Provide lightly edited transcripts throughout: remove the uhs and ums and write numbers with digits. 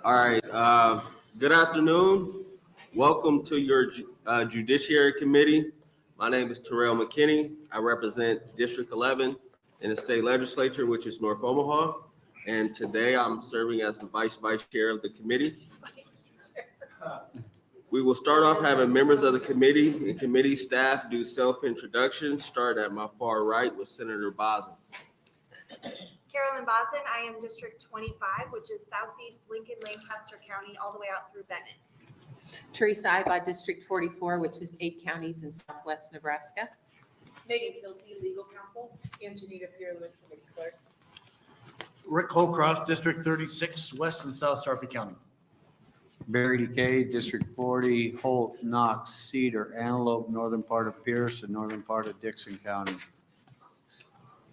All right. Good afternoon. Welcome to your Judiciary Committee. My name is Terrell McKinney. I represent District 11 in the State Legislature, which is North Omaha. And today I'm serving as the Vice Chair of the committee. We will start off having members of the committee and committee staff do self-introductions. Start at my far right with Senator Boswell. Carolyn Bosin, I am District 25, which is Southeast Lincoln, Lancaster County, all the way out through Bennett. Teresa Iba, District 44, which is 8 counties in Southwest Nebraska. Megan Kilty, Legal Counsel, and Janita Pierre-Lewis, Committee Clerk. Rick Holcroft, District 36, West and South Sarpy County. Barry Decay, District 40, Holt, Knox, Cedar, Antelope, northern part of Pierce, and northern part of Dixon County.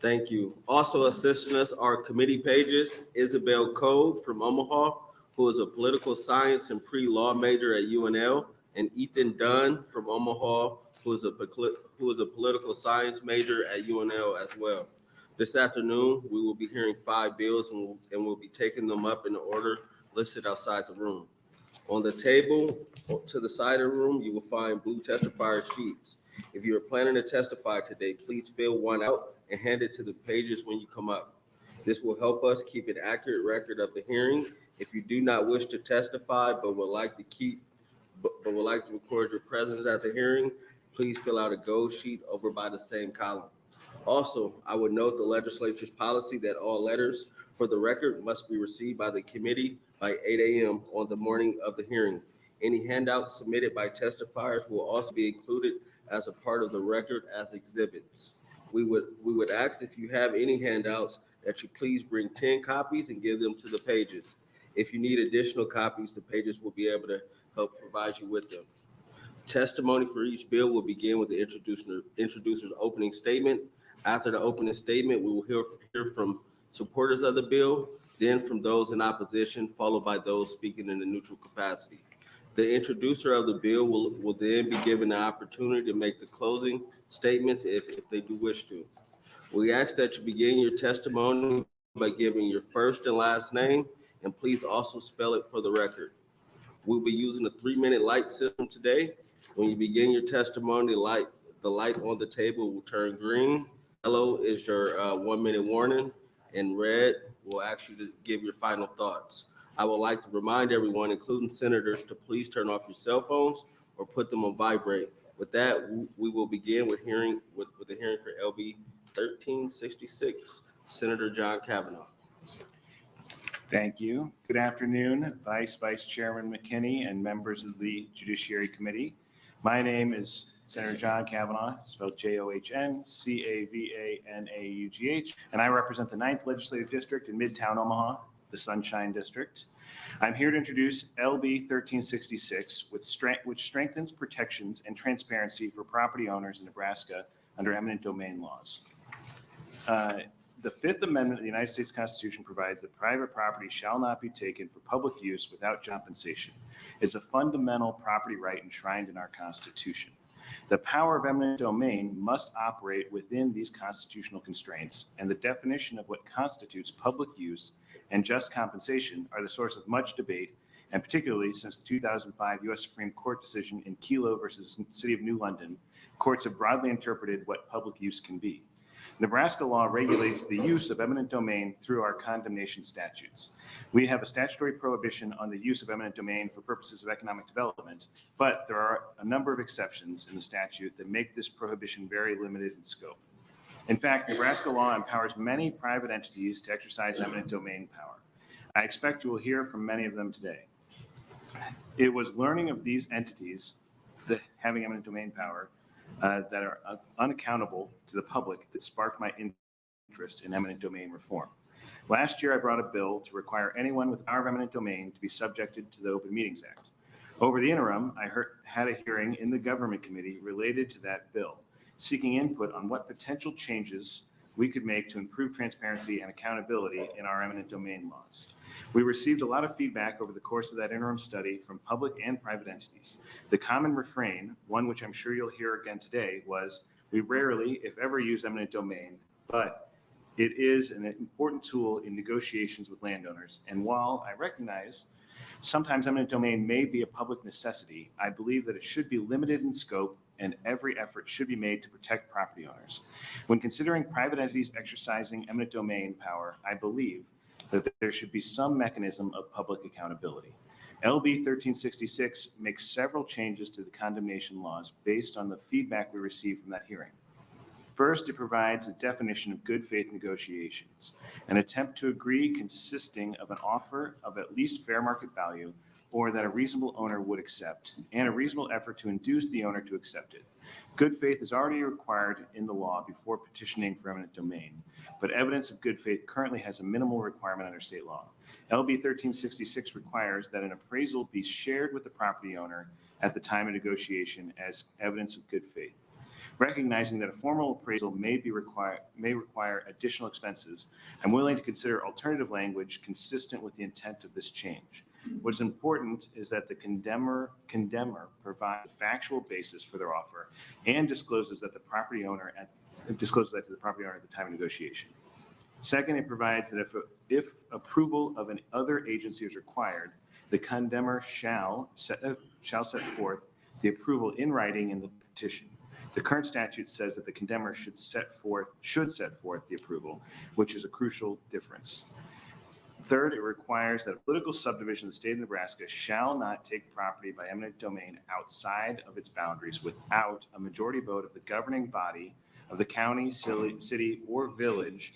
Thank you. Also assisting us are committee pages, Isabel Code from Omaha, who is a political science and pre-law major at UNL, and Ethan Dunn from Omaha, who is a political science major at UNL as well. This afternoon, we will be hearing 5 bills and we'll be taking them up in the order listed outside the room. On the table to the side of the room, you will find blue testifier sheets. If you are planning to testify today, please fill one out and hand it to the pages when you come up. This will help us keep an accurate record of the hearing. If you do not wish to testify but would like to record your presence at the hearing, please fill out a gold sheet over by the same column. Also, I would note the legislature's policy that all letters for the record must be received by the committee by 8 a.m. on the morning of the hearing. Any handouts submitted by testifiers will also be included as a part of the record as exhibits. We would ask if you have any handouts that you please bring 10 copies and give them to the pages. If you need additional copies, the pages will be able to help provide you with them. Testimony for each bill will begin with the introducer's opening statement. After the opening statement, we will hear from supporters of the bill, then from those in opposition, followed by those speaking in a neutral capacity. The introducer of the bill will then be given the opportunity to make the closing statements if they do wish to. We ask that you begin your testimony by giving your first and last name, and please also spell it for the record. We'll be using a 3-minute light system today. When you begin your testimony, the light on the table will turn green. Yellow is your 1-minute warning, and red will ask you to give your final thoughts. I would like to remind everyone, including senators, to please turn off your cell phones or put them on vibrate. With that, we will begin with the hearing for LB 1366, Senator John Cavanaugh. Thank you. Good afternoon, Vice Chairman McKinney and members of the Judiciary Committee. My name is Senator John Cavanaugh, spelled John-Cavanaugh, and I represent the 9th Legislative District in Midtown Omaha, the Sunshine District. I'm here to introduce LB 1366, which strengthens protections and transparency for property owners in Nebraska under eminent domain laws. The Fifth Amendment of the United States Constitution provides that private property shall not be taken for public use without compensation. It's a fundamental property right enshrined in our Constitution. The power of eminent domain must operate within these constitutional constraints, and the definition of what constitutes public use and just compensation are the source of much debate, and particularly since the 2005 U.S. Supreme Court decision in Kelo versus City of New London, courts have broadly interpreted what public use can be. Nebraska law regulates the use of eminent domain through our condemnation statutes. We have a statutory prohibition on the use of eminent domain for purposes of economic development, but there are a number of exceptions in the statute that make this prohibition very limited in scope. In fact, Nebraska law empowers many private entities to exercise eminent domain power. I expect you will hear from many of them today. It was learning of these entities that having eminent domain power that are unaccountable to the public that sparked my interest in eminent domain reform. Last year, I brought a bill to require anyone with power of eminent domain to be subjected to the Open Meetings Act. Over the interim, I had a hearing in the Government Committee related to that bill, seeking input on what potential changes we could make to improve transparency and accountability in our eminent domain laws. We received a lot of feedback over the course of that interim study from public and private entities. The common refrain, one which I'm sure you'll hear again today, was we rarely, if ever, use eminent domain, but it is an important tool in negotiations with landowners. And while I recognize Sometimes eminent domain may be a public necessity. I believe that it should be limited in scope and every effort should be made to protect property owners. When considering private entities exercising eminent domain power, I believe that there should be some mechanism of public accountability. LB 1366 makes several changes to the condemnation laws based on the feedback we received from that hearing. First, it provides a definition of good faith negotiations, an attempt to agree consisting of an offer of at least fair market value or that a reasonable owner would accept, and a reasonable effort to induce the owner to accept it. Good faith is already required in the law before petitioning for eminent domain, but evidence of good faith currently has a minimal requirement under state law. LB 1366 requires that an appraisal be shared with the property owner at the time of negotiation as evidence of good faith. Recognizing that a formal appraisal may require additional expenses, I'm willing to consider alternative language consistent with the intent of this change. What's important is that the condemner provides a factual basis for their offer and discloses that to the property owner at the time of negotiation. Second, it provides that if approval of an other agency is required, the condemner shall set forth the approval in writing in the petition. The current statute says that the condemner should set forth the approval, which is a crucial difference. Third, it requires that a political subdivision of the state of Nebraska shall not take property by eminent domain outside of its boundaries without a majority vote of the governing body of the county, city, or village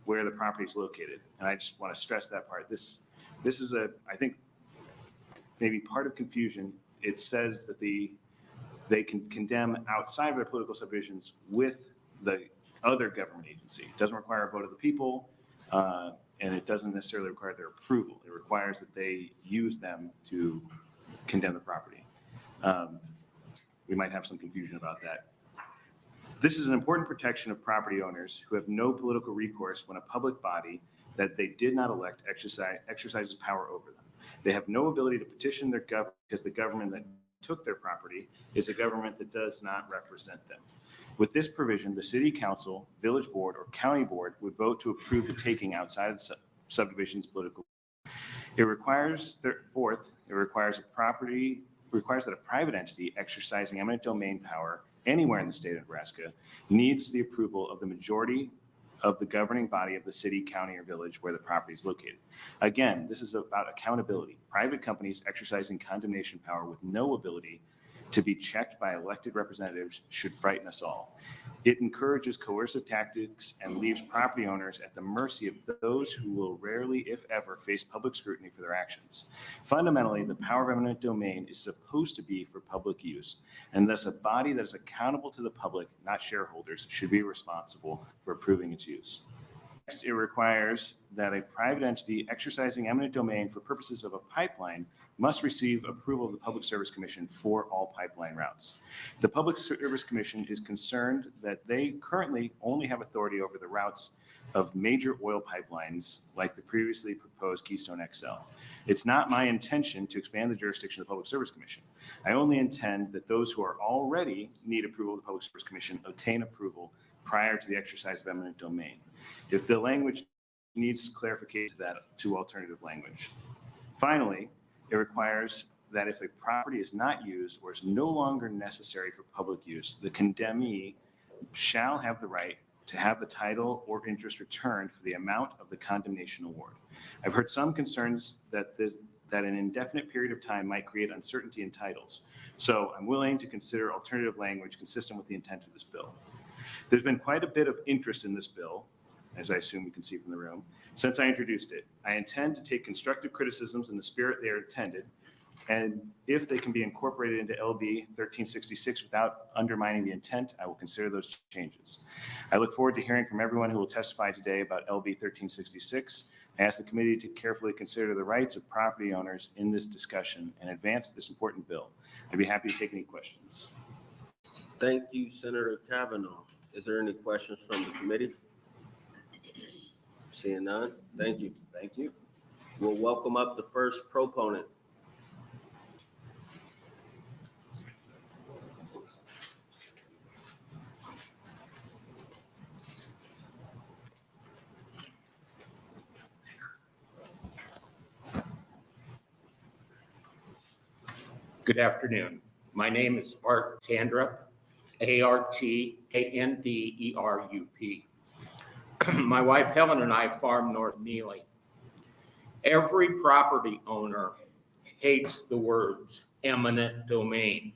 where the property is located. And I just want to stress that part. This is I think, maybe part of confusion. It says that they can condemn outside of their political subdivisions with the other government agency. It doesn't require a vote of the people, and it doesn't necessarily require their approval. It requires that they use them to condemn the property. We might have some confusion about that. This is an important protection of property owners who have no political recourse when a public body that they did not elect exercises power over them. They have no ability to petition their government because the government that took their property is a government that does not represent them. With this provision, the city council, village board, or county board would vote to approve the taking outside of the subdivision's political. It requires, fourth, it requires that a private entity exercising eminent domain power anywhere in the state of Nebraska needs the approval of the majority of the governing body of the city, county, or village where the property is located. Again, this is about accountability. Private companies exercising condemnation power with no ability to be checked by elected representatives should frighten us all. It encourages coercive tactics and leaves property owners at the mercy of those who will rarely, if ever, face public scrutiny for their actions. Fundamentally, the power of eminent domain is supposed to be for public use, and thus a body that is accountable to the public, not shareholders, should be responsible for approving its use. Next, it requires that a private entity exercising eminent domain for purposes of a pipeline must receive approval of the Public Service Commission for all pipeline routes. The Public Service Commission is concerned that they currently only have authority over the routes of major oil pipelines like the previously proposed Keystone XL. It's not my intention to expand the jurisdiction of the Public Service Commission. I only intend that those who are already need approval of the Public Service Commission obtain approval prior to the exercise of eminent domain. If the language needs clarification to alternative language. Finally, it requires that if a property is not used or is no longer necessary for public use, the condemnee shall have the right to have the title or interest returned for the amount of the condemnation award. I've heard some concerns that an indefinite period of time might create uncertainty in titles. So I'm willing to consider alternative language consistent with the intent of this bill. There's been quite a bit of interest in this bill, as I assume you can see from the room, since I introduced it. I intend to take constructive criticisms in the spirit they are intended, and if they can be incorporated into LB 1366 without undermining the intent, I will consider those changes. I look forward to hearing from everyone who will testify today about LB 1366. I ask the committee to carefully consider the rights of property owners in this discussion and advance this important bill. I'd be happy to take any questions. Thank you, Senator Cavanaugh. Is there any questions from the committee? Seeing none, thank you. Thank you. We'll welcome up the first proponent. Good afternoon. My name is Art Tandrup, ARTKNDERUP. My wife Helen and I farm North Neely. Every property owner hates the words eminent domain.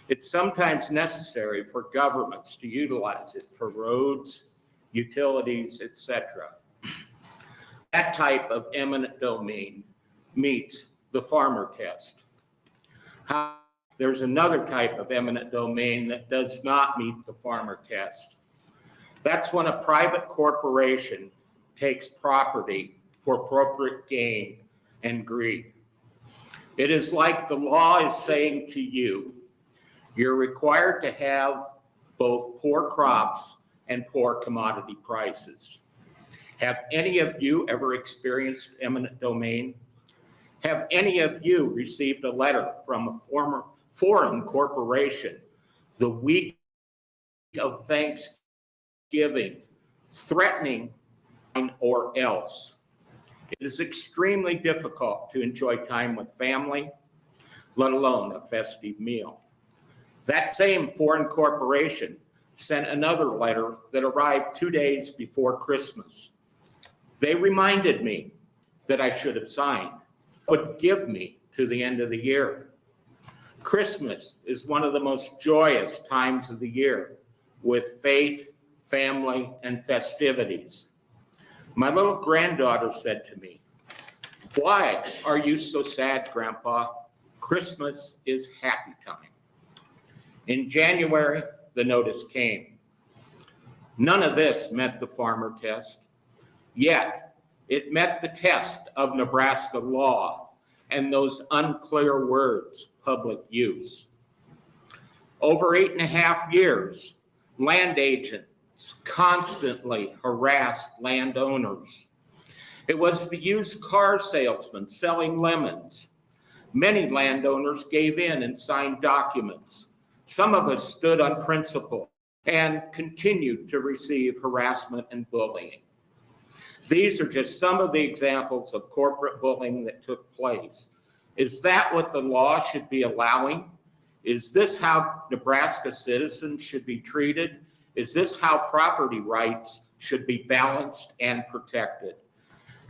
It's sometimes necessary for governments to utilize it for roads, utilities, etc. That type of eminent domain meets the farmer test. There's another type of eminent domain that does not meet the farmer test. That's when a private corporation takes property for appropriate gain and greed. It is like the law is saying to you, you're required to have both poor crops and poor commodity prices. Have any of you ever experienced eminent domain? Have any of you received a letter from a foreign corporation the week of Thanksgiving threatening or else? It is extremely difficult to enjoy time with family, let alone a festive meal. That same foreign corporation sent another letter that arrived 2 days before Christmas. They reminded me that I should have signed, would give me to the end of the year. Christmas is one of the most joyous times of the year with faith, family, and festivities. My little granddaughter said to me, "Why are you so sad, Grandpa? Christmas is happy time." In January, the notice came. None of this met the farmer test, yet it met the test of Nebraska law and those unclear words, public use. Over 8.5 years, land agents constantly harassed landowners. It was the used car salesman selling lemons. Many landowners gave in and signed documents. Some of us stood on principle and continued to receive harassment and bullying. These are just some of the examples of corporate bullying that took place. Is that what the law should be allowing? Is this how Nebraska citizens should be treated? Is this how property rights should be balanced and protected?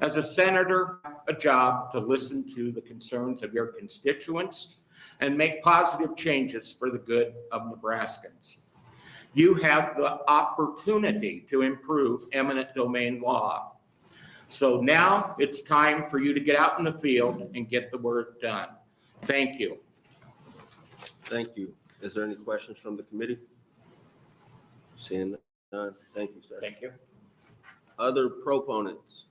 As a senator, a job to listen to the concerns of your constituents and make positive changes for the good of Nebraskans. You have the opportunity to improve eminent domain law. So now it's time for you to get out in the field and get the work done. Thank you. Thank you. Is there any questions from the committee? Seeing none. Thank you, sir. Thank you. Other proponents?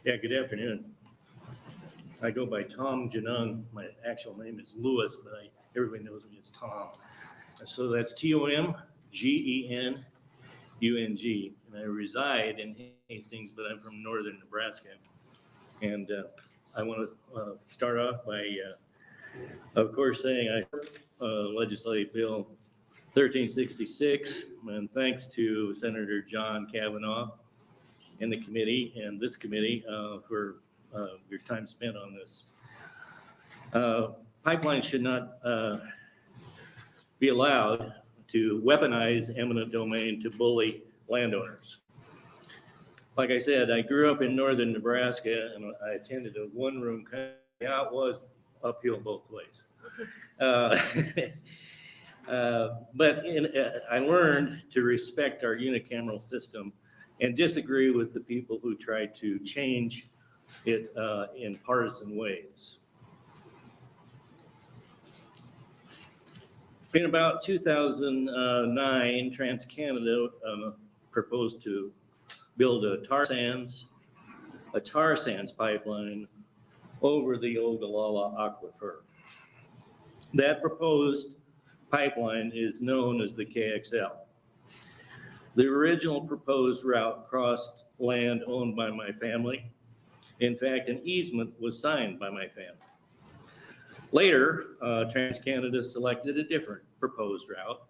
Yeah, good afternoon. I go by Tom Janung. My actual name is Lewis, but everybody knows me as Tom. So that's TOMGENUNG, and I reside in Hastings, but I'm from northern Nebraska. And I want to start off by, of course, saying I legislative bill 1366, and thanks to Senator John Cavanaugh and the committee and this committee for your time spent on this. Pipelines should not be allowed to weaponize eminent domain to bully landowners. Like I said, I grew up in northern Nebraska and I attended a one-room county. Yeah, it was uphill both ways. But I learned to respect our unicameral system and disagree with the people who try to change it in partisan ways. In about 2009, TransCanada proposed to build a tar sands a tar sands pipeline over the Ogallala Aquifer. That proposed pipeline is known as the KXL. The original proposed route crossed land owned by my family. In fact, an easement was signed by my family. Later, TransCanada selected a different proposed route,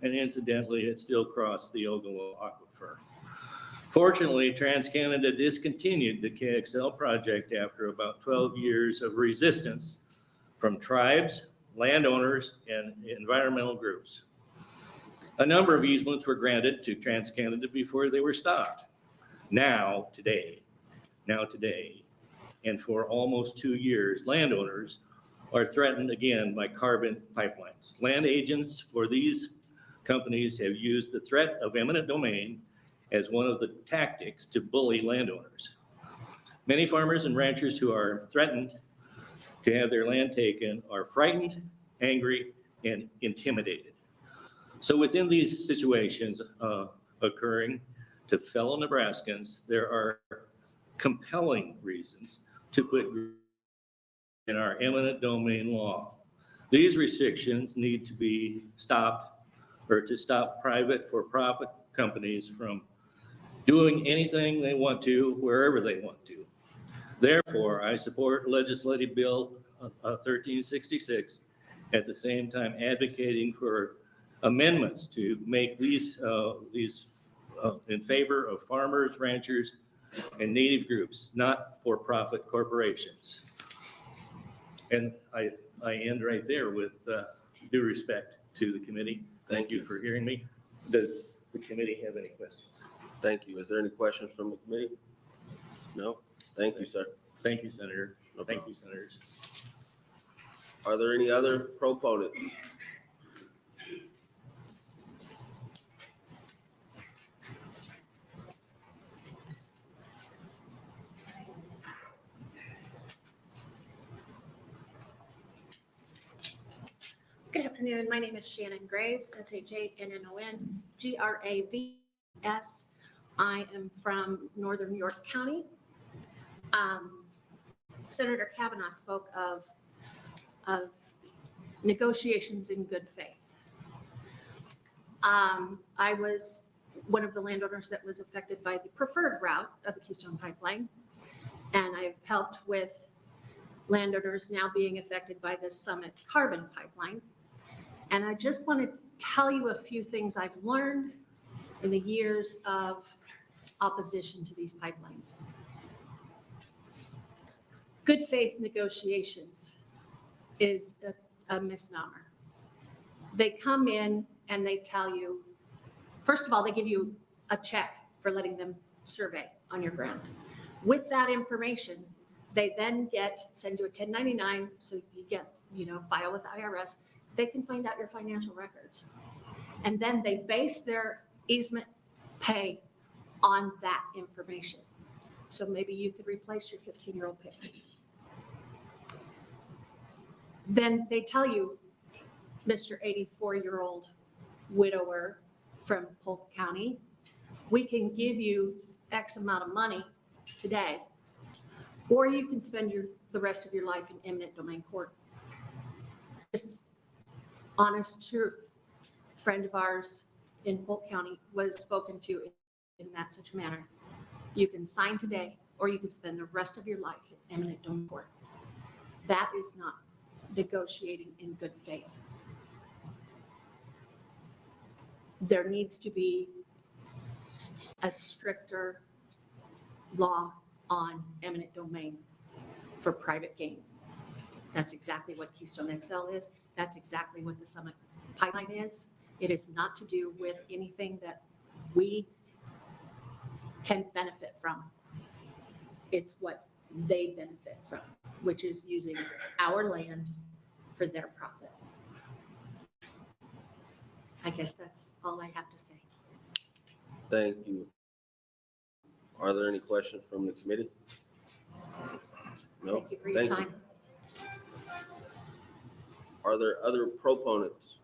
and incidentally, it still crossed the Ogallala Aquifer. Fortunately, TransCanada discontinued the KXL project after about 12 years of resistance from tribes, landowners, and environmental groups. A number of easements were granted to TransCanada before they were stopped. Now today, and for almost 2 years, landowners are threatened again by carbon pipelines. Land agents for these companies have used the threat of eminent domain as one of the tactics to bully landowners. Many farmers and ranchers who are threatened to have their land taken are frightened, angry, and intimidated. So within these situations occurring to fellow Nebraskans, there are compelling reasons to put in our eminent domain law. These restrictions need to be stopped, or to stop private for-profit companies from doing anything they want to, wherever they want to. Therefore, I support legislative bill 1366, at the same time advocating for amendments to make these in favor of farmers, ranchers, and native groups, not for-profit corporations. And I end right there with due respect to the committee. Thank you for hearing me. Does the committee have any questions? Thank you. Is there any questions from the committee? No? Thank you, sir. Thank you, Senator. No Thank problem. you, Senators. Are there any other proponents? Good afternoon. My name is Shannon Graves, SHANNON-GRAVS. I am from Northern York County. Senator Cavanaugh spoke of negotiations in good faith. I was one of the landowners that was affected by the preferred route of the Keystone Pipeline, and I've helped with landowners now being affected by the Summit Carbon Pipeline. And I just want to tell you a few things I've learned in the years of opposition to these pipelines. Good faith negotiations is a misnomer. They come in and they tell you, first of all, they give you a check for letting them survey on your ground. With that information, they then send you a 1099, so you get, file with the IRS. They can find out your financial records. And then they base their easement pay on that information. So maybe you could replace your 15-year-old pay. Then they tell you, Mr. 84-year-old widower from Polk County, we can give you X amount of money today, or you can spend the rest of your life in eminent domain court. This is honest truth. A friend of ours in Polk County was spoken to in that such manner. You can sign today, or you can spend the rest of your life in eminent domain court. That is not negotiating in good faith. There needs to be a stricter law on eminent domain for private gain. That's exactly what Keystone XL is. That's exactly what the Summit Pipeline is. It is not to do with anything that we can benefit from. It's what they benefit from, which is using our land for their profit. I guess that's all I have to say. Thank you. Are there any questions from the committee? No? Thank you for your time. Are there other proponents?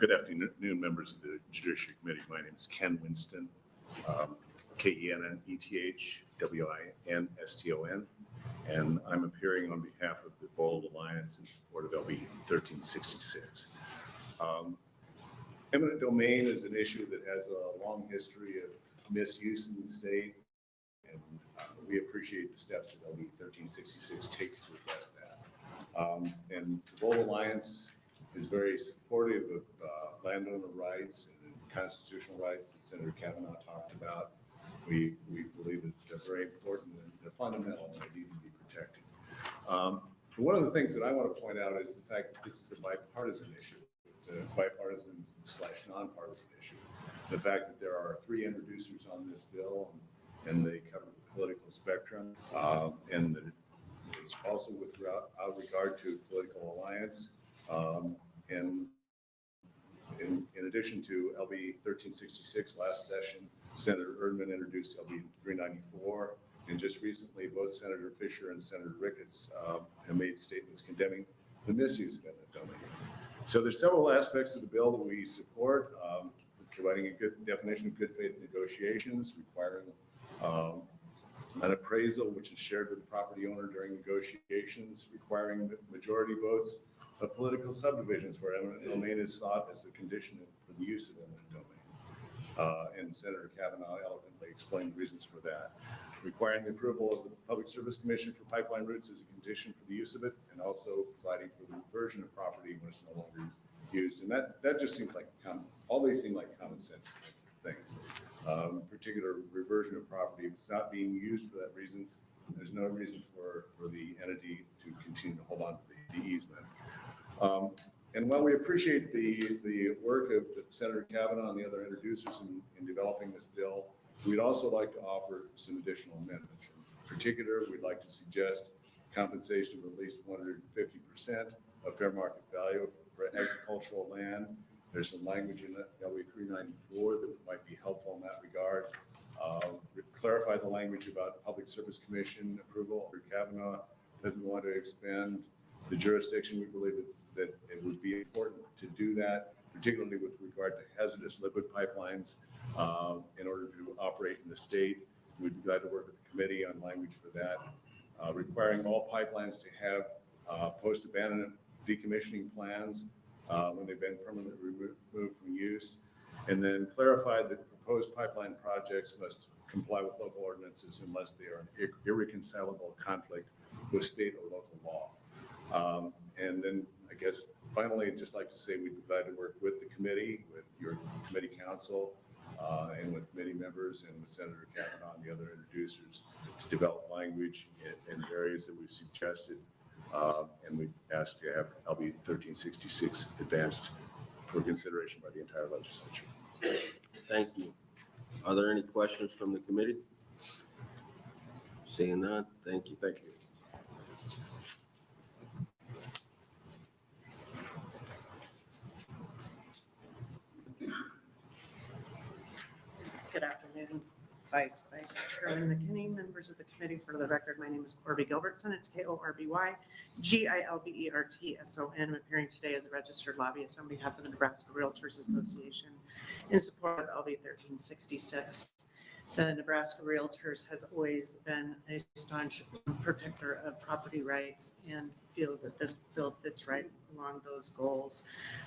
Good afternoon, members of the Judiciary Committee. My name is Ken Winston, KENNETHWINSTON, and I'm appearing on behalf of the Bold Alliance in support of LB 1366. Eminent domain is an issue that has a long history of misuse in the state, and we appreciate the steps that LB 1366 takes to address that. And the Bold Alliance is very supportive of landowner rights and constitutional rights that Senator Cavanaugh talked about. We believe that they're very important and they're fundamental and they need to be protected. But one of the things that I want to point out is the fact that this is a bipartisan issue. It's a bipartisan/nonpartisan issue. The fact that there are 3 introducers on this bill and they cover the political spectrum, and that it's also without regard to political alliance. And in addition to LB 1366, last session, Senator Erdman introduced LB 394, and just recently, both Senator Fisher and Senator Ricketts have made statements condemning the misuse of eminent domain. So there's several aspects of the bill that we support, providing a good definition of good faith negotiations, requiring an appraisal which is shared with the property owner during negotiations, requiring majority votes of political subdivisions where eminent domain is sought as a condition for the use of eminent domain. And Senator Cavanaugh eloquently explained the reasons for that. Requiring the approval of the Public Service Commission for pipeline routes as a condition for the use of it, and also providing for the reversion of property when it's no longer used. And that just seems like all these seem like common sense things. Particular reversion of property, if it's not being used for that reason, there's no reason for the entity to continue to hold on to the easement. And while we appreciate the work of Senator Cavanaugh and the other introducers in developing this bill, we'd also like to offer some additional amendments. In particular, we'd like to suggest compensation of at least 150% of fair market value for agricultural land. There's some language in LB 394 that might be helpful in that regard. Clarify the language about Public Service Commission approval. Cavanaugh doesn't want to expand the jurisdiction. We believe that it would be important to do that, particularly with regard to hazardous liquid pipelines in order to operate in the state. We'd be glad to work with the committee on language for that. Requiring all pipelines to have post-abandonment decommissioning plans when they've been permanently removed from use. And then clarify that proposed pipeline projects must comply with local ordinances unless they are in irreconcilable conflict with state or local law. And then I guess finally, I'd just like to say we'd be glad to work with the committee, with your committee council, and with committee members and with Senator Cavanaugh and the other introducers to develop language in areas that we've suggested. And we asked to have LB 1366 advanced for consideration by the entire legislature. Thank you. Are there any questions from the committee? Seeing none, thank you. Thank you. Good afternoon, Vice Chairman McKinney, members of the committee. For the record, my name is Corby Gilbertson. It's KORBY-GILBERTSON. I'm appearing today as a registered lobbyist on behalf of the Nebraska Realtors Association in support of LB 1366. The Nebraska Realtors has always been a staunch protector of property rights and feel that this bill fits right along those goals.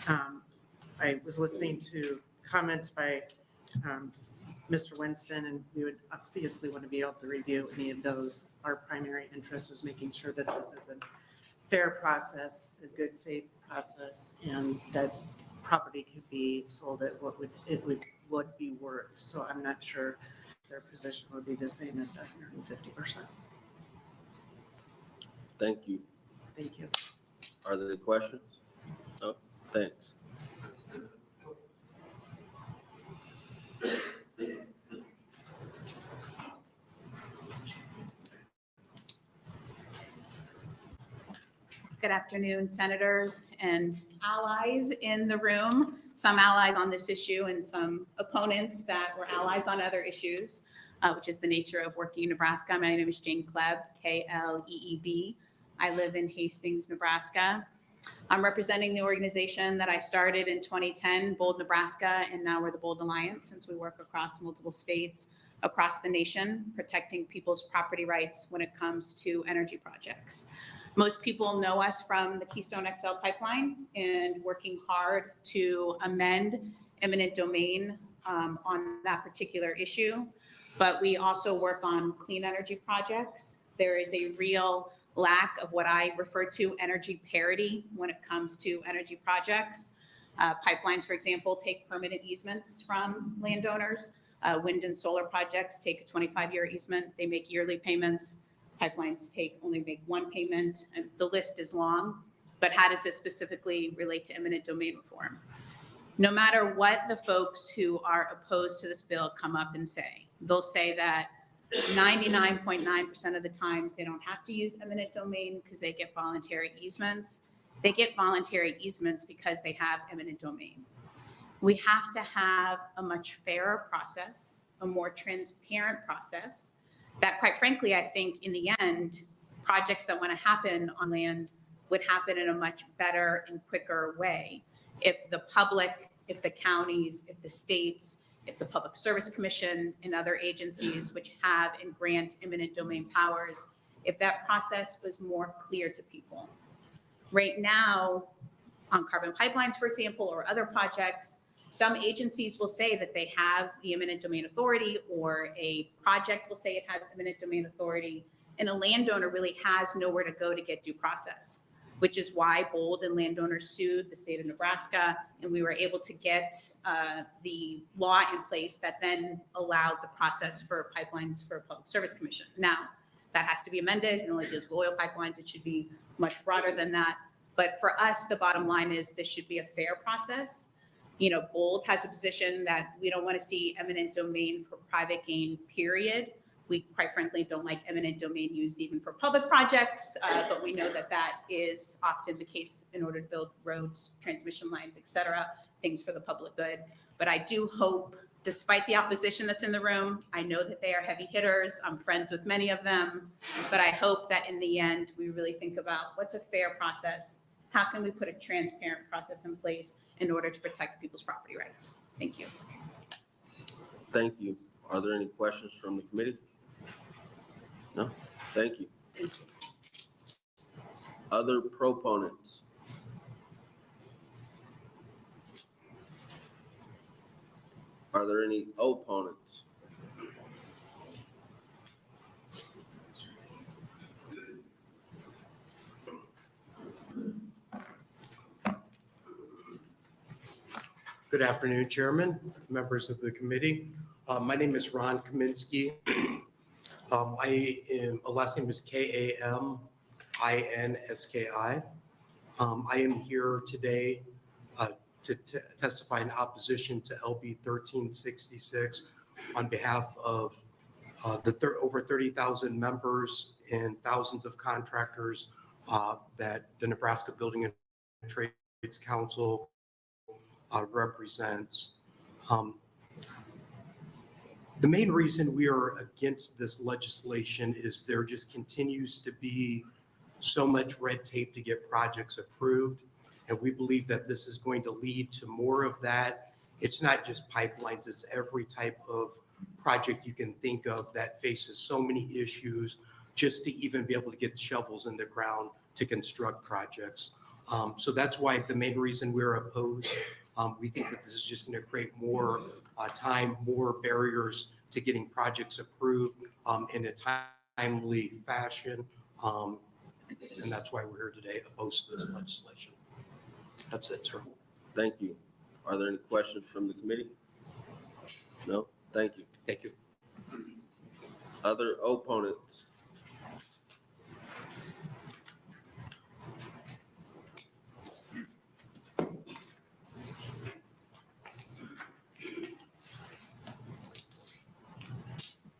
I was listening to comments by Mr. Winston, and we would obviously want to be able to review any of those. Our primary interest was making sure that this is a fair process, a good faith process, and that property could be sold at what it would be worth. So I'm not sure their position would be the same at the 150%. Thank you. Thank you. Are there any questions? No, thanks. Good afternoon, senators and allies in the room. Some allies on this issue and some opponents that were allies on other issues, which is the nature of working in Nebraska. My name is Jane Klebb, K-L-E-E-B. I live in Hastings, Nebraska. I'm representing the organization that I started in 2010, Bold Nebraska, and now we're the Bold Alliance, since we work across multiple states across the nation, protecting people's property rights when it comes to energy projects. Most people know us from the Keystone XL pipeline and working hard to amend eminent domain on that particular issue. But we also work on clean energy projects. There is a real lack of what I refer to energy parity when it comes to energy projects. Pipelines, for example, take permanent easements from landowners. Wind and solar projects take a 25-year easement. They make yearly payments. Pipelines only make one payment, and the list is long. But how does this specifically relate to eminent domain reform? No matter what the folks who are opposed to this bill come up and say, they'll say that 99.9% of the times they don't have to use eminent domain because they get voluntary easements. They get voluntary easements because they have eminent domain. We have to have a much fairer process, a more transparent process that, quite frankly, I think in the end, projects that want to happen on land would happen in a much better and quicker way if the public, if the counties, if the states, if the Public Service Commission and other agencies which have and grant eminent domain powers, if that process was more clear to people. Right now, on carbon pipelines, for example, or other projects, some agencies will say that they have the eminent domain authority, or a project will say it has eminent domain authority, and a landowner really has nowhere to go to get due process, which is why Bold and landowners sued the state of Nebraska, and we were able to get the law in place that then allowed the process for pipelines for Public Service Commission. Now, that has to be amended. It only does oil pipelines. It should be much broader than that. But for us, the bottom line is this should be a fair process. You know, Bold has a position that we don't want to see eminent domain for private gain, period. We quite frankly don't like eminent domain used even for public projects, but we know that that is often the case in order to build roads, transmission lines, et cetera, things for the public good. But I do hope, despite the opposition that's in the room, I know that they are heavy hitters. I'm friends with many of them, but I hope that in the end, we really think about what's a fair process. How can we put a transparent process in place in order to protect people's property rights? Thank you. Thank you. Are there any questions from the committee? No? Thank you. Thank you. Other proponents? Are there any opponents? Good afternoon, Chairman, members of the committee. My name is Ron Kaminsky. Last name is Kaminski. I am here today to testify in opposition to LB 1366 on behalf of over 30,000 members and thousands of contractors that the Nebraska Building and Trades Council represents. The main reason we are against this legislation is there just continues to be so much red tape to get projects approved. And we believe that this is going to lead to more of that. It's not just pipelines, it's every type of project you can think of that faces so many issues just to even be able to get shovels in the ground to construct projects. So that's why the main reason we're opposed. We think that this is just going to create more time, more barriers to getting projects approved in a timely fashion. And that's why we're here today opposed to this legislation. That's it, sir. Thank you. Are there any questions from the committee? No? Thank you. Thank you. Other opponents?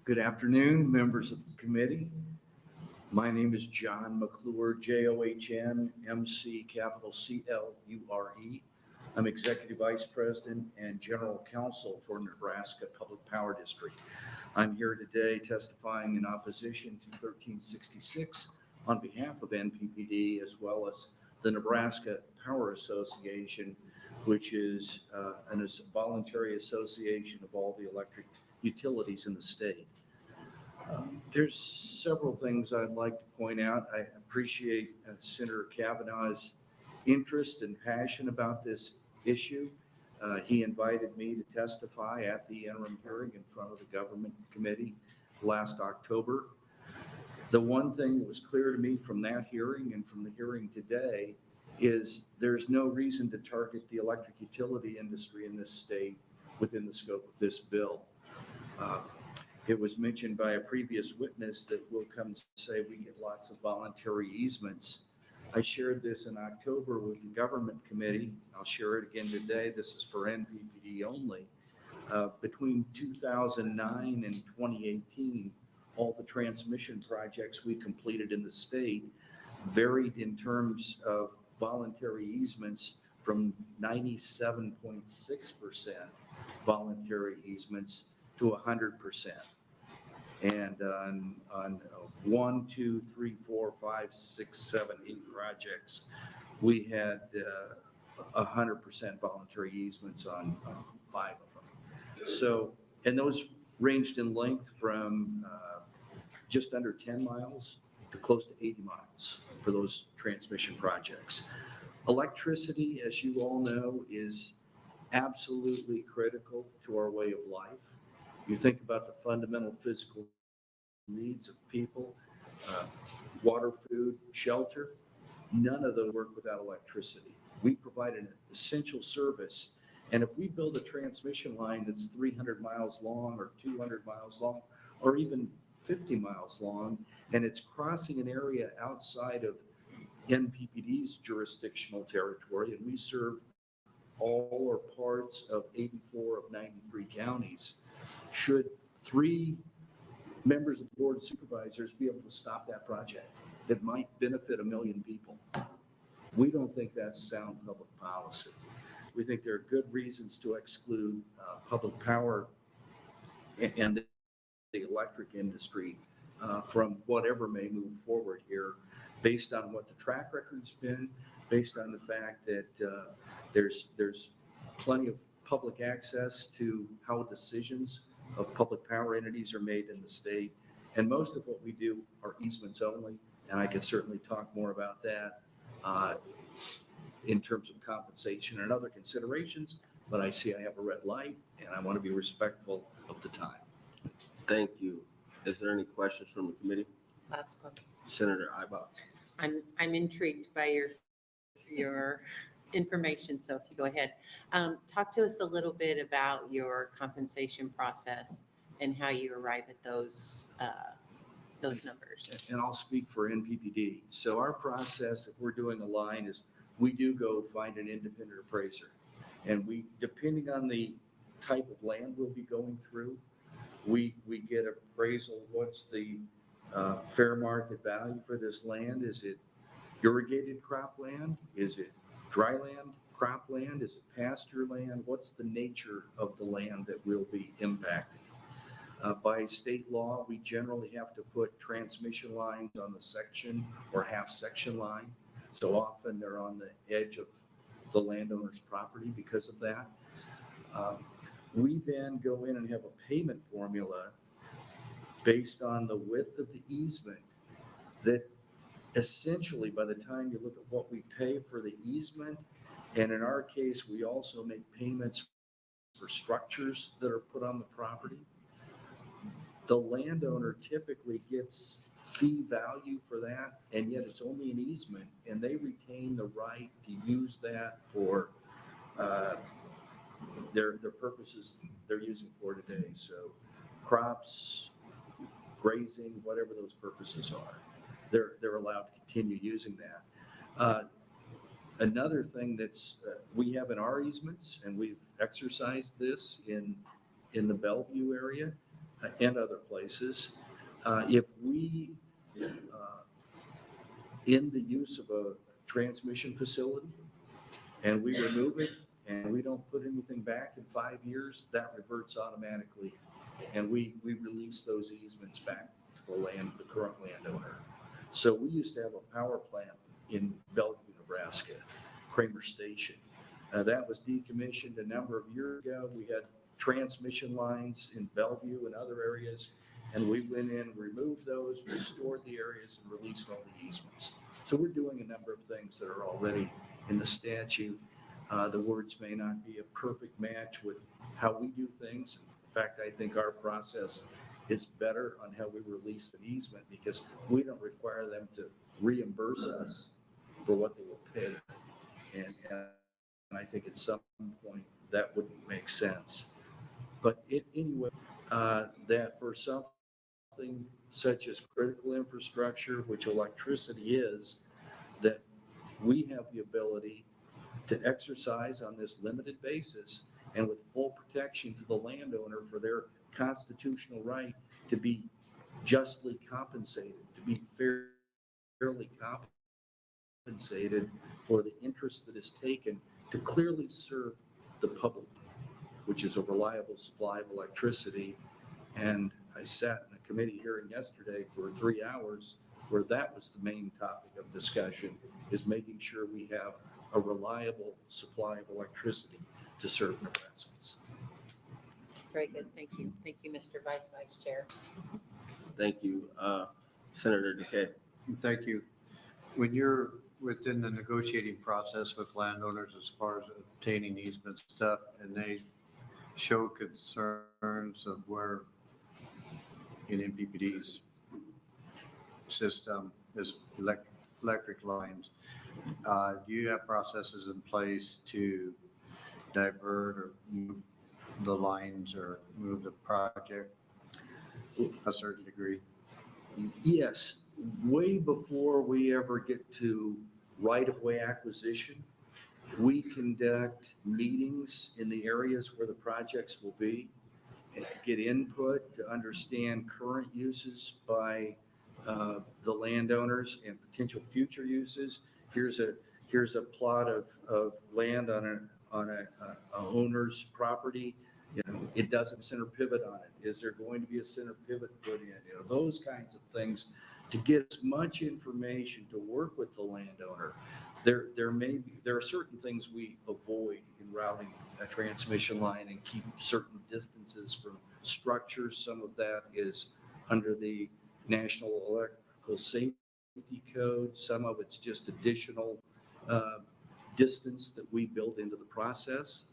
Good afternoon, members of the committee. My name is John McClure, John MC capital CLURE. I'm Executive Vice President and General Counsel for Nebraska Public Power District. I'm here today testifying in opposition to 1366 on behalf of NPPD as well as the Nebraska Power Association, which is a voluntary association of all the electric utilities in the state. There's several things I'd like to point out. I appreciate Senator Cavanaugh's interest and passion about this issue. He invited me to testify at the interim hearing in front of the government committee last October. The one thing that was clear to me from that hearing and from the hearing today is there's no reason to target the electric utility industry in this state within the scope of this bill. It was mentioned by a previous witness that we'll come say we get lots of voluntary easements. I shared this in October with the government committee. I'll share it again today. This is for NPPD only. Between 2009 and 2018, all the transmission projects we completed in the state varied in terms of voluntary easements from 97.6% voluntary easements to 100%. And on 1, 2, 3, 4, 5, 6, 7, 8 projects, we had 100% voluntary easements on 5 of them. So, and those ranged in length from just under 10 miles to close to 80 miles for those transmission projects. Electricity, as you all know, is absolutely critical to our way of life. You think about the fundamental physical needs of people, water, food, shelter, none of those work without electricity. We provide an essential service. And if we build a transmission line that's 300 miles long or 200 miles long, or even 50 miles long, and it's crossing an area outside of NPPD's jurisdictional territory, and we serve all or parts of 84 of 93 counties, should 3 members of the board of supervisors be able to stop that project that might benefit 1 million people? We don't think that's sound public policy. We think there are good reasons to exclude public power and the electric industry from whatever may move forward here, based on what the track record's been, based on the fact that there's plenty of public access to how decisions of public power entities are made in the state. And most of what we do are easements only, and I can certainly talk more about that in terms of compensation and other considerations, but I see I have a red light and I want to be respectful of the time. Thank you. Is there any questions from the committee? Last one. Senator Ibach. I'm intrigued by your information, so if you go ahead. Talk to us a little bit about your compensation process and how you arrive at those numbers. And I'll speak for NPPD. So our process, if we're doing a line, is we do go find an independent appraiser. And we, depending on the type of land we'll be going through, we get appraisal. What's the fair market value for this land? Is it irrigated cropland? Is it dry land, cropland? Is it pasture land? What's the nature of the land that will be impacted? By state law, we generally have to put transmission lines on the section or half section line. So often they're on the edge of the landowner's property because of that. We then go in and have a payment formula based on the width of the easement that essentially, by the time you look at what we pay for the easement, and in our case, we also make payments for structures that are put on the property, the landowner typically gets fee value for that, and yet it's only an easement, and they retain the right to use that for their purposes they're using for today. So crops, grazing, whatever those purposes are, they're allowed to continue using that. Another thing that's we have in our easements, and we've exercised this in the Bellevue area and other places, if we in the use of a transmission facility and we remove it and we don't put anything back in 5 years, that reverts automatically, and we release those easements back to the current landowner. So we used to have a power plant in Bellevue, Nebraska, Kramer Station. That was decommissioned a number of years ago. We had transmission lines in Bellevue and other areas, and we went in, removed those, restored the areas, and released all the easements. So we're doing a number of things that are already in the statute. The words may not be a perfect match with how we do things. In fact, I think our process is better on how we release an easement because we don't require them to reimburse us for what they will pay. And I think at some point that wouldn't make sense. But anyway, that for something such as critical infrastructure, which electricity is, that we have the ability to exercise on this limited basis and with full protection to the landowner for their constitutional right to be justly compensated, to be fairly compensated for the interest that is taken to clearly serve the public, which is a reliable supply of electricity. And I sat in a committee hearing yesterday for 3 hours where that was the main topic of discussion, is making sure we have a reliable supply of electricity to serve Nebraskans. Very good. Thank you. Thank you, Mr. Vice Chair. Thank you, Senator Decay. Thank you. When you're within the negotiating process with landowners as far as obtaining easement stuff, and they show concerns of where in MPPD's system is electric lines, do you have processes in place to divert or move the lines or move the project a certain degree? Yes, way before we ever get to right-of-way acquisition, we conduct meetings in the areas where the projects will be and to get input, to understand current uses by the landowners and potential future uses. Here's a plot of land on a owner's property. You know, it doesn't center pivot on it. Is there going to be a center pivot put in? You know, those kinds of things to get as much information to work with the landowner. There are certain things we avoid in routing a transmission line and keep certain distances from structures. Some of that is under the National Electrical Safety Code. Some of it's just additional distance that we build into the process.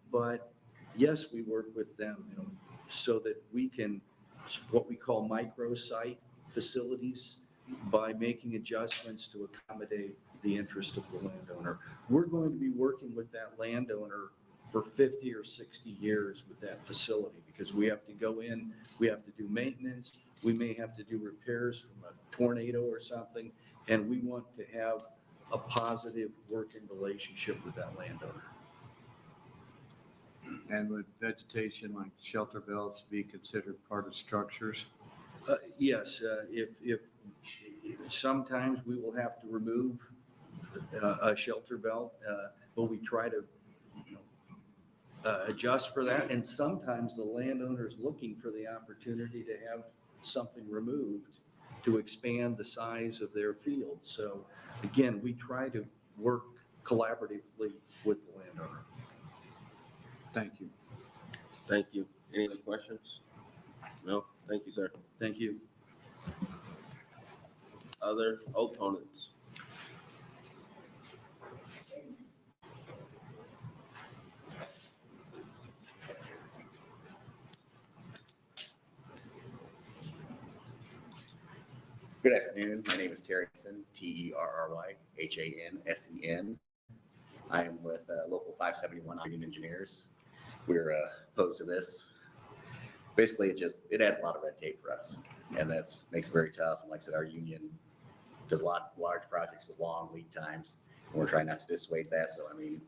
But yes, we work with them, you know, so that we can, what we call microsite facilities, by making adjustments to accommodate the interest of the landowner. We're going to be working with that landowner for 50 or 60 years with that facility because we have to go in, we have to do maintenance, we may have to do repairs from a tornado or something, and we want to have a positive working relationship with that landowner. And would vegetation like shelter belts be considered part of structures? Yes, if sometimes we will have to remove a shelter belt, but we try to adjust for that. And sometimes the landowner is looking for the opportunity to have something removed to expand the size of their field. So again, we try to work collaboratively with the landowner. Thank you. Thank you. Any other questions? No? Thank you, sir. Thank you. Other opponents? Good afternoon. My name is Terry Hansen, Terryhansen. I am with Local 571 Union Engineers. We're opposed to this. Basically, it adds a lot of red tape for us, and that makes it very tough. And like I said, our union does a lot of large projects with long lead times, and we're trying not to dissuade that. So, I mean,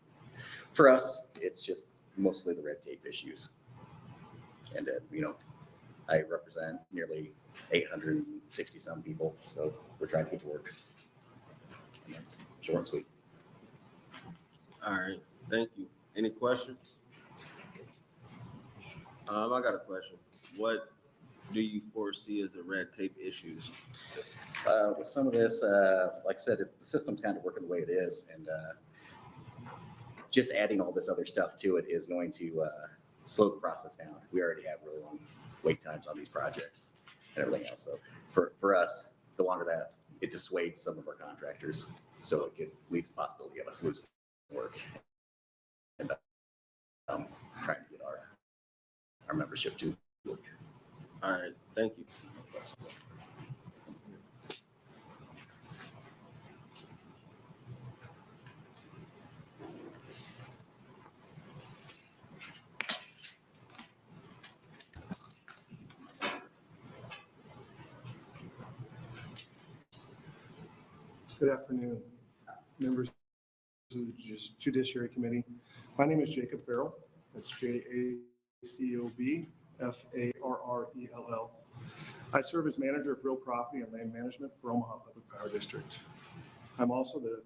for us, it's just mostly the red tape issues. And, I represent nearly 860 some people, so we're trying to get to work. And that's short and sweet. All right, thank you. Any questions? I got a question. What do you foresee as the red tape issues? With some of this, like I said, the system's kind of working the way it is, and just adding all this other stuff to it is going to slow the process down. We already have really long wait times on these projects and everything else. So for us, the longer that, it dissuades some of our contractors, so it could lead to the possibility of us losing work and trying to get our membership to work. All right, thank you. Good afternoon, members of the Judiciary Committee. My name is Jacob Farrell. That's JACOB-FARRELL. I serve as manager of real property and land management for Omaha Public Power District. I'm also the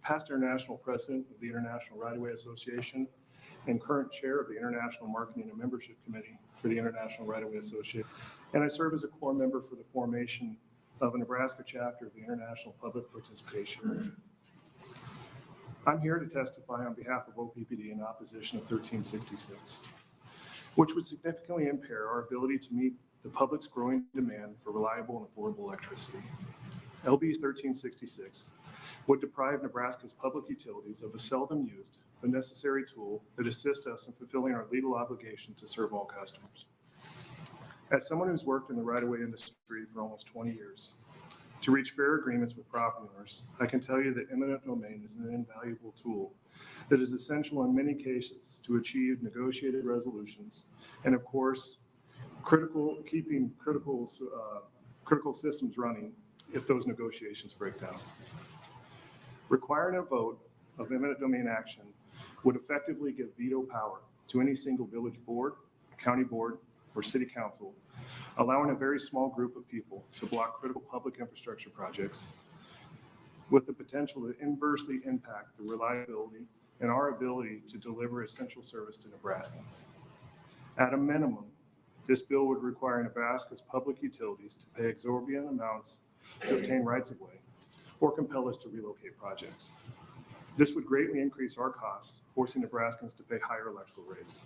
past international president of the International Right-of-Way Association and current chair of the International Marketing and Membership Committee for the International Right-of-Way Association. And I serve as a core member for the formation of a Nebraska chapter of the International Public Participation. I'm here to testify on behalf of OPPD in opposition of 1366, which would significantly impair our ability to meet the public's growing demand for reliable and affordable electricity. LB 1366 would deprive Nebraska's public utilities of a seldom used but necessary tool that assists us in fulfilling our legal obligation to serve all customers. As someone who's worked in the right-of-way industry for almost 20 years, to reach fair agreements with property owners, I can tell you that eminent domain is an invaluable tool that is essential in many cases to achieve negotiated resolutions and, of course, keeping critical systems running if those negotiations break down. Requiring a vote of eminent domain action would effectively give veto power to any single village board, county board, or city council, allowing a very small group of people to block critical public infrastructure projects with the potential to inversely impact the reliability and our ability to deliver essential service to Nebraskans. At a minimum, this bill would require Nebraska's public utilities to pay exorbitant amounts to obtain rights of way or compel us to relocate projects. This would greatly increase our costs, forcing Nebraskans to pay higher electrical rates.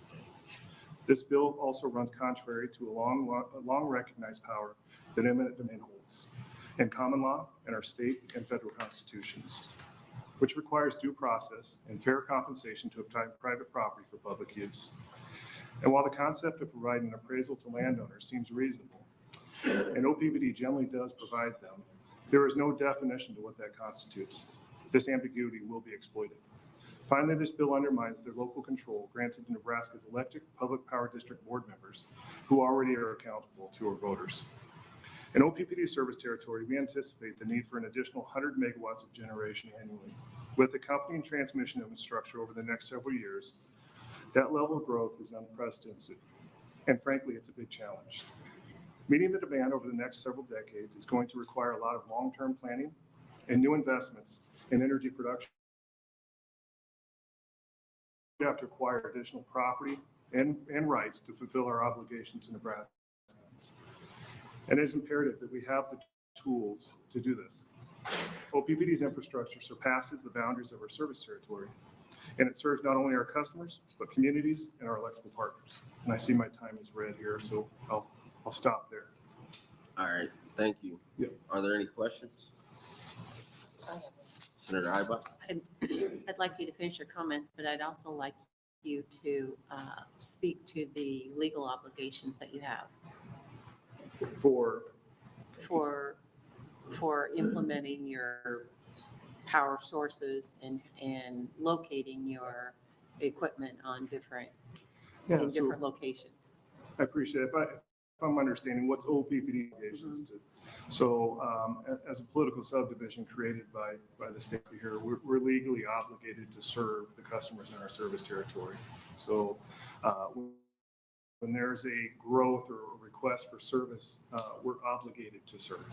This bill also runs contrary to a long recognized power that eminent domain holds in common law and our state and federal constitutions, which requires due process and fair compensation to obtain private property for public use. And while the concept of providing an appraisal to landowners seems reasonable, and OPPD generally does provide them, there is no definition to what that constitutes. This ambiguity will be exploited. Finally, this bill undermines the local control granted to Nebraska's elected public power district board members who already are accountable to our voters. In OPPD service territory, we anticipate the need for an additional 100 megawatts of generation annually. With accompanying transmission infrastructure over the next several years, that level of growth is unprecedented, and frankly, it's a big challenge. Meeting the demand over the next several decades is going to require a lot of long-term planning and new investments in energy production. We have to acquire additional property and rights to fulfill our obligation to Nebraskans. And it is imperative that we have the tools to do this. OPPD's infrastructure surpasses the boundaries of our service territory, and it serves not only our customers, but communities and our electrical partners. And I see my time is red here, so I'll stop there. All right, thank you. Yeah. Are there any questions? Senator Ibach? I'd like you to finish your comments, but I'd also like you to speak to the legal obligations that you have for implementing your power sources and locating your equipment on different locations. I appreciate it. If I'm understanding what's OPPD obligations to. So as a political subdivision created by the state here, we're legally obligated to serve the customers in our service territory. So when there's a growth or a request for service, we're obligated to serve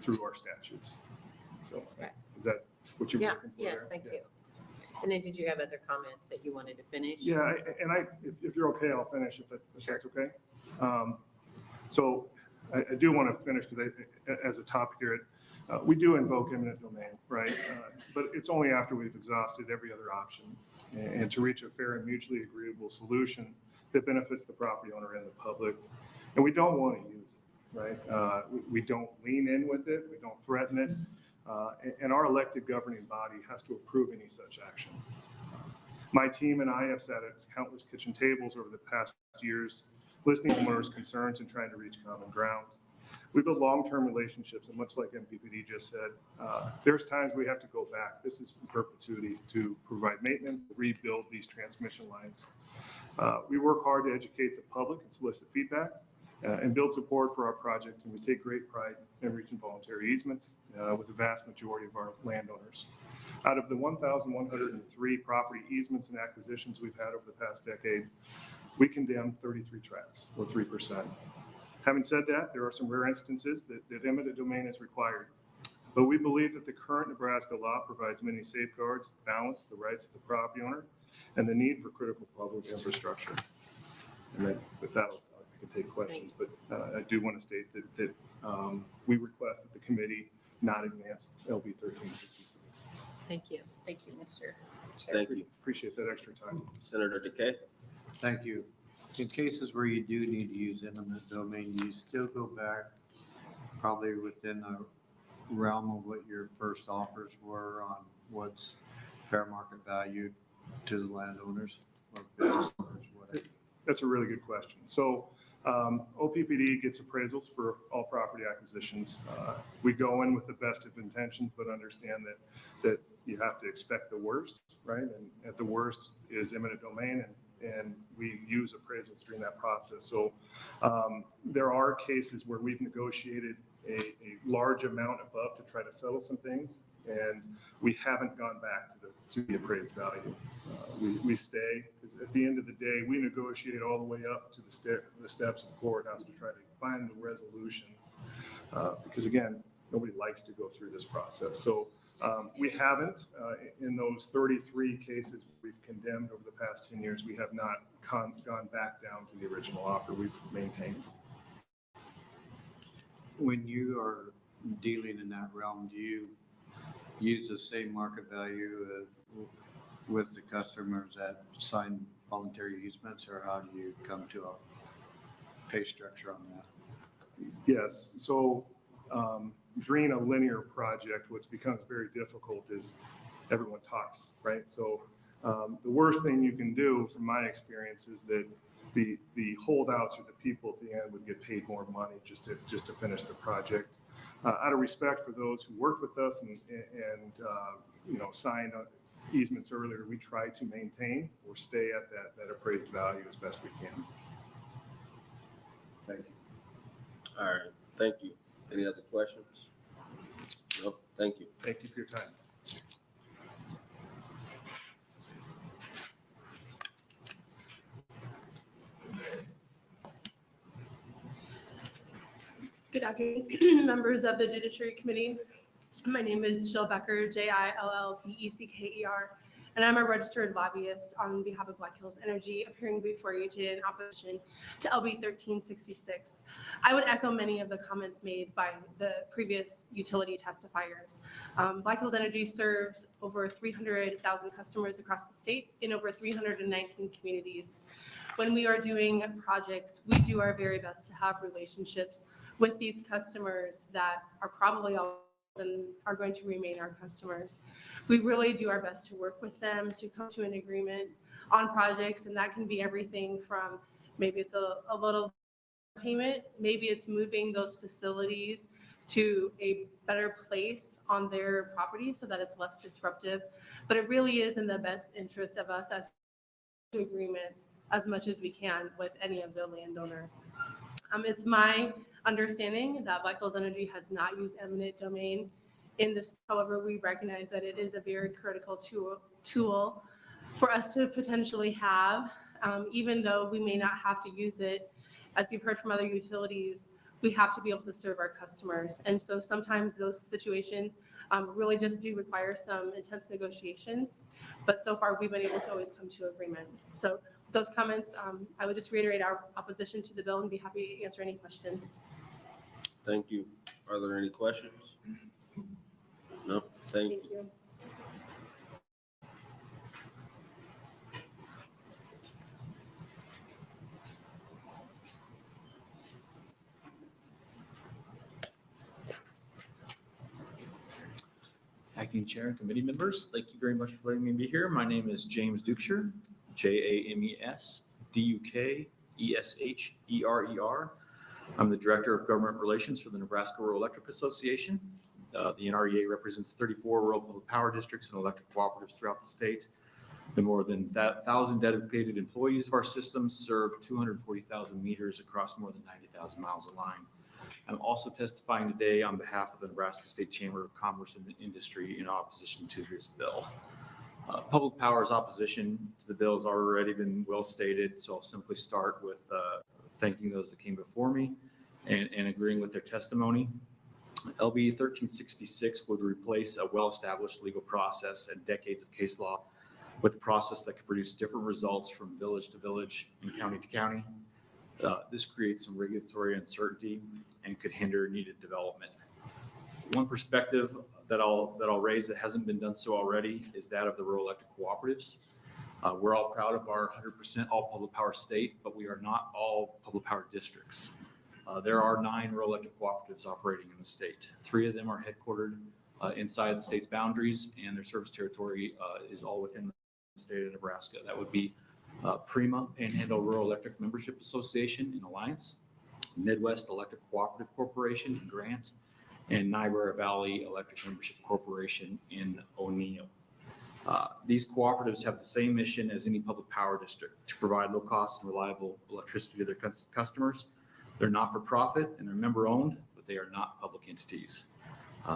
through our statutes. So is that what you're looking for? Yes, thank you. And then did you have other comments that you wanted to finish? Yeah, if you're okay, I'll finish if that's okay. So I do want to finish because as a topic here, we do invoke eminent domain, right? But it's only after we've exhausted every other option and to reach a fair and mutually agreeable solution that benefits the property owner and the public. And we don't want to use it, right? We don't lean in with it. We don't threaten it. And our elected governing body has to approve any such action. My team and I have sat at countless kitchen tables over the past years, listening to homeowners' concerns and trying to reach common ground. We build long-term relationships, and much like MPPD just said, there's times we have to go back. This is perpetuity to provide maintenance, rebuild these transmission lines. We work hard to educate the public and solicit feedback and build support for our project, and we take great pride in reaching voluntary easements with the vast majority of our landowners. Out of the 1,103 property easements and acquisitions we've had over the past decade, we condemned 33 tracts, or 3%. Having said that, there are some rare instances that eminent domain is required. But we believe that the current Nebraska law provides many safeguards to balance the rights of the property owner and the need for critical public infrastructure. And then with that, I can take questions, but I do want to state that we request that the committee not advance LB 1366. Thank you. Thank you, Mr. Chair. Thank you. Appreciate that extra time. Senator Decay? Thank you. In cases where you do need to use eminent domain, you still go back probably within the realm of what your first offers were on what's fair market value to the landowners or business owners, whatever. That's a really good question. So OPPD gets appraisals for all property acquisitions. We go in with the best of intentions, but understand that you have to expect the worst, right? And at the worst is eminent domain, and we use appraisals during that process. So there are cases where we've negotiated a large amount above to try to settle some things, and we haven't gone back to the appraised value. We stay, because at the end of the day, we negotiate all the way up to the steps of the courthouse to try to find the resolution. Because again, nobody likes to go through this process. So we haven't, in those 33 cases we've condemned over the past 10 years, we have not gone back down to the original offer. We've maintained. When you are dealing in that realm, do you use the same market value with the customers that sign voluntary easements, or how do you come to a pay structure on that? Yes. So during a linear project, what becomes very difficult is everyone talks, right? So the worst thing you can do, from my experience, is that the holdouts or the people at the end would get paid more money just to finish the project. Out of respect for those who worked with us and signed easements earlier, we try to maintain or stay at that appraised value as best we can. Thank you. All right, thank you. Any other questions? No, thank you. Thank you for your time. Good afternoon, members of the Judiciary Committee. My name is Jill Becker, Jillbecker, and I'm a registered lobbyist on behalf of Black Hills Energy, appearing before you today in opposition to LB 1366. I would echo many of the comments made by the previous utility testifiers. Black Hills Energy serves over 300,000 customers across the state in over 319 communities. When we are doing projects, we do our very best to have relationships with these customers that are probably all and are going to remain our customers. We really do our best to work with them to come to an agreement on projects, and that can be everything from maybe it's a little payment, maybe it's moving those facilities to a better place on their property so that it's less disruptive. But it really is in the best interest of us as to agreements as much as we can with any of the landowners. It's my understanding that Black Hills Energy has not used eminent domain in this. However, we recognize that it is a very critical tool for us to potentially have, even though we may not have to use it. As you've heard from other utilities, we have to be able to serve our customers. And so sometimes those situations really just do require some intense negotiations. But so far, we've been able to always come to agreement. So those comments, I would just reiterate our opposition to the bill and be happy to answer any questions. Thank you. Are there any questions? No, thank you. Thank you. Acting Chair and committee members, thank you very much for letting me be here. My name is James Dukesher, JAMES, I'm the Director of Government Relations for the Nebraska Rural Electric Association. The NREA represents 34 rural public power districts and electric cooperatives throughout the state. The more than 1,000 dedicated employees of our system serve 240,000 meters across more than 90,000 miles of line. I'm also testifying today on behalf of the Nebraska State Chamber of Commerce and Industry in opposition to this bill. Public Power's opposition to the bill has already been well stated, so I'll simply start with thanking those that came before me and agreeing with their testimony. LB 1366 would replace a well-established legal process and decades of case law with a process that could produce different results from village to village and county to county. This creates some regulatory uncertainty and could hinder needed development. One perspective that I'll raise that hasn't been done so already is that of the rural electric cooperatives. We're all proud of our 100% all public power state, but we are not all public power districts. There are 9 rural electric cooperatives operating in the state. 3 of them are headquartered inside the state's boundaries, and their service territory is all within the state of Nebraska. That would be Prima Panhandle Rural Electric Membership Association in Alliance, Midwest Electric Cooperative Corporation in Grant, and Niobrara Valley Electric Membership Corporation in O'Neill. These cooperatives have the same mission as any public power district: to provide low cost and reliable electricity to their customers. They're not for profit and they're member owned, but they are not public entities.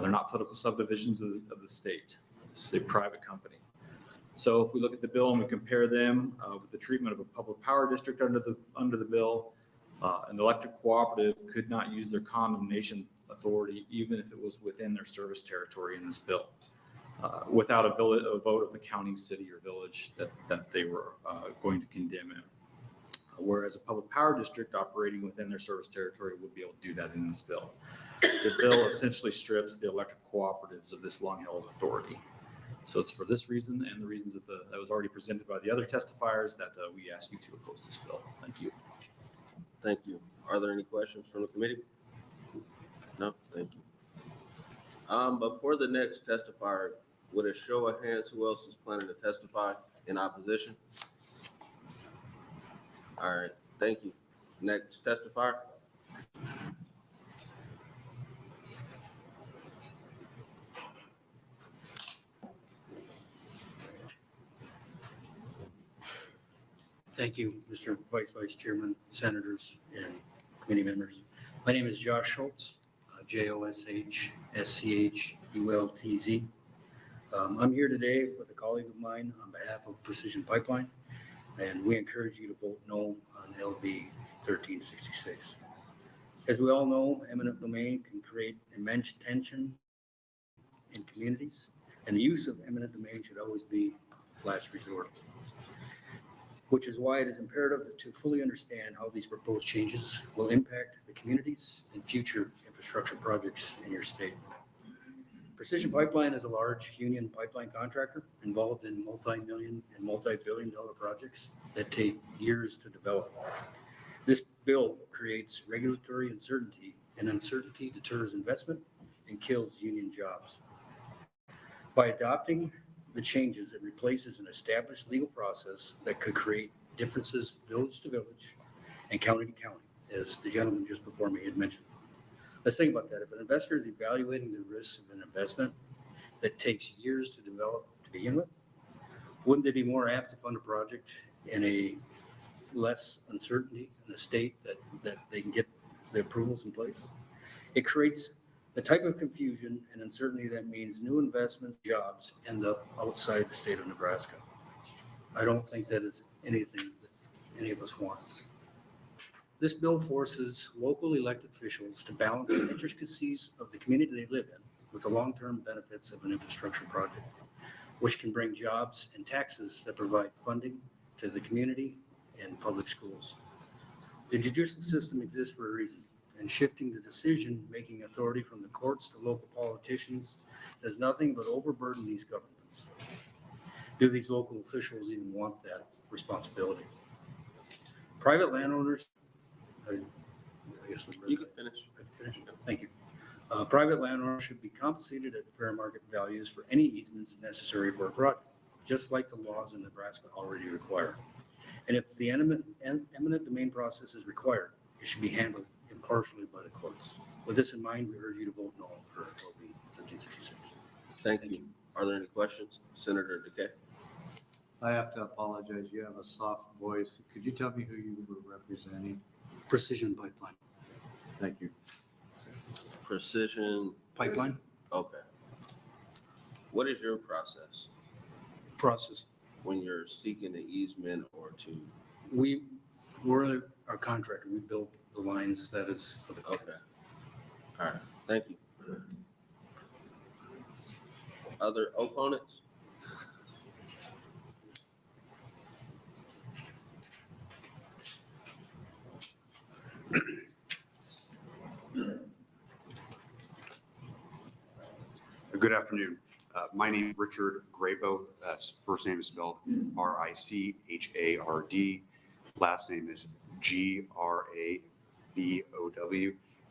They're not political subdivisions of the state. This is a private company. So if we look at the bill and we compare them with the treatment of a public power district under the bill, an electric cooperative could not use their condemnation authority even if it was within their service territory in this bill, without a vote of the county, city, or village that they were going to condemn in. Whereas a public power district operating within their service territory would be able to do that in this bill. The bill essentially strips the electric cooperatives of this long-held authority. So it's for this reason and the reasons that was already presented by the other testifiers that we ask you to oppose this bill. Thank you. Thank you. Are there any questions from the committee? No, thank you. Before the next testifier, would a show of hands who else is planning to testify in opposition? All right, thank you. Next testifier. Thank you, Mr. Vice Chairman, Senators, and committee members. My name is Josh Schultz, JOSHSCHULTZ. I'm here today with a colleague of mine on behalf of Precision Pipeline, and we encourage you to vote no on LB 1366. As we all know, eminent domain can create immense tension in communities, and the use of eminent domain should always be last resort, which is why it is imperative to fully understand how these proposed changes will impact the communities and future infrastructure projects in your state. Precision Pipeline is a large union pipeline contractor involved in multi-million and multi-billion-dollar projects that take years to develop. This bill creates regulatory uncertainty, and uncertainty deters investment and kills union jobs. By adopting the changes, it replaces an established legal process that could create differences village to village and county to county, as the gentleman just before me had mentioned. Let's think about that. If an investor is evaluating the risks of an investment that takes years to develop to begin with, wouldn't they be more apt to fund a project in a less uncertainty in a state that they can get the approvals in place? It creates the type of confusion and uncertainty that means new investments, jobs end up outside the state of Nebraska. I don't think that is anything that any of us want. This bill forces local elected officials to balance the intricacies of the community they live in with the long-term benefits of an infrastructure project, which can bring jobs and taxes that provide funding to the community and public schools. The judicial system exists for a reason, and shifting the decision-making authority from the courts to local politicians does nothing but overburden these governments. Do these local officials even want that responsibility? Private landowners, I guess You can finish. Thank you. Private landowners should be compensated at fair market values for any easements necessary for a project, just like the laws in Nebraska already require. And if the eminent domain process is required, it should be handled impartially by the courts. With this in mind, we urge you to vote no for LB 1366. Thank you. Are there any questions? Senator Decay? I have to apologize. You have a soft voice. Could you tell me who you were representing? Precision Pipeline. Thank you. Precision Pipeline? Okay. What is your process Process. when you're seeking an easement or to? We're our contractor. We build the lines that is for the. Okay. All right. Thank you. Other opponents? Good afternoon. My name is Richard Grabo. First name is spelled Richard. Last name is Grabow.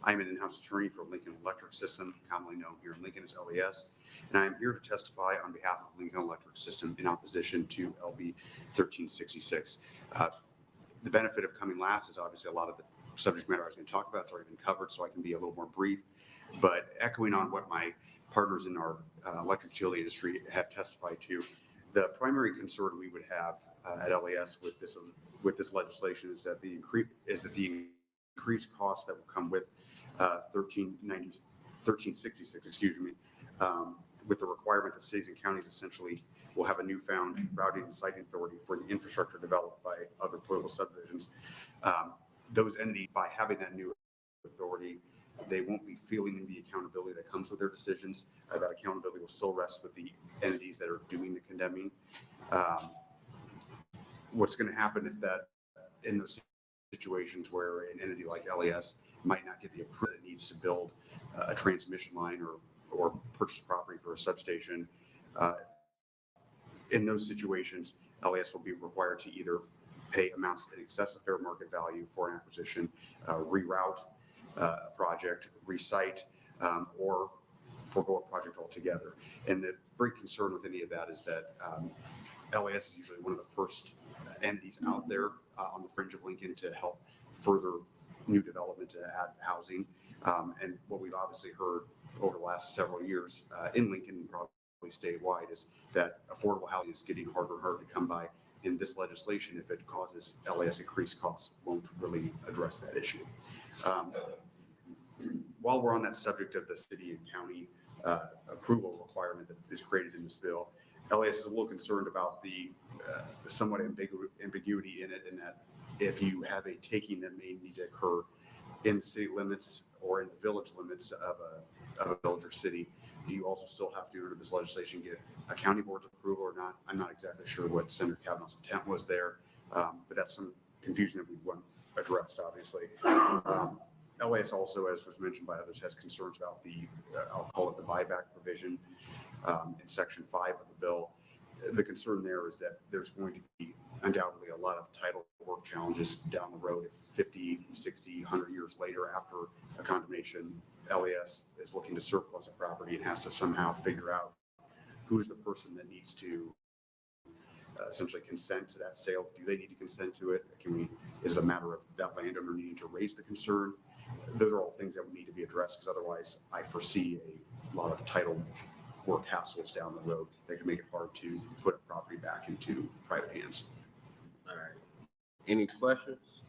I'm an in-house attorney for Lincoln Electric System, commonly known here in Lincoln as LES, and I am here to testify on behalf of Lincoln Electric System in opposition to LB 1366. The benefit of coming last is obviously a lot of the subject matter I was going to talk about has already been covered, so I can be a little more brief. But echoing on what my partners in our electric utility industry have testified to, the primary concern we would have at LES with this legislation is that the increased costs that will come with 1366, with the requirement that cities and counties essentially will have a newfound routing and siting authority for the infrastructure developed by other political subdivisions. Those entities, by having that new authority, they won't be feeling the accountability that comes with their decisions. That accountability will still rest with the entities that are doing the condemning. What's going to happen if that, in those situations where an entity like LES might not get the approval it needs to build a transmission line or purchase property for a substation, in those situations, LES will be required to either pay amounts in excess of fair market value for an acquisition, reroute a project, recite, or forego a project altogether. And the big concern with any of that is that LES is usually one of the first entities out there on the fringe of Lincoln to help further new development to add housing. And what we've obviously heard over the last several years in Lincoln and probably statewide is that affordable housing is getting harder and harder to come by. In this legislation, if it causes LES increased costs, won't really address that issue. While we're on that subject of the city and county approval requirement that is created in this bill, LES is a little concerned about the somewhat ambiguity in it, in that if you have a taking that may need to occur in the city limits or in the village limits of a village or city, do you also still have to, under this legislation, get a county board's approval or not? I'm not exactly sure what Senator Cavanaugh's intent was there, but that's some confusion that we want addressed, obviously. LES also, as was mentioned by others, has concerns about the, I'll call it the buyback provision in Section 5 of the bill. The concern there is that there's going to be undoubtedly a lot of title work challenges down the road if 50, 60, 100 years later after a condemnation, LES is looking to surplus a property and has to somehow figure out who's the person that needs to essentially consent to that sale. Do they need to consent to it? Is it a matter of that landowner needing to raise the concern? Those are all things that would need to be addressed, because otherwise I foresee a lot of title work hassles down the road that can make it hard to put a property back into private hands. All right. Any questions?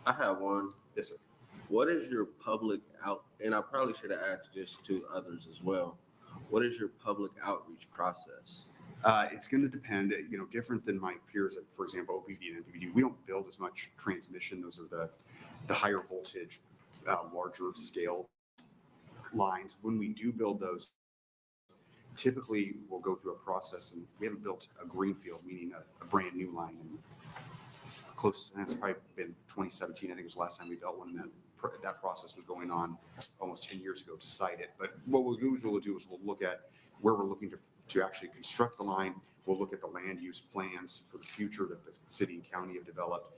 I have one. Yes, sir. What is your public and I probably should have asked this to others as well. What is your public outreach process? It's going to depend, different than my peers at, for example, OPD and NPD. We don't build as much transmission. Those are the higher voltage, larger scale lines. When we do build those, typically we'll go through a process, and we haven't built a greenfield, meaning a brand new line. And it's probably been 2017, I think was the last time we built one in that process was going on almost 10 years ago to cite it. But what we'll do is we'll look at where we're looking to actually construct the line. We'll look at the land use plans for the future that the city and county have developed.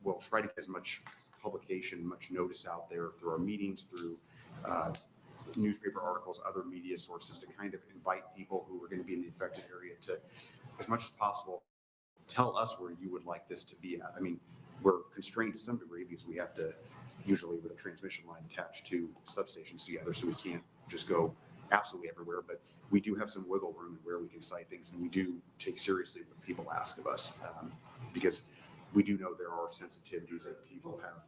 We'll try to get as much publication, much notice out there through our meetings, through newspaper articles, other media sources, to kind of invite people who are going to be in the affected area to, as much as possible, tell us where you would like this to be at. I mean, we're constrained to some degree because we have to, usually with a transmission line attached to substations together, so we can't just go absolutely everywhere, but we do have some wiggle room in where we can cite things, and we do take seriously what people ask of us, because we do know there are sensitivities that people have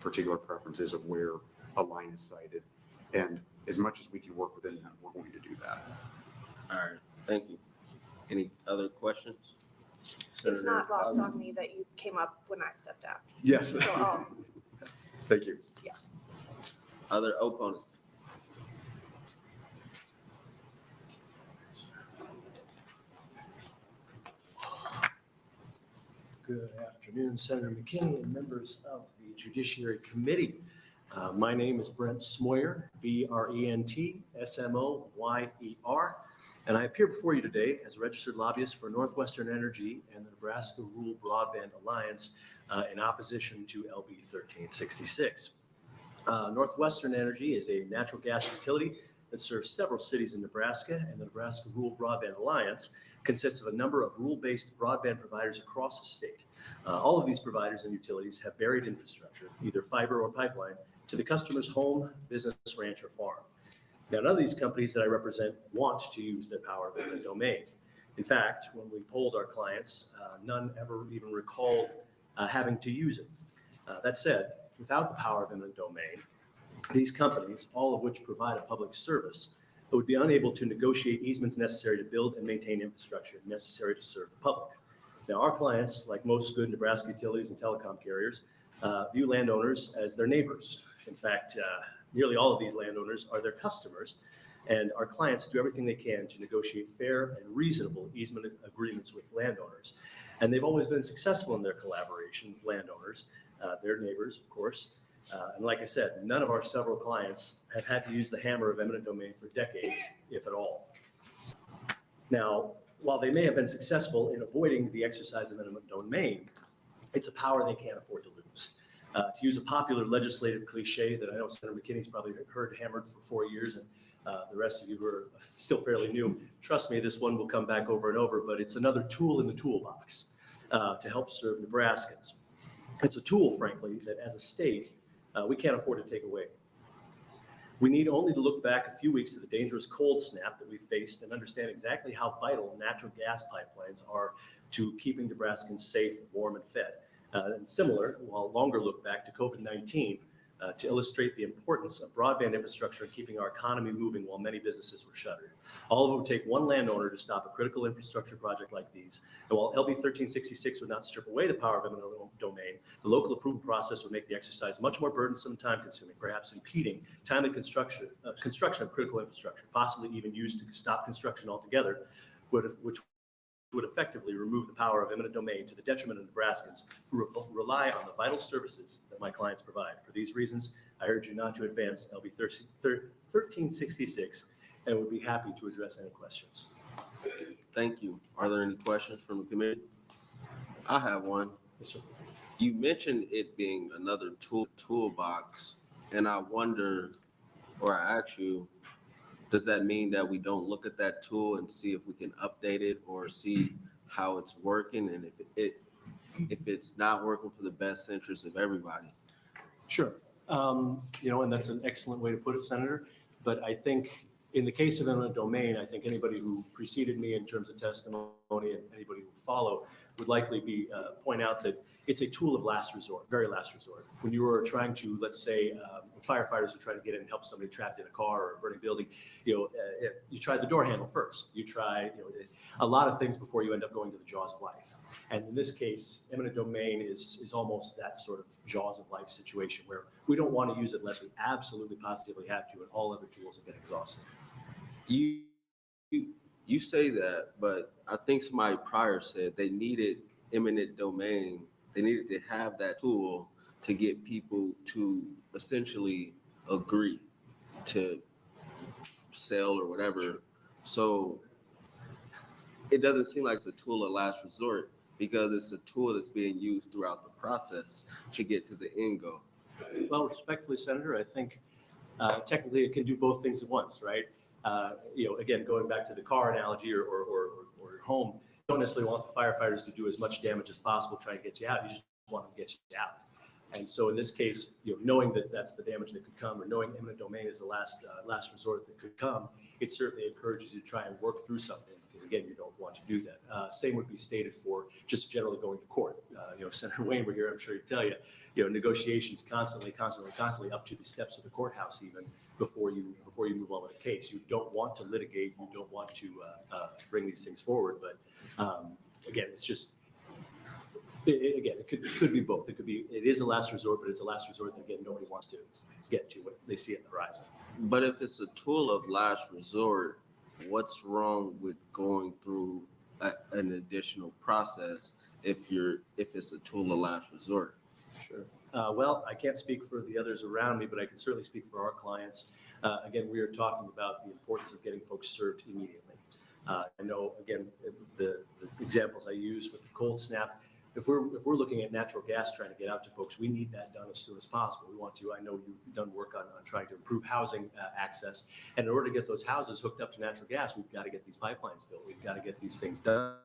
particular preferences of where a line is cited, and as much as we can work within that, we're going to do that. All right, thank you. Any other questions? It's not lost on me that you came up when I stepped out. Yes. So, Thank you. yeah. Other opponents? Good afternoon, Senator McKinney and members of the Judiciary Committee. My name is Brent Smoyer, B-R-E-N-T S-M-O-Y-E-R, and I appear before you today as a registered lobbyist for Northwestern Energy and the Nebraska Rural Broadband Alliance in opposition to LB 1366. Northwestern Energy is a natural gas utility that serves several cities in Nebraska, and the Nebraska Rural Broadband Alliance consists of a number of rural-based broadband providers across the state. All of these providers and utilities have buried infrastructure, either fiber or pipeline, to the customer's home, business, ranch, or farm. Now, none of these companies that I represent want to use their power of eminent domain. In fact, when we polled our clients, none ever even recalled having to use it. That said, without the power of eminent domain, these companies, all of which provide a public service, would be unable to negotiate easements necessary to build and maintain infrastructure necessary to serve the public. Now, our clients, like most good Nebraska utilities and telecom carriers, view landowners as their neighbors. In fact, nearly all of these landowners are their customers, and our clients do everything they can to negotiate fair and reasonable easement agreements with landowners. And they've always been successful in their collaboration with landowners, their neighbors, of course. And like I said, none of our several clients have had to use the hammer of eminent domain for decades, if at all. Now, while they may have been successful in avoiding the exercise of eminent domain, it's a power they can't afford to lose. To use a popular legislative cliche that I know Senator McKinney's probably heard hammered for 4 years, and the rest of you who are still fairly new, trust me, this one will come back over and over, but it's another tool in the toolbox to help serve Nebraskans. It's a tool, frankly, that as a state, we can't afford to take away. We need only to look back a few weeks to the dangerous cold snap that we faced and understand exactly how vital natural gas pipelines are to keeping Nebraskans safe, warm, and fed. And similar, while longer look back to COVID-19 to illustrate the importance of broadband infrastructure in keeping our economy moving while many businesses were shuttered. All of it would take one landowner to stop a critical infrastructure project like these. And while LB 1366 would not strip away the power of eminent domain, the local approval process would make the exercise much more burdensome and time-consuming, perhaps impeding timely construction of critical infrastructure, possibly even used to stop construction altogether, which would effectively remove the power of eminent domain to the detriment of Nebraskans who rely on the vital services that my clients provide. For these reasons, I urge you not to advance LB 1366 and would be happy to address any questions. Thank you. Are there any questions from the committee? I have one. Yes, sir. You mentioned it being another toolbox, and I wonder, or I ask you, does that mean that we don't look at that tool and see if we can update it or see how it's working, and if it's not working for the best interest of everybody? Sure. And that's an excellent way to put it, Senator. But I think in the case of eminent domain, I think anybody who preceded me in terms of testimony and anybody who will follow would likely point out that it's a tool of last resort, very last resort. When you are trying to, let's say, firefighters are trying to get in and help somebody trapped in a car or a burning building, you try the door handle first. You try a lot of things before you end up going to the jaws of life. And in this case, eminent domain is almost that sort of jaws of life situation where we don't want to use it unless we absolutely positively have to, and all other tools have been exhausted. You say that, but I think somebody prior said they needed eminent domain. They needed to have that tool to get people to essentially agree to sell or whatever. So it doesn't seem like it's a tool of last resort because it's a tool that's being used throughout the process to get to the end goal. Well, respectfully, Senator, I think technically it can do both things at once, right? Again, going back to the car analogy or your home, you don't necessarily want the firefighters to do as much damage as possible trying to get you out. You just want them to get you out. And so in this case, knowing that that's the damage that could come, or knowing eminent domain is the last resort that could come, it certainly encourages you to try and work through something. Because again, you don't want to do that. Same would be stated for just generally going to court. If Senator Wayne were here, I'm sure he'd tell you, negotiations constantly up to the steps of the courthouse even before you move on with the case. You don't want to litigate. You don't want to bring these things forward. But again, it's just. It could be both. It is a last resort, but it's a last resort that, again, nobody wants to get to when they see it on the horizon. But if it's a tool of last resort, what's wrong with going through an additional process if it's a tool of last resort? Sure. Well, I can't speak for the others around me, but I can certainly speak for our clients. Again, we are talking about the importance of getting folks served immediately. I know, again, the examples I use with the cold snap. If we're looking at natural gas trying to get out to folks, we need that done as soon as possible. We want to. I know you've done work on trying to improve housing access, and in order to get those houses hooked up to natural gas, we've got to get these pipelines built. We've got to get these things done,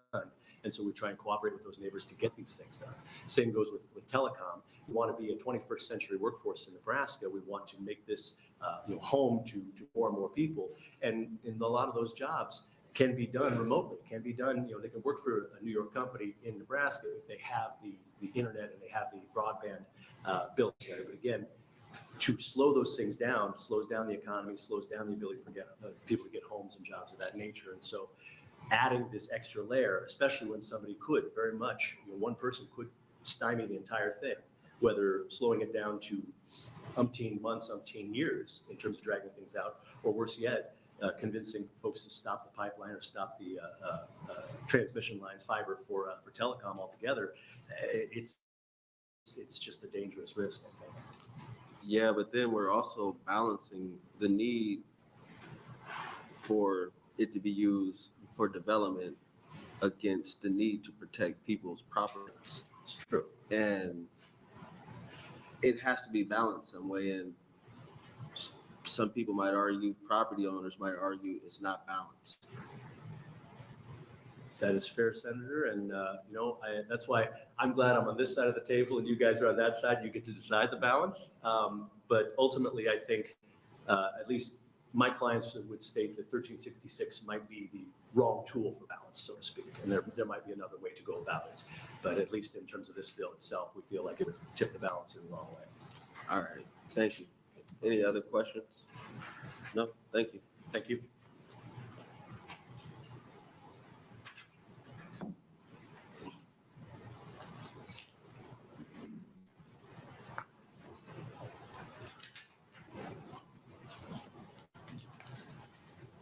and so we try and cooperate with those neighbors to get these things done. Same goes with telecom. We want to be a 21st century workforce in Nebraska. We want to make this home to more and more people, and in a lot of those jobs can be done remotely, can be done, they can work for a New York company in Nebraska if they have the internet and they have the broadband built there. But again, to slow those things down, slows down the economy, slows down the ability for people to get homes and jobs of that nature. And so adding this extra layer, especially when somebody could very much, one person could stymie the entire thing, whether slowing it down to umpteen months, umpteen years in terms of dragging things out, or worse yet, convincing folks to stop the pipeline or stop the transmission lines, fiber for telecom altogether. It's just a dangerous risk, I think. Yeah, but then we're also balancing the need for it to be used for development against the need to protect people's properties. It's true. And it has to be balanced some way. And some people might argue, property owners might argue it's not balanced. That is fair, Senator. And, that's why I'm glad I'm on this side of the table and you guys are on that side. You get to decide the balance. But ultimately, I think at least my clients would state that 1366 might be the wrong tool for balance, so to speak. And there might be another way to go about it. But at least in terms of this bill itself, we feel like it would tip the balance in the wrong way. All right. Thank you. Any other questions? No? Thank you. Thank you.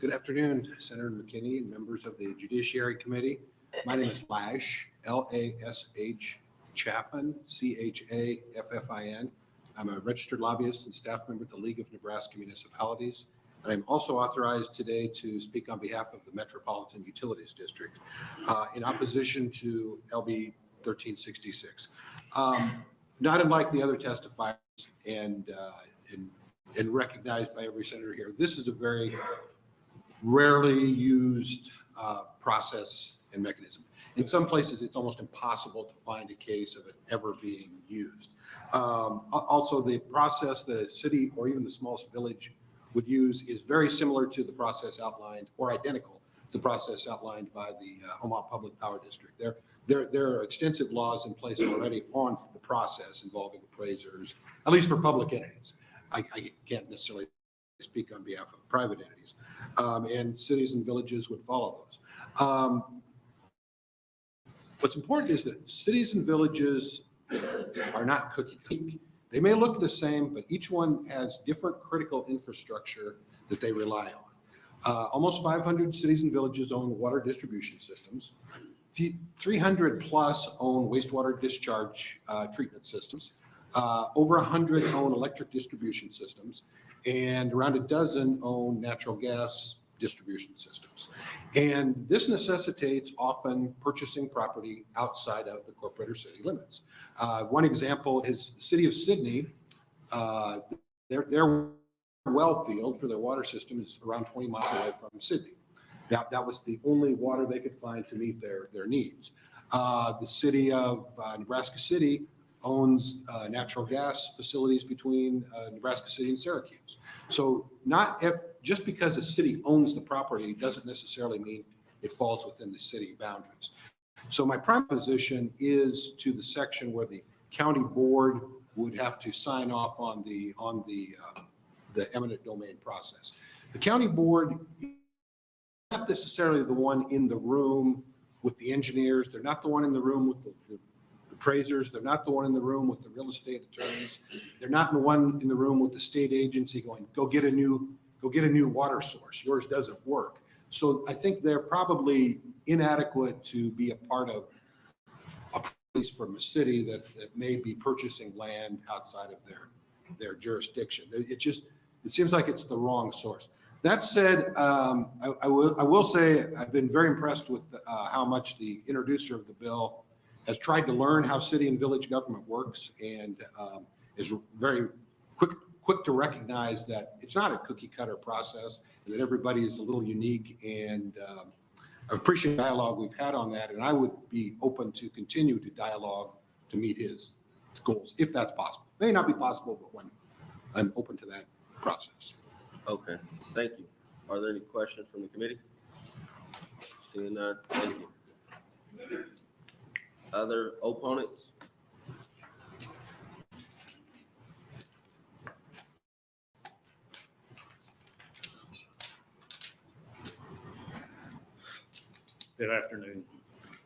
Good afternoon, Senator McKinney and members of the Judiciary Committee. My name is Lash, L-A-S-H, Chaffin, C-H-A-F-F-I-N. I'm a registered lobbyist and staff member at the League of Nebraska Municipalities. And I'm also authorized today to speak on behalf of the Metropolitan Utilities District in opposition to LB 1366. Not unlike the other testifiers and recognized by every senator here, this is a very rarely used process and mechanism. In some places, it's almost impossible to find a case of it ever being used. Also, the process that a city or even the smallest village would use is very similar to the process outlined, or identical to the process outlined by the Omaha Public Power District. There are extensive laws in place already on the process involving appraisers, at least for public entities. I can't necessarily speak on behalf of private entities, and cities and villages would follow those. What's important is that cities and villages are not cookie cutter. They may look the same, but each one has different critical infrastructure that they rely on. Almost 500 cities and villages own water distribution systems. 300 plus own wastewater discharge treatment systems. Over 100 own electric distribution systems, and around a dozen own natural gas distribution systems. And this necessitates often purchasing property outside of the corporate or city limits. One example is the city of Sydney. Their well field for their water system is around 20 miles away from Sydney. That was the only water they could find to meet their needs. The city of Nebraska City owns natural gas facilities between Nebraska City and Syracuse. So just because a city owns the property doesn't necessarily mean it falls within the city boundaries. So my prime position is to the section where the county board would have to sign off on the eminent domain process. The county board is not necessarily the one in the room with the engineers. They're not the one in the room with the appraisers. They're not the one in the room with the real estate attorneys. They're not the one in the room with the state agency going, go get a new water source. Yours doesn't work. So I think they're probably inadequate to be a part of a place from a city that may be purchasing land outside of their jurisdiction. It seems like it's the wrong source. That said, I will say I've been very impressed with how much the introducer of the bill has tried to learn how city and village government works, and is very quick to recognize that it's not a cookie cutter process, and that everybody is a little unique. And I appreciate the dialogue we've had on that, and I would be open to continue to dialogue to meet his goals, if that's possible. May not be possible, but when I'm open to that process. Okay, thank you. Are there any questions from the committee? Seeing none, thank you. Other opponents? Good afternoon,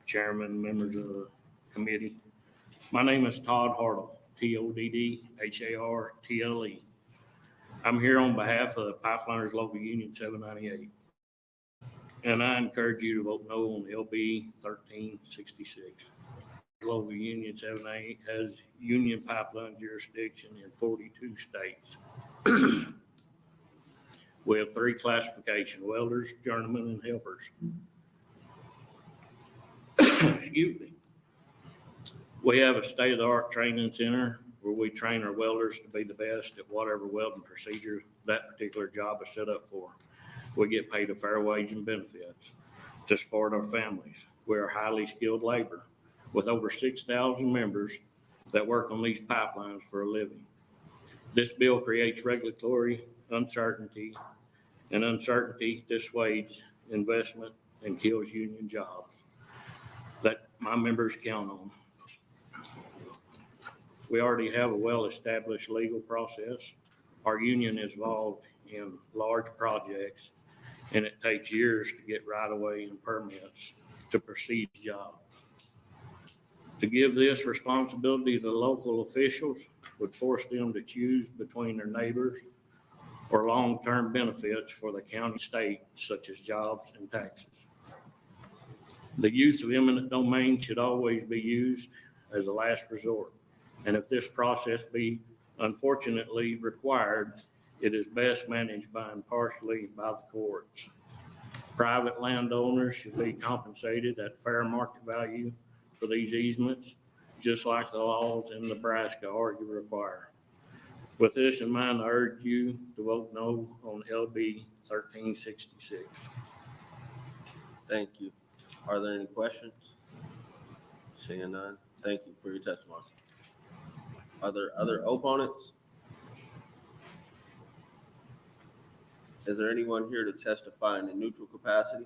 Chairman, members of the committee. My name is Todd Hartle, TODDHARTLE. I'm here on behalf of the Pipeliners Local Union 798. And I encourage you to vote no on LB 1366. Local Union 798 has union pipeline jurisdiction in 42 states. We have 3 classifications: welders, journeymen, and helpers. Excuse me. We have a state-of-the-art training center where we train our welders to be the best at whatever welding procedure that particular job is set up for. We get paid a fair wage and benefits to support our families. We're highly skilled labor with over 6,000 members that work on these pipelines for a living. This bill creates regulatory uncertainty, and uncertainty dissuades investment and kills union jobs that my members count on. We already have a well-established legal process. Our union is involved in large projects, and it takes years to get right-of-way and permits to proceed jobs. To give this responsibility to local officials would force them to choose between their neighbors or long-term benefits for the county state, such as jobs and taxes. The use of eminent domain should always be used as a last resort. And if this process be unfortunately required, it is best managed by impartially by the courts. Private landowners should be compensated at fair market value for these easements, just like the laws in Nebraska already require. With this in mind, I urge you to vote no on LB 1366. Thank you. Are there any questions? Seeing none, thank you for your testimony. Are there other opponents? Is there anyone here to testify in a neutral capacity?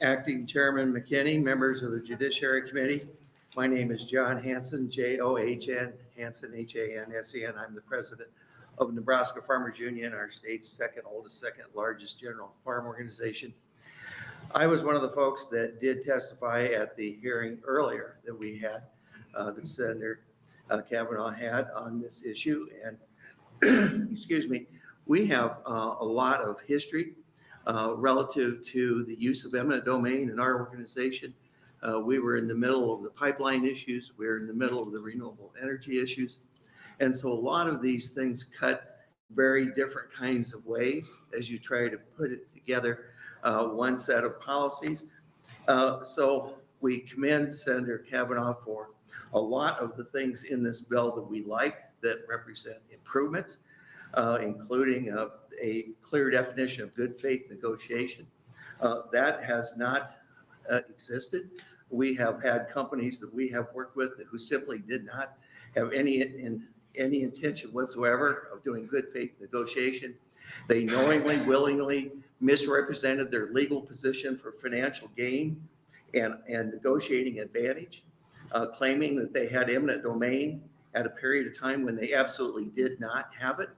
Acting Chairman McKinney, members of the Judiciary Committee. My name is John Hansen, John Hansen, Hansen. I'm the president of Nebraska Farmers Union, our state's second oldest, second largest general farm organization. I was one of the folks that did testify at the hearing earlier that we had, the senator Cavanaugh had on this issue. And excuse me, we have a lot of history relative to the use of eminent domain in our organization. We were in the middle of the pipeline issues. We were in the middle of the renewable energy issues. And so a lot of these things cut very different kinds of ways as you try to put it together, one set of policies. So we commend Senator Cavanaugh for a lot of the things in this bill that we like that represent improvements, including a clear definition of good faith negotiation. That has not existed. We have had companies that we have worked with who simply did not have any intention whatsoever of doing good faith negotiation. They knowingly, willingly misrepresented their legal position for financial gain and negotiating advantage, claiming that they had eminent domain at a period of time when they absolutely did not have it.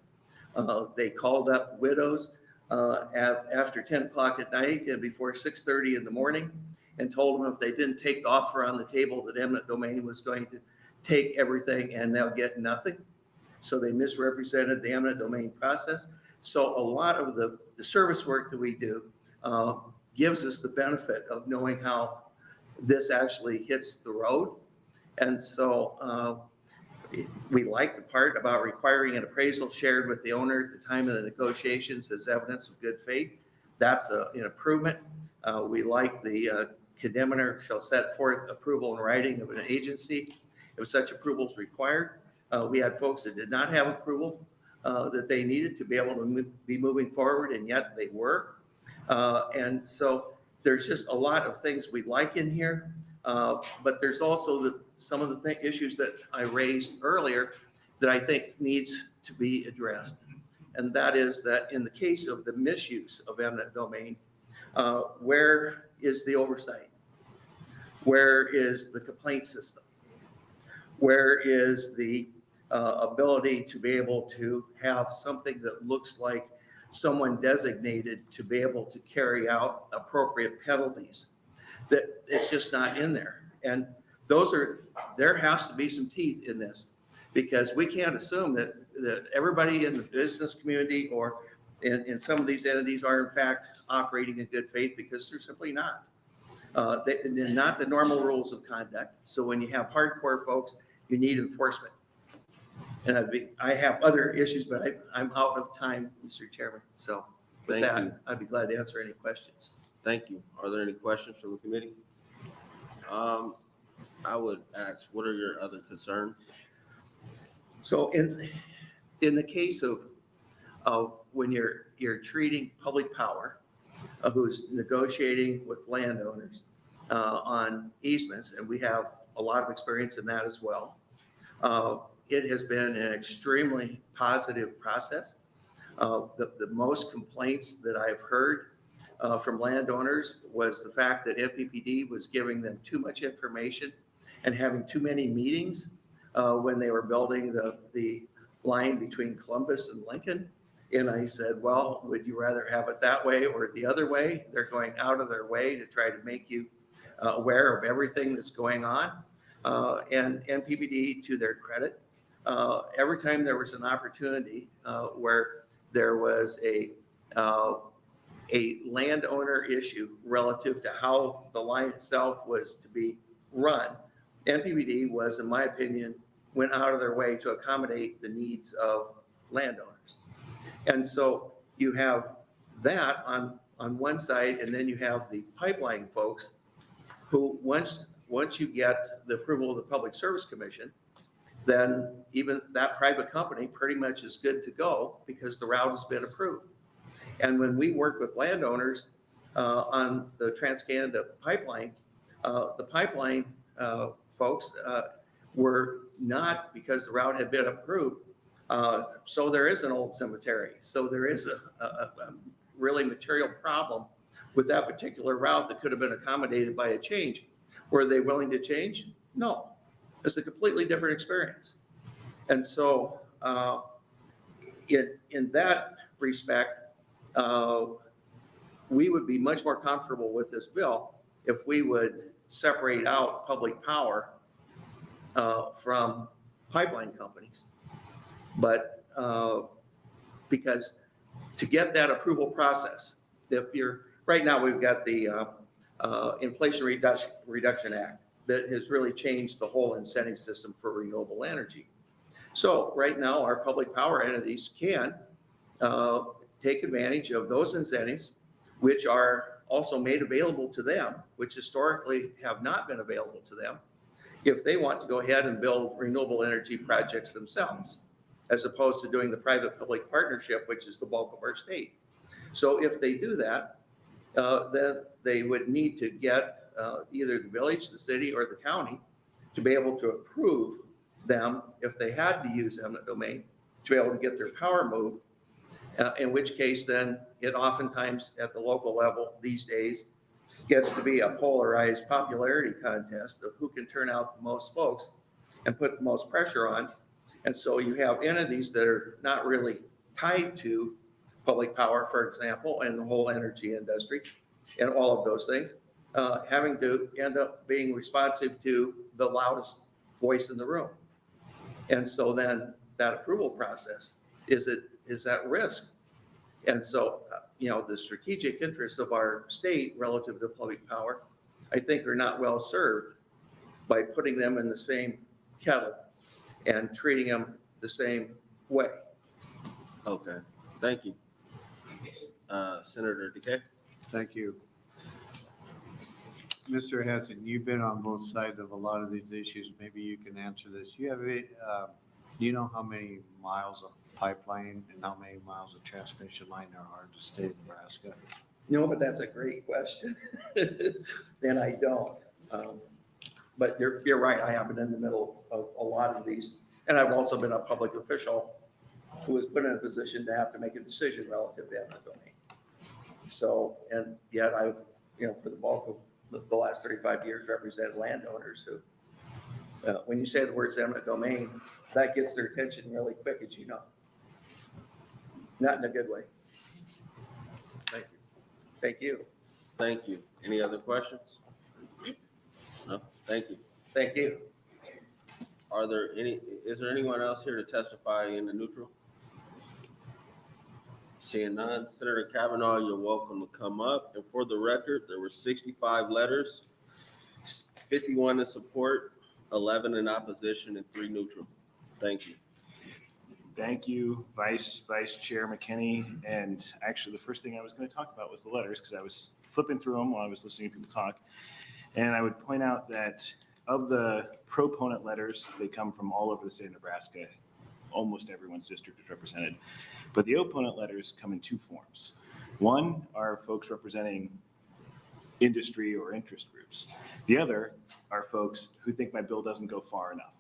They called up widows after 10 o'clock at night and before 6:30 in the morning and told them if they didn't take the offer on the table that eminent domain was going to take everything and they'll get nothing. So they misrepresented the eminent domain process. So a lot of the service work that we do gives us the benefit of knowing how this actually hits the road. And so we like the part about requiring an appraisal shared with the owner at the time of the negotiations as evidence of good faith. That's an improvement. We like the condemner shall set forth approval in writing of an agency if such approval is required. We had folks that did not have approval that they needed to be able to be moving forward, and yet they were. And so there's just a lot of things we like in here, but there's also some of the issues that I raised earlier that I think needs to be addressed. And that is that in the case of the misuse of eminent domain, where is the oversight? Where is the complaint system? Where is the ability to be able to have something that looks like someone designated to be able to carry out appropriate penalties? That it's just not in there. And there has to be some teeth in this, because we can't assume that everybody in the business community or in some of these entities are in fact operating in good faith, because they're simply not. They're not the normal rules of conduct. So when you have hardcore folks, you need enforcement. And I have other issues, but I'm out of time, Mr. Chairman. So with Thank that, you. I'd be glad to answer any questions. Thank you. Are there any questions from the committee? I would ask, what are your other concerns? So in the case of when you're treating public power, who's negotiating with landowners on easements, and we have a lot of experience in that as well. It has been an extremely positive process. The most complaints that I've heard from landowners was the fact that NPPD was giving them too much information and having too many meetings when they were building the line between Columbus and Lincoln. And I said, well, would you rather have it that way or the other way? They're going out of their way to try to make you aware of everything that's going on. And NPPD, to their credit, every time there was an opportunity where there was a landowner issue relative to how the line itself was to be run, NPPD was, in my opinion, went out of their way to accommodate the needs of landowners. And so you have that on one side, and then you have the pipeline folks who, once you get the approval of the Public Service Commission, then even that private company pretty much is good to go because the route has been approved. And when we work with landowners on the Trans-Canada pipeline, the pipeline folks were not, because the route had been approved. So there is an old cemetery. So there is a really material problem with that particular route that could have been accommodated by a change. Were they willing to change? No. It's a completely different experience. And so in that respect, we would be much more comfortable with this bill if we would separate out public power from pipeline companies. But because to get that approval process, if you're, right now we've got the Inflation Reduction Act that has really changed the whole incentive system for renewable energy. So right now, our public power entities can take advantage of those incentives, which are also made available to them, which historically have not been available to them, if they want to go ahead and build renewable energy projects themselves, as opposed to doing the private-public partnership, which is the bulk of our state. So if they do that, then they would need to get either the village, the city, or the county to be able to approve them if they had to use eminent domain to be able to get their power moved, in which case then it oftentimes at the local level these days gets to be a polarized popularity contest of who can turn out the most folks and put the most pressure on. And so you have entities that are not really tied to public power, for example, and the whole energy industry and all of those things, having to end up being responsive to the loudest voice in the room. And so then that approval process is at risk. And so, the strategic interests of our state relative to public power, I think are not well served by putting them in the same kettle and treating them the same way. Okay, thank you. Senator DeKay. Thank you. Mr. Hanson, you've been on both sides of a lot of these issues. Maybe you can answer this. Do you know how many miles of pipeline and how many miles of transmission line there are in the state of Nebraska? No, but that's a great question. And I don't. But you're right. I have been in the middle of a lot of these. And I've also been a public official who was put in a position to have to make a decision relative to eminent domain. So, and yet I've, for the bulk of the last 35 years represented landowners who, when you say the words eminent domain, that gets their attention really quick, as you know. Not in a good way. Thank you. Thank you. Thank you. Any other questions? No, thank you. Thank you. Is there anyone else here to testify in the neutral? Seeing none, Senator Cavanaugh, you're welcome to come up. And for the record, there were 65 letters, 51 in support, 11 in opposition, and 3 neutral. Thank you. Thank you, Vice Chair McKinney. And actually, the first thing I was going to talk about was the letters, because I was flipping through them while I was listening to people talk. And I would point out that of the proponent letters, they come from all over the state of Nebraska. Almost everyone's district is represented. But the opponent letters come in 2 forms. One are folks representing industry or interest groups. The other are folks who think my bill doesn't go far enough.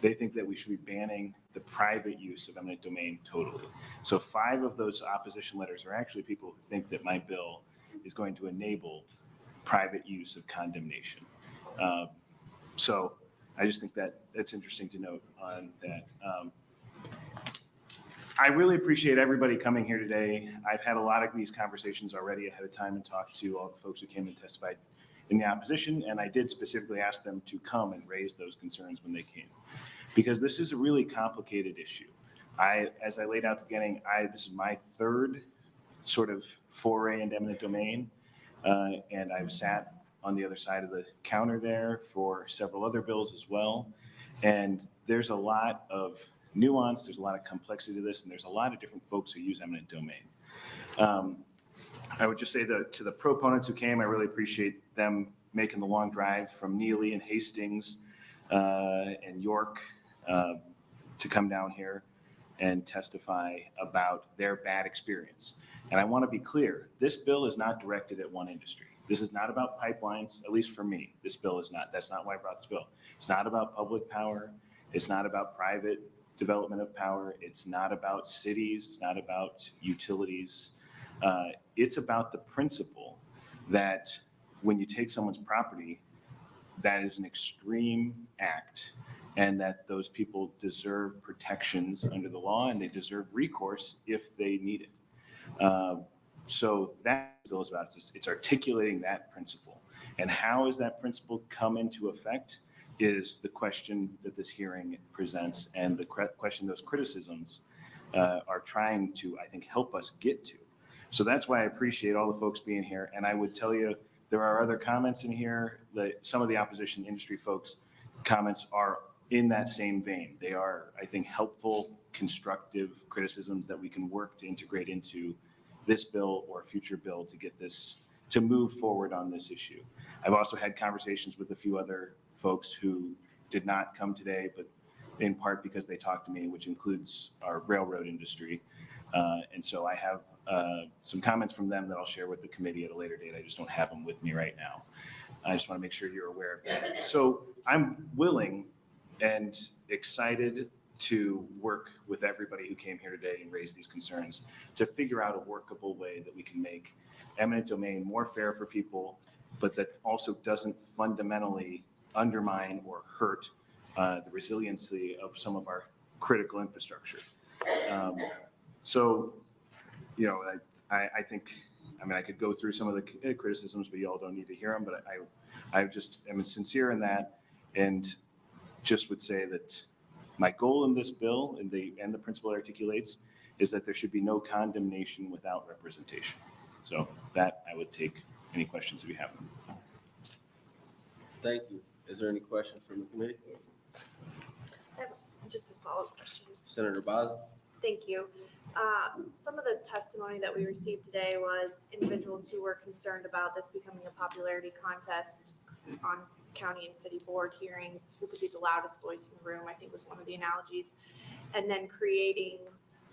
They think that we should be banning the private use of eminent domain totally. So 5 of those opposition letters are actually people who think that my bill is going to enable private use of condemnation. So I just think that it's interesting to note on that. I really appreciate everybody coming here today. I've had a lot of these conversations already ahead of time and talked to all the folks who came and testified in the opposition, and I did specifically ask them to come and raise those concerns when they came, because this is a really complicated issue. As I laid out at the beginning, this is my 3rd sort of foray into eminent domain, and I've sat on the other side of the counter there for several other bills as well, and there's a lot of nuance, there's a lot of complexity to this, and there's a lot of different folks who use eminent domain. I would just say that to the proponents who came, I really appreciate them making the long drive from Neely and Hastings and York to come down here and testify about their bad experience. And I want to be clear, this bill is not directed at one industry. This is not about pipelines, at least for me. This bill is not. That's not why I brought this bill. It's not about public power. It's not about private development of power. It's not about cities. It's not about utilities. It's about the principle that when you take someone's property, that is an extreme act, and that those people deserve protections under the law, and they deserve recourse if they need it. So that bill is about, it's articulating that principle. And how has that principle come into effect? is the question that this hearing presents and the question those criticisms are trying to, I think, help us get to. So that's why I appreciate all the folks being here. And I would tell you, there are other comments in here that some of the opposition industry folks' comments are in that same vein. They are, I think, helpful, constructive criticisms that we can work to integrate into this bill or a future bill to get this, to move forward on this issue. I've also had conversations with a few other folks who did not come today, but in part because they talked to me, which includes our railroad industry. And so I have some comments from them that I'll share with the committee at a later date. I just don't have them with me right now. I just want to make sure you're aware of that. So I'm willing and excited to work with everybody who came here today and raised these concerns to figure out a workable way that we can make eminent domain more fair for people, but that also doesn't fundamentally undermine or hurt the resiliency of some of our critical infrastructure. So, you know, I think, I mean, I could go through some of the criticisms, but y'all don't need to hear them, but I just am sincere in that and just would say that my goal in this bill and the principle it articulates is that there should be no condemnation without representation. So that I would take any questions if you have them. Thank you. Is there any questions from the committee? I have just a follow-up question. Senator Boswell? Thank you. Some of the testimony that we received today was individuals who were concerned about this becoming a popularity contest on county and city board hearings, who could be the loudest voice in the room, I think was one of the analogies, and then creating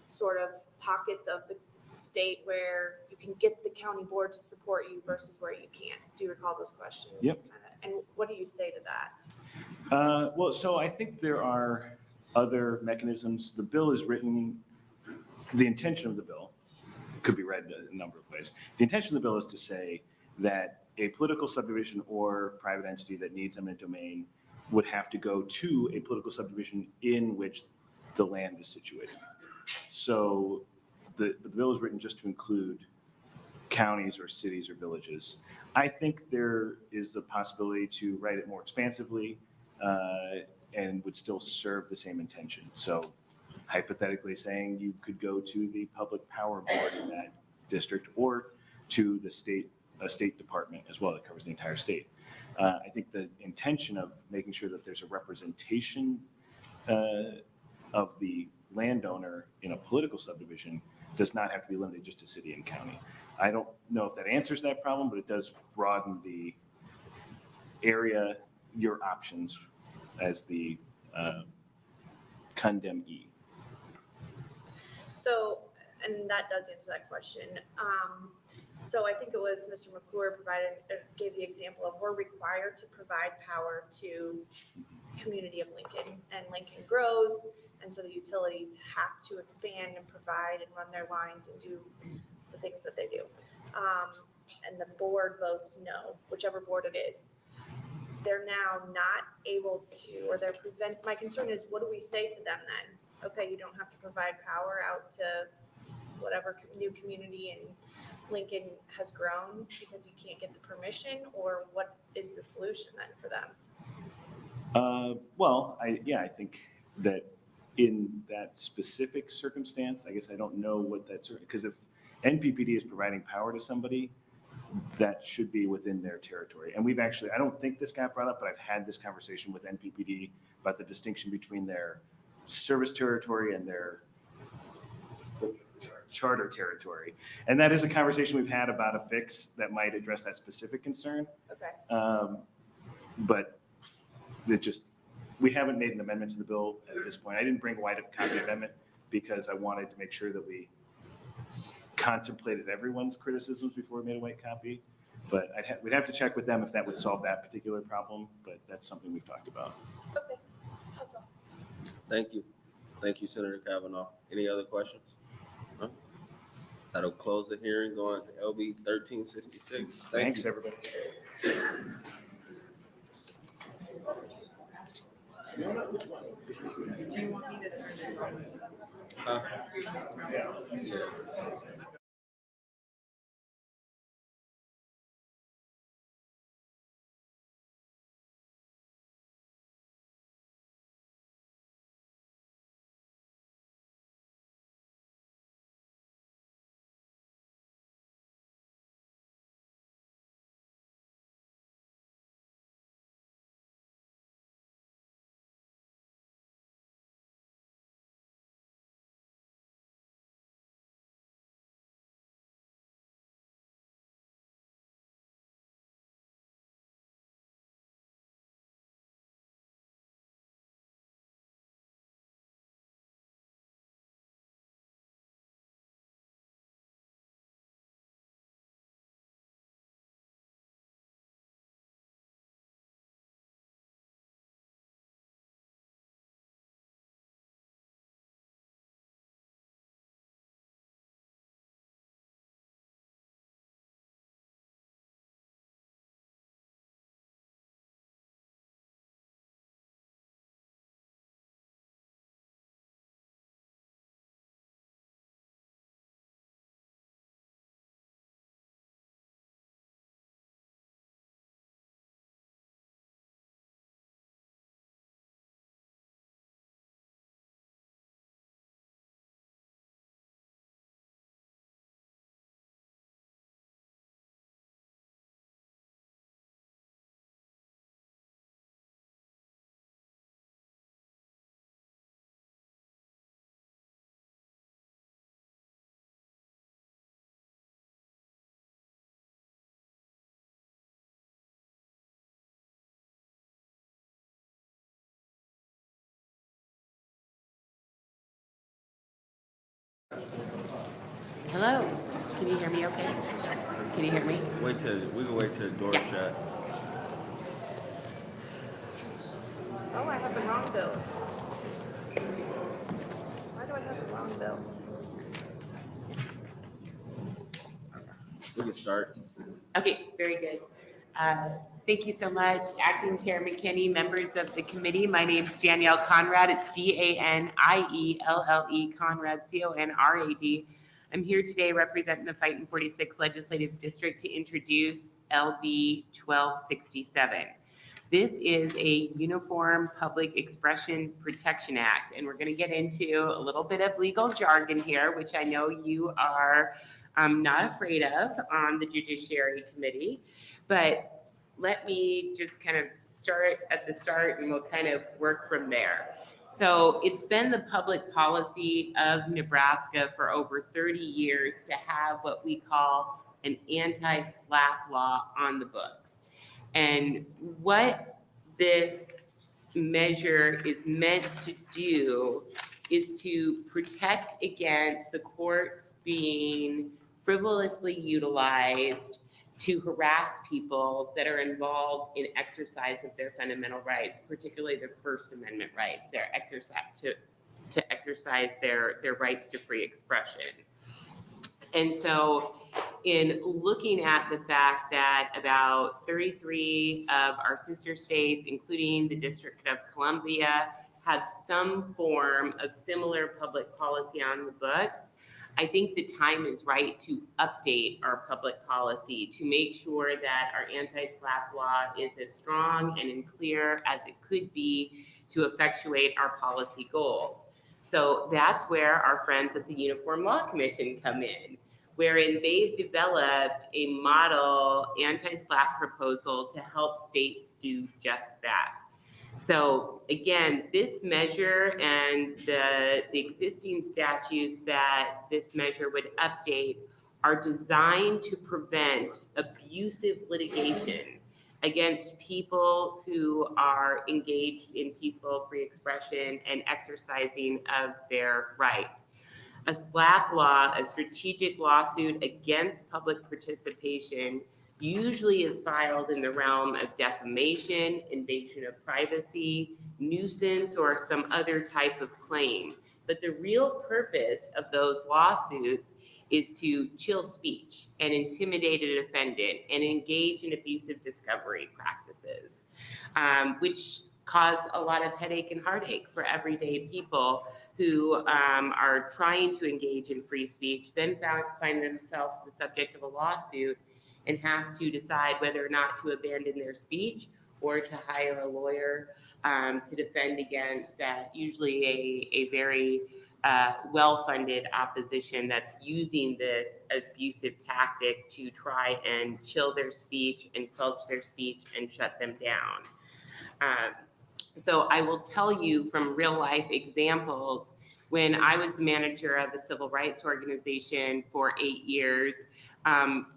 sort of pockets of the state where you can get the county board to support you versus where you can't. Do you recall those questions? Yep. And what do you say to that? Well, so I think there are other mechanisms. The bill is written, the intention of the bill could be read a number of ways. The intention of the bill is to say that a political subdivision or private entity that needs eminent domain would have to go to a political subdivision in which the land is situated. So the bill is written just to include counties or cities or villages. I think there is the possibility to write it more expansively and would still serve the same intention. So hypothetically saying you could go to the public power board in that district or to the state department as well that covers the entire state. I think the intention of making sure that there's a representation of the landowner in a political subdivision does not have to be limited just to city and county. I don't know if that answers that problem, but it does broaden the area, your options as the condemnee. So, and that does answer that question. So I think it was Mr. McClure gave the example of we're required to provide power to community of Lincoln, and Lincoln grows, and so the utilities have to expand and provide and run their lines and do the things that they do. And the board votes no, whichever board it is. They're now not able to, or they're my concern is, what do we say to them then? Okay, you don't have to provide power out to whatever new community in Lincoln has grown because you can't get the permission, or what is the solution then for them? Well, I think that in that specific circumstance, I guess I don't know what that's, because if NPPD is providing power to somebody, that should be within their territory. And we've actually, I don't think this got brought up, but I've had this conversation with NPPD about the distinction between their service territory and their charter territory. And that is a conversation we've had about a fix that might address that specific concern. Okay. But it just, we haven't made an amendment to the bill at this point. I didn't bring a wide copy amendment because I wanted to make sure that we contemplated everyone's criticisms before we made a white copy. But we'd have to check with them if that would solve that particular problem, but that's something we've talked about. Okay, that's all. Thank you. Thank you, Senator Cavanaugh. Any other questions? No? That'll close the hearing going to LB 1366. Thanks, everybody. Do you want me to turn this on? Yeah. Hello, can you hear me okay? Can you hear me? We can wait till the door shut. Oh, I have the wrong bill. Why do I have the wrong bill? We can start. Okay, very good. Thank you so much, Acting Chair McKinney, members of the committee. My name's Danielle Conrad. It's Danielle Conrad, Conrad. I'm here today representing the Fightin' 46 Legislative District to introduce LB 1267. This is a Uniform Public Expression Protection Act, and we're going to get into a little bit of legal jargon here, which I know you are not afraid of on the Judiciary Committee. But let me just kind of start at the start and we'll kind of work from there. So it's been the public policy of Nebraska for over 30 years to have what we call an anti-SLAPP law on the books. And what this measure is meant to do is to protect against the courts being frivolously utilized to harass people that are involved in exercise of their fundamental rights, particularly their First Amendment rights, their exercise to exercise their rights to free expression. And so in looking at the fact that about 33 of our sister states, including the District of Columbia, have some form of similar public policy on the books, I think the time is right to update our public policy to make sure that our anti-SLAPP law is as strong and as clear as it could be to effectuate our policy goals. So that's where our friends at the Uniform Law Commission come in, wherein they've developed a model anti-SLAPP proposal to help states do just that. So again, this measure and the existing statutes that this measure would update are designed to prevent abusive litigation against people who are engaged in peaceful free expression and exercising of their rights. A SLAPP law, a strategic lawsuit against public participation, usually is filed in the realm of defamation, invasion of privacy, nuisance, or some other type of claim. But the real purpose of those lawsuits is to chill speech and intimidate a defendant and engage in abusive discovery practices, which cause a lot of headache and heartache for everyday people who are trying to engage in free speech, then find themselves the subject of a lawsuit and have to decide whether or not to abandon their speech or to hire a lawyer to defend against usually a very well-funded opposition that's using this abusive tactic to try and chill their speech and filch their speech and shut them down. So I will tell you from real life examples, when I was the manager of a civil rights organization for 8 years,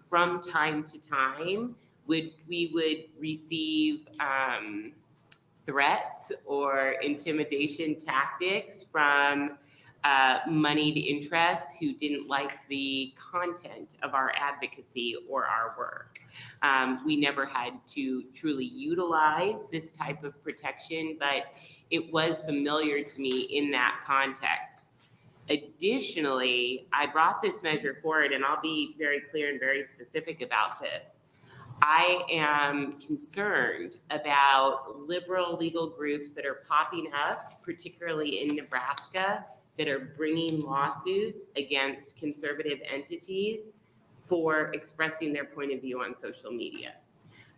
from time to time, we would receive threats or intimidation tactics from moneyed interests who didn't like the content of our advocacy or our work. We never had to truly utilize this type of protection, but it was familiar to me in that context. Additionally, I brought this measure forward, and I'll be very clear and very specific about this. I am concerned about liberal legal groups that are popping up, particularly in Nebraska, that are bringing lawsuits against conservative entities for expressing their point of view on social media.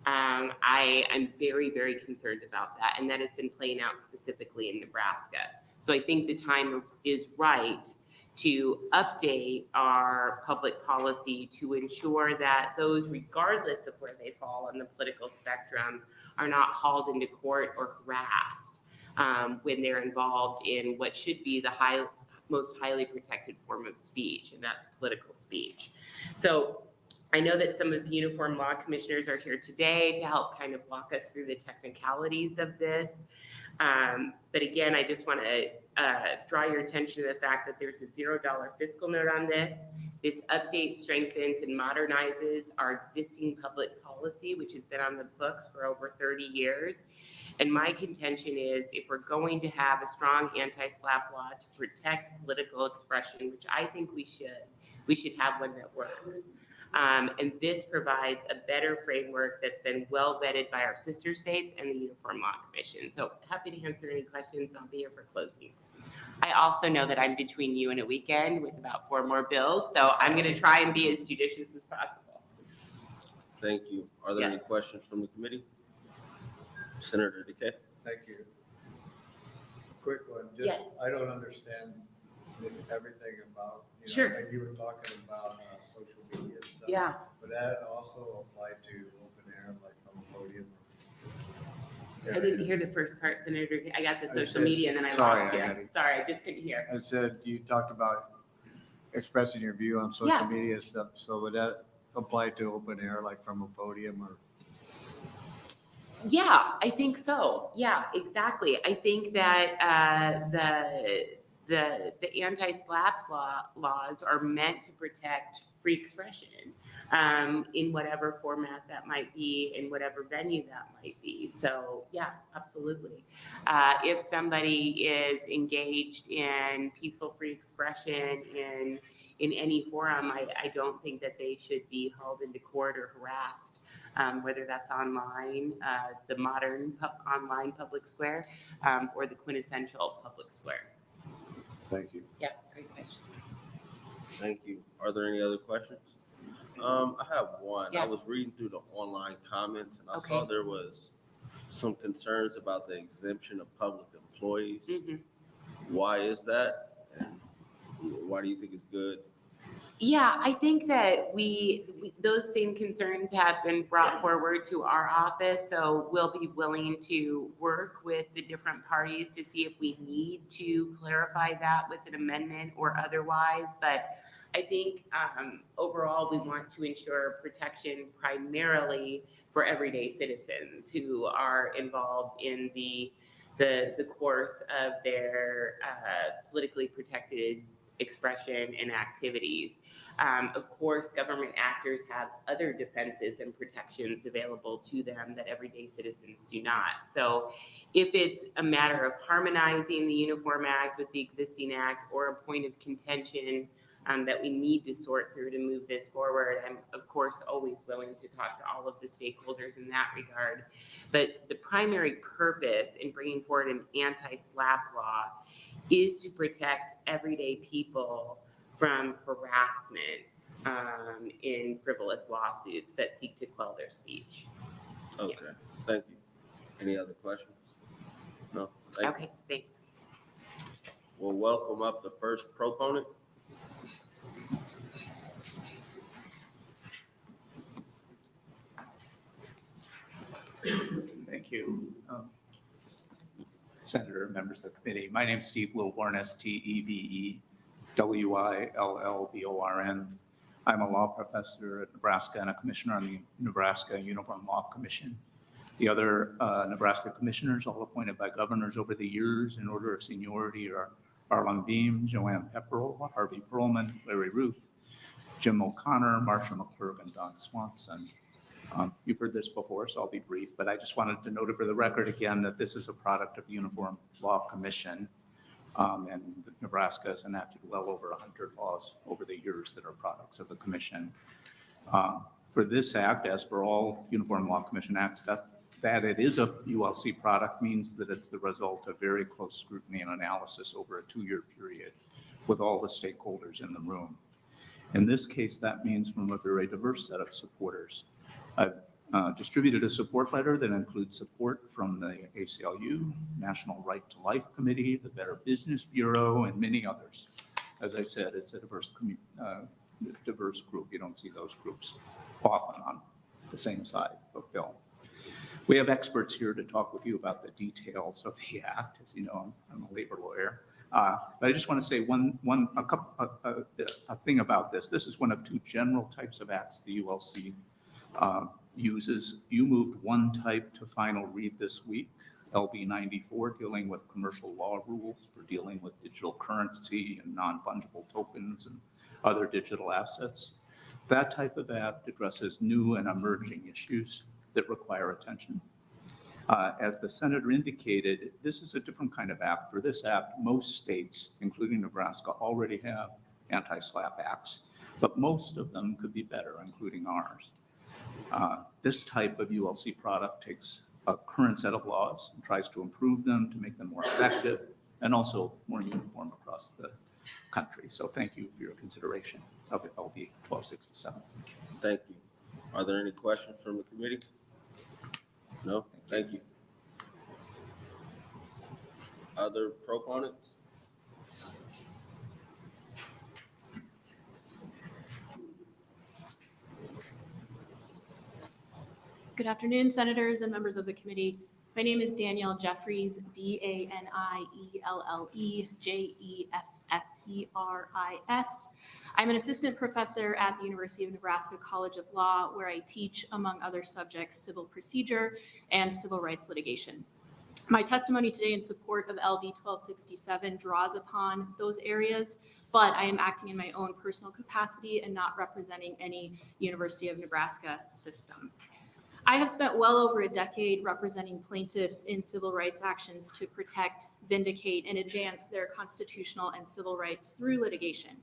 I'm very, very concerned about that, and that has been playing out specifically in Nebraska. So I think the time is right to update our public policy to ensure that those, regardless of where they fall on the political spectrum, are not hauled into court or harassed when they're involved in what should be the most highly protected form of speech, and that's political speech. So I know that some of the Uniform Law Commissioners are here today to help kind of walk us through the technicalities of this. But again, I just want to draw your attention to the fact that there's a $0 fiscal note on this. This update strengthens and modernizes our existing public policy, which has been on the books for over 30 years. And my contention is if we're going to have a strong anti-SLAPP law to protect political expression, which I think we should have one that works. And this provides a better framework that's been well vetted by our sister states and the Uniform Law Commission. So happy to answer any questions. I'll be here for closing. I also know that I'm between you and a weekend with about 4 more bills, so I'm going to try and be as judicious as possible. Thank you. Are there any Yes. questions from the committee? Senator Decay? Thank you. Quick one, just, Yes. I don't understand everything about, Sure. like you were talking about social media stuff. Yeah. But that also applied to open air, like from a podium. I didn't hear the first part, Senator. I got the I social said- media and then I sorry, lost you. I got it. Sorry, I just couldn't hear. I said, you talked about expressing your view on social Yeah. media stuff, so would that apply to open air, like from a podium or? Yeah, I think so. Yeah, exactly. I think that the anti-SLAPP laws are meant to protect free expression in whatever format that might be, in whatever venue that might be. So yeah, absolutely. If somebody is engaged in peaceful free expression in any forum, I don't think that they should be hauled into court or harassed. Whether that's online, the modern online public square, or the quintessential public square. Thank you. Yeah, great question. Thank you. Are there any other questions? I have one. Yeah. I was reading through the online comments and I saw Okay. there was some concerns about the exemption of public employees. Mhm. Why is that? And why do you think it's good? Yeah, I think that we those same concerns have been brought forward to our office, so we'll be willing to work with the different parties to see if we need to clarify that with an amendment or otherwise. But I think overall, we want to ensure protection primarily for everyday citizens who are involved in the course of their politically protected expression and activities. Of course, government actors have other defenses and protections available to them that everyday citizens do not. So if it's a matter of harmonizing the Uniform Act with the existing act or a point of contention that we need to sort through to move this forward, I'm of course always willing to talk to all of the stakeholders in that regard. But the primary purpose in bringing forward an anti-SLAPP law is to protect everyday people from harassment in frivolous lawsuits that seek to quell their speech. Okay, thank you. Any other questions? No? Thank you. Okay, thanks. We'll welcome up the first proponent. Thank you. Senator, members of the committee. My name is Steve Wilborn, SteveWillborn. I'm a law professor at Nebraska and a commissioner on the Nebraska Uniform Law Commission. The other Nebraska commissioners, all appointed by governors over the years in order of seniority, are Arlen Beam, Joanne Pepperell, Harvey Perlman, Larry Ruth, Jim O'Connor, Marsha McClurg, and Don Swanson. You've heard this before, so I'll be brief, but I just wanted to note it for the record again that this is a product of the Uniform Law Commission, and Nebraska has enacted well over 100 laws over the years that are products of the commission. For this act, as for all Uniform Law Commission acts, that it is a ULC product means that it's the result of very close scrutiny and analysis over a 2-year period with all the stakeholders in the room. In this case, that means from a very diverse set of supporters. I've distributed a support letter that includes support from the ACLU, National Right to Life Committee, the Better Business Bureau, and many others. As I said, it's a diverse group. You don't see those groups often on the same side of bill. We have experts here to talk with you about the details of the act. As you know, I'm a labor lawyer. But I just want to say a thing about this. This is one of 2 general types of acts the ULC uses. You moved one type to final read this week, LB 94, dealing with commercial law rules for dealing with digital currency and non-fungible tokens and other digital assets. That type of app addresses new and emerging issues that require attention. As the senator indicated, this is a different kind of app. For this app, most states, including Nebraska, already have anti-SLAPP acts, but most of them could be better, including ours. This type of ULC product takes a current set of laws and tries to improve them to make them more effective and also more uniform across the country. So thank you for your consideration of LB 1267. Thank you. Are there any questions from the committee? No? Thank you. Other proponents? Good afternoon, senators and members of the committee. My name is Danielle Jeffries, DANIELLEJEFFERIS. I'm an assistant professor at the University of Nebraska College of Law, where I teach, among other subjects, civil procedure and civil rights litigation. My testimony today in support of LB 1267 draws upon those areas, but I am acting in my own personal capacity and not representing any University of Nebraska system. I have spent well over a decade representing plaintiffs in civil rights actions to protect, vindicate, and advance their constitutional and civil rights through litigation.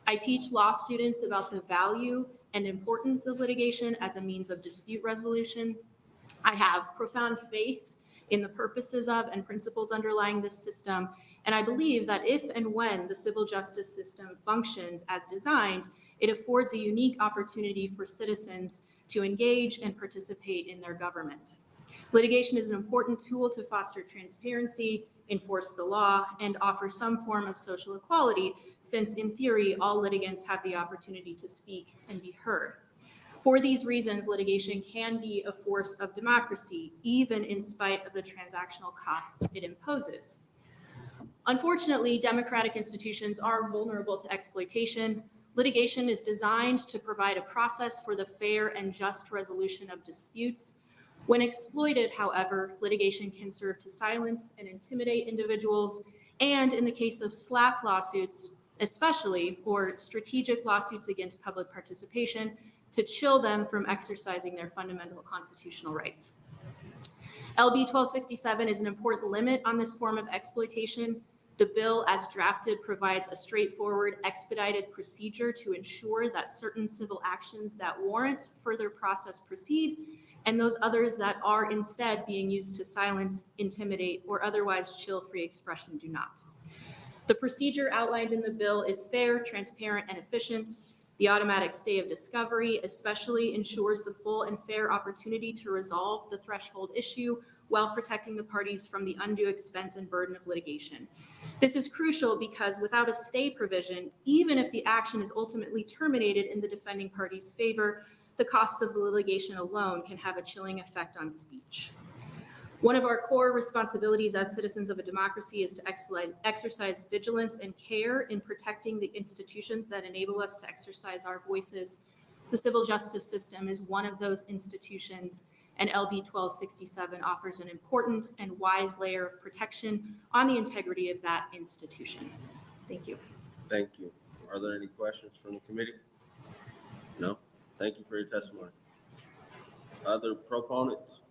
I teach law students about the value and importance of litigation as a means of dispute resolution. I have profound faith in the purposes of and principles underlying this system, and I believe that if and when the civil justice system functions as designed, it affords a unique opportunity for citizens to engage and participate in their government. Litigation is an important tool to foster transparency, enforce the law, and offer some form of social equality, since in theory, all litigants have the opportunity to speak and be heard. For these reasons, litigation can be a force of democracy, even in spite of the transactional costs it imposes. Unfortunately, democratic institutions are vulnerable to exploitation. Litigation is designed to provide a process for the fair and just resolution of disputes. When exploited, however, litigation can serve to silence and intimidate individuals, and in the case of SLAPP lawsuits, especially, or strategic lawsuits against public participation, to chill them from exercising their fundamental constitutional rights. LB 1267 is an important limit on this form of exploitation. The bill, as drafted, provides a straightforward, expedited procedure to ensure that certain civil actions that warrant further process proceed, and those others that are instead being used to silence, intimidate, or otherwise chill free expression do not. The procedure outlined in the bill is fair, transparent, and efficient. The automatic stay of discovery especially ensures the full and fair opportunity to resolve the threshold issue while protecting the parties from the undue expense and burden of litigation. This is crucial because without a stay provision, even if the action is ultimately terminated in the defending party's favor, the costs of the litigation alone can have a chilling effect on speech. One of our core responsibilities as citizens of a democracy is to exercise vigilance and care in protecting the institutions that enable us to exercise our voices. The civil justice system is one of those institutions, and LB 1267 offers an important and wise layer of protection on the integrity of that institution. Thank you. Thank you. Are there any questions from the committee? No? Thank you for your testimony. Other proponents?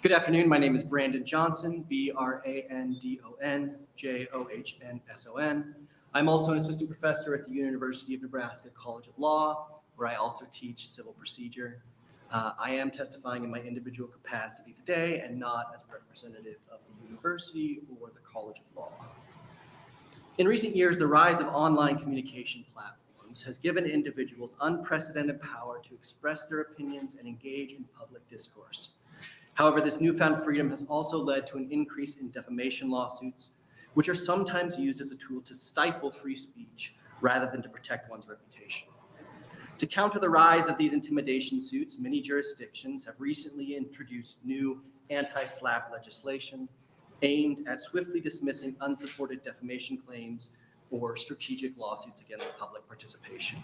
Good afternoon. My name is Brandon Johnson, BRANDONJOHNSON. I'm also an assistant professor at the University of Nebraska College of Law, where I also teach civil procedure. I am testifying in my individual capacity today and not as a representative of the university or the College of Law. In recent years, the rise of online communication platforms has given individuals unprecedented power to express their opinions and engage in public discourse. However, this newfound freedom has also led to an increase in defamation lawsuits, which are sometimes used as a tool to stifle free speech rather than to protect one's reputation. To counter the rise of these intimidation suits, many jurisdictions have recently introduced new anti-SLAPP legislation aimed at swiftly dismissing unsupported defamation claims or strategic lawsuits against public participation.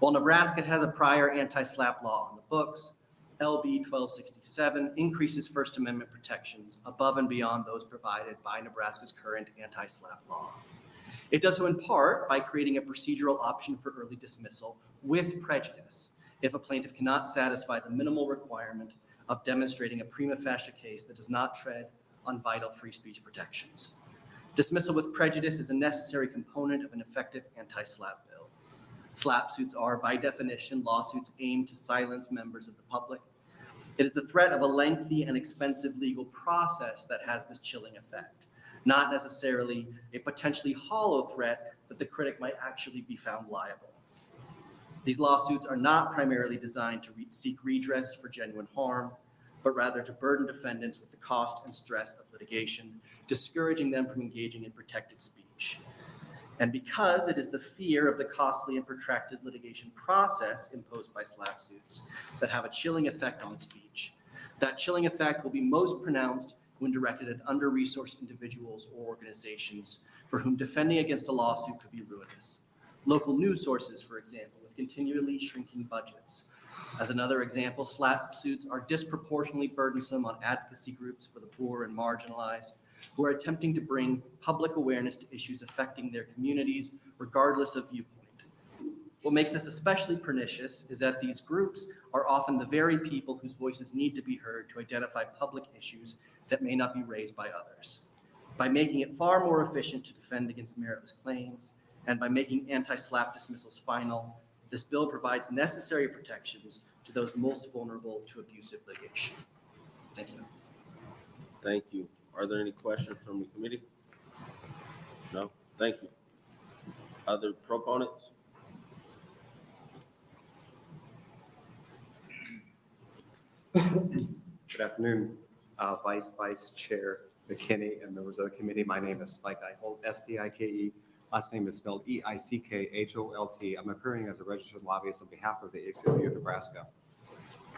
While Nebraska has a prior anti-SLAPP law on the books, LB 1267 increases First Amendment protections above and beyond those provided by Nebraska's current anti-SLAPP law. It does so in part by creating a procedural option for early dismissal with prejudice if a plaintiff cannot satisfy the minimal requirement of demonstrating a prima facie case that does not tread on vital free speech protections. Dismissal with prejudice is a necessary component of an effective anti-SLAPP bill. SLAPP suits are, by definition, lawsuits aimed to silence members of the public. It is the threat of a lengthy and expensive legal process that has this chilling effect, not necessarily a potentially hollow threat that the critic might actually be found liable. These lawsuits are not primarily designed to seek redress for genuine harm, but rather to burden defendants with the cost and stress of litigation, discouraging them from engaging in protected speech. And because it is the fear of the costly and protracted litigation process imposed by SLAPP suits that have a chilling effect on speech, that chilling effect will be most pronounced when directed at under-resourced individuals or organizations for whom defending against a lawsuit could be ruinous. Local news sources, for example, with continually shrinking budgets. As another example, SLAPP suits are disproportionately burdensome on advocacy groups for the poor and marginalized, who are attempting to bring public awareness to issues affecting their communities, regardless of viewpoint. What makes this especially pernicious is that these groups are often the very people whose voices need to be heard to identify public issues that may not be raised by others. By making it far more efficient to defend against meritless claims, and by making anti-SLAPP dismissals final, this bill provides necessary protections to those most vulnerable to abusive litigation. Thank you. Thank you. Are there any questions from the committee? No? Thank you. Other proponents? Good afternoon, Vice Chair McKinney and members of the committee. My name is Spike Eichholt, S-P-I-K-E. Last name is spelled E-I-C-K-H-O-L-T. I'm appearing as a registered lobbyist on behalf of the ACLU of Nebraska.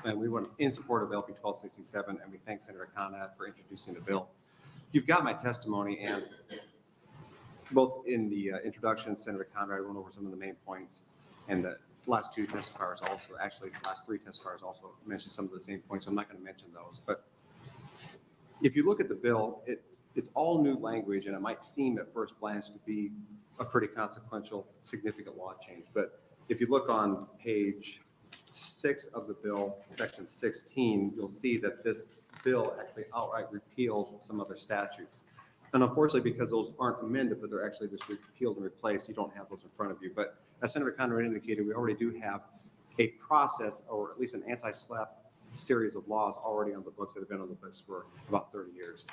And we went in support of LP 1267, and we thank Senator Conrad for introducing the bill. You've got my testimony, and both in the introduction, Senator Conrad went over some of the main points, and the last two testifiers also, actually the last three testifiers also mentioned some of the same points, so I'm not going to mention those. But if you look at the bill, it's all new language, and it might seem at first glance to be a pretty consequential, significant law change. But if you look on page 6 of the bill, section 16, you'll see that this bill actually outright repeals some other statutes. And unfortunately, because those aren't amended, but they're actually just repealed and replaced, you don't have those in front of you. But as Senator Conrad indicated, we already do have a process, or at least an anti-SLAPP series of laws already on the books that have been on the books for about 30 years.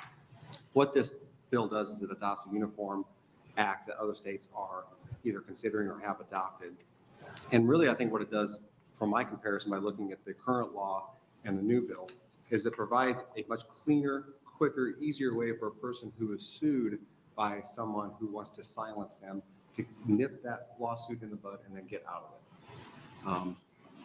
What this bill does is it adopts a uniform act that other states are either considering or have adopted. And really, I think what it does, from my comparison by looking at the current law and the new bill, is it provides a much cleaner, quicker, easier way for a person who is sued by someone who wants to silence them to nip that lawsuit in the bud and then get out of it.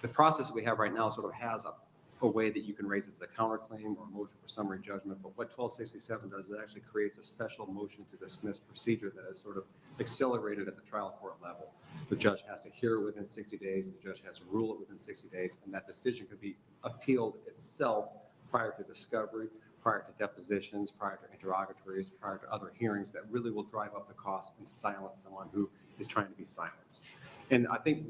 The process that we have right now sort of has a way that you can raise it as a counterclaim or a motion for summary judgment. But what 1267 does, it actually creates a special motion to dismiss procedure that is sort of accelerated at the trial court level. The judge has to hear it within 60 days, the judge has to rule it within 60 days, and that decision could be appealed itself prior to discovery, prior to depositions, prior to interrogatories, prior to other hearings that really will drive up the cost and silence someone who is trying to be silenced. And I think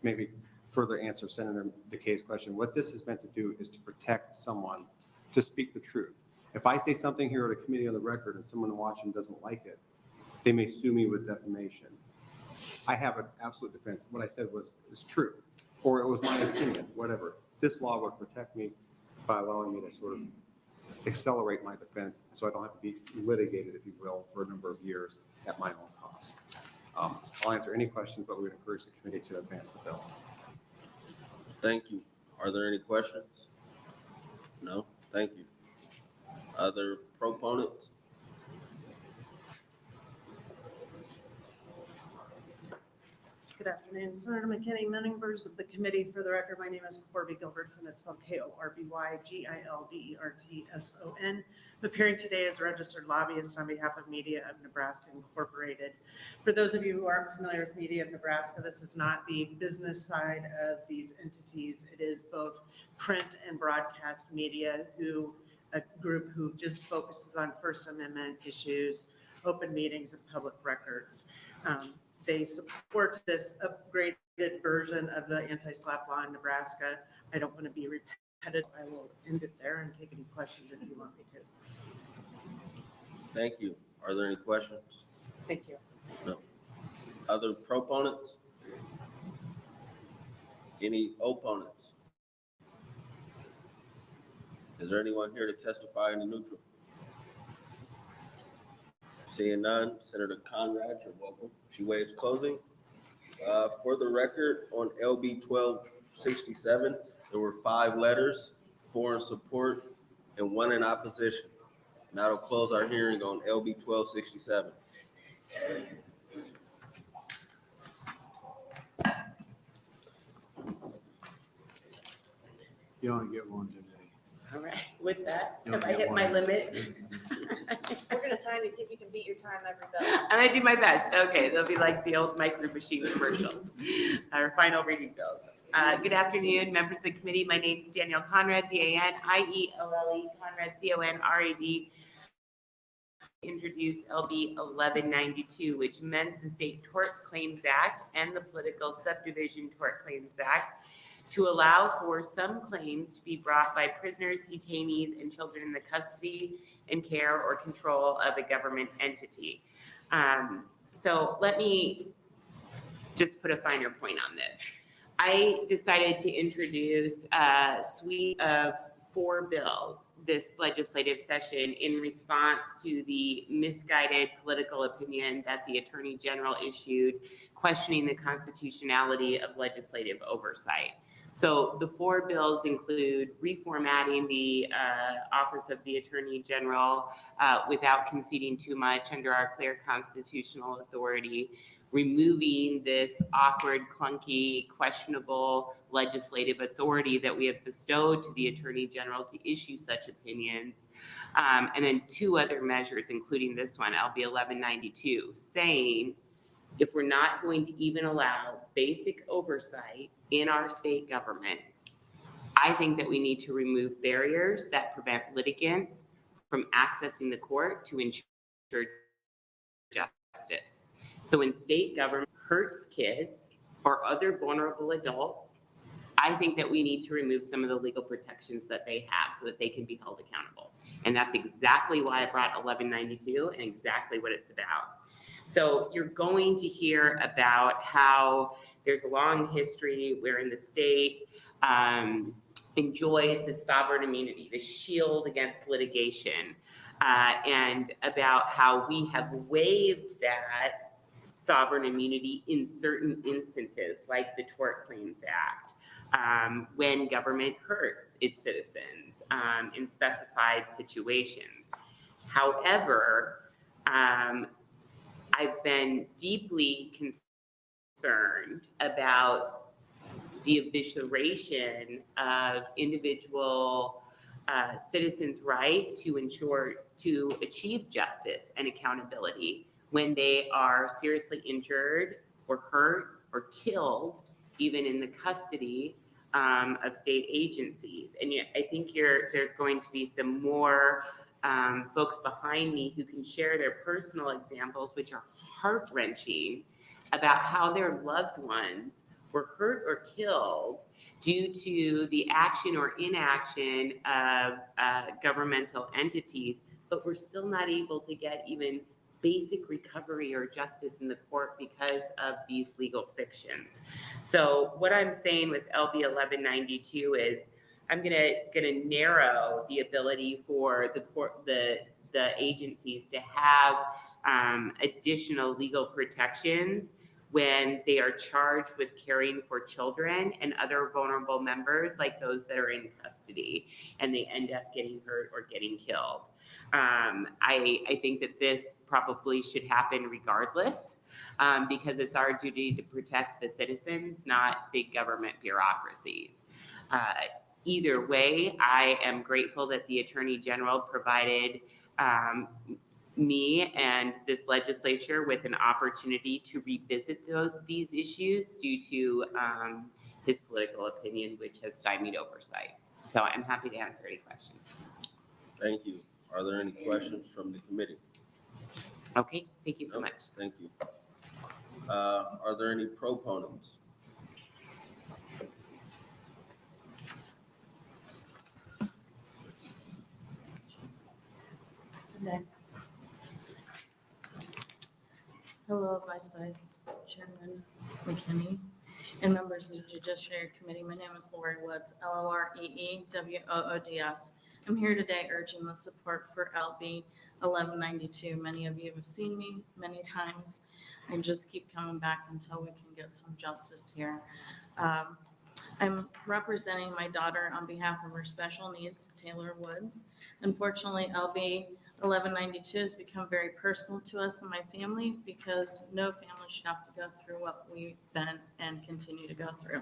maybe further answer Senator DeKay's question, what this is meant to do is to protect someone to speak the truth. If I say something here at a committee on the record and someone watching doesn't like it, they may sue me with defamation. I have an absolute defense. What I said is true, or it was my opinion, whatever. This law would protect me by allowing me to sort of accelerate my defense so I don't have to be litigated, if you will, for a number of years at my own cost. I'll answer any questions, but we would encourage the committee to advance the bill. Thank you. Are there any questions? No? Thank you. Other proponents? Good afternoon, Senator McKinney, members of the committee. For the record, my name is Corby Gilbertson. It's spelled Korbygilbertson. I'm appearing today as a registered lobbyist on behalf of Media of Nebraska Incorporated. For those of you who aren't familiar with Media of Nebraska, this is not the business side of these entities. It is both print and broadcast media, a group who just focuses on First Amendment issues, open meetings, and public records. They support this upgraded version of the anti-SLAPP law in Nebraska. I don't want to be repetitive. I will end it there and take any questions if you want me to. Thank you. Are there any questions? Thank you. No. Other proponents? Any opponents? Is there anyone here to testify in the neutral? Seeing none, Senator Conrad, you're welcome. She waives closing. For the record, on LB 1267, there were 5 letters, 4 in support and 1 in opposition. And that'll close our hearing on LB 1267. You only get one today. All right, with that, You have only I get hit my one. limit? We're gonna time you, see if you can beat your time every bill. I'm gonna do my best. Okay, they'll be like the old micro machine commercials. Our final reading bills. Good afternoon, members of the committee. My name is Danielle Conrad, D-A-N-I-E-L-L-E, Conrad, C-O-N-R-A-D. Introduce LB 1192, which amends the State Tort Claims Act and the Political Subdivision Tort Claims Act to allow for some claims to be brought by prisoners, detainees, and children in the custody and care or control of a government entity. So let me just put a finer point on this. I decided to introduce a suite of 4 bills this legislative session in response to the misguided political opinion that the Attorney General issued questioning the constitutionality of legislative oversight. So the 4 bills include reformatting the Office of the Attorney General without conceding too much under our clear constitutional authority, removing this awkward, clunky, questionable legislative authority that we have bestowed to the Attorney General to issue such opinions, and then 2 other measures, including this one, LB 1192, saying if we're not going to even allow basic oversight in our state government, I think that we need to remove barriers that prevent litigants from accessing the court to ensure justice. So when state government hurts kids or other vulnerable adults, I think that we need to remove some of the legal protections that they have so that they can be held accountable. And that's exactly why I brought 1192 and exactly what it's about. So you're going to hear about how there's a long history wherein the state enjoys the sovereign immunity, the shield against litigation, and about how we have waived that sovereign immunity in certain instances, like the Tort Claims Act, when government hurts its citizens in specified situations. However, I've been deeply concerned about the evisceration of individual citizens' right to achieve justice and accountability when they are seriously injured or hurt or killed, even in the custody of state agencies. And yet I think there's going to be some more folks behind me who can share their personal examples, which are heart-wrenching, about how their loved ones were hurt or killed due to the action or inaction of governmental entities, but we're still not able to get even basic recovery or justice in the court because of these legal fictions. So what I'm saying with LB 1192 is I'm gonna narrow the ability for the court, the agencies to have additional legal protections when they are charged with caring for children and other vulnerable members, like those that are in custody, and they end up getting hurt or getting killed. I think that this probably should happen regardless because it's our duty to protect the citizens, not big government bureaucracies. Either way, I am grateful that the Attorney General provided me and this legislature with an opportunity to revisit these issues due to his political opinion, which has stymied oversight. So I'm happy to answer any questions. Thank you. Are there any questions from the committee? Okay, thank you so much. Thank you. Are there any proponents? Hello, Vice Chairman McKinney and members of the Judiciary Committee. My name is Lori Woods, LOREEWOODS. I'm here today urging the support for LB 1192. Many of you have seen me many times. I just keep coming back until we can get some justice here. I'm representing my daughter on behalf of her special needs, Taylor Woods. Unfortunately, LB 1192 has become very personal to us and my family because no family should have to go through what we've been and continue to go through.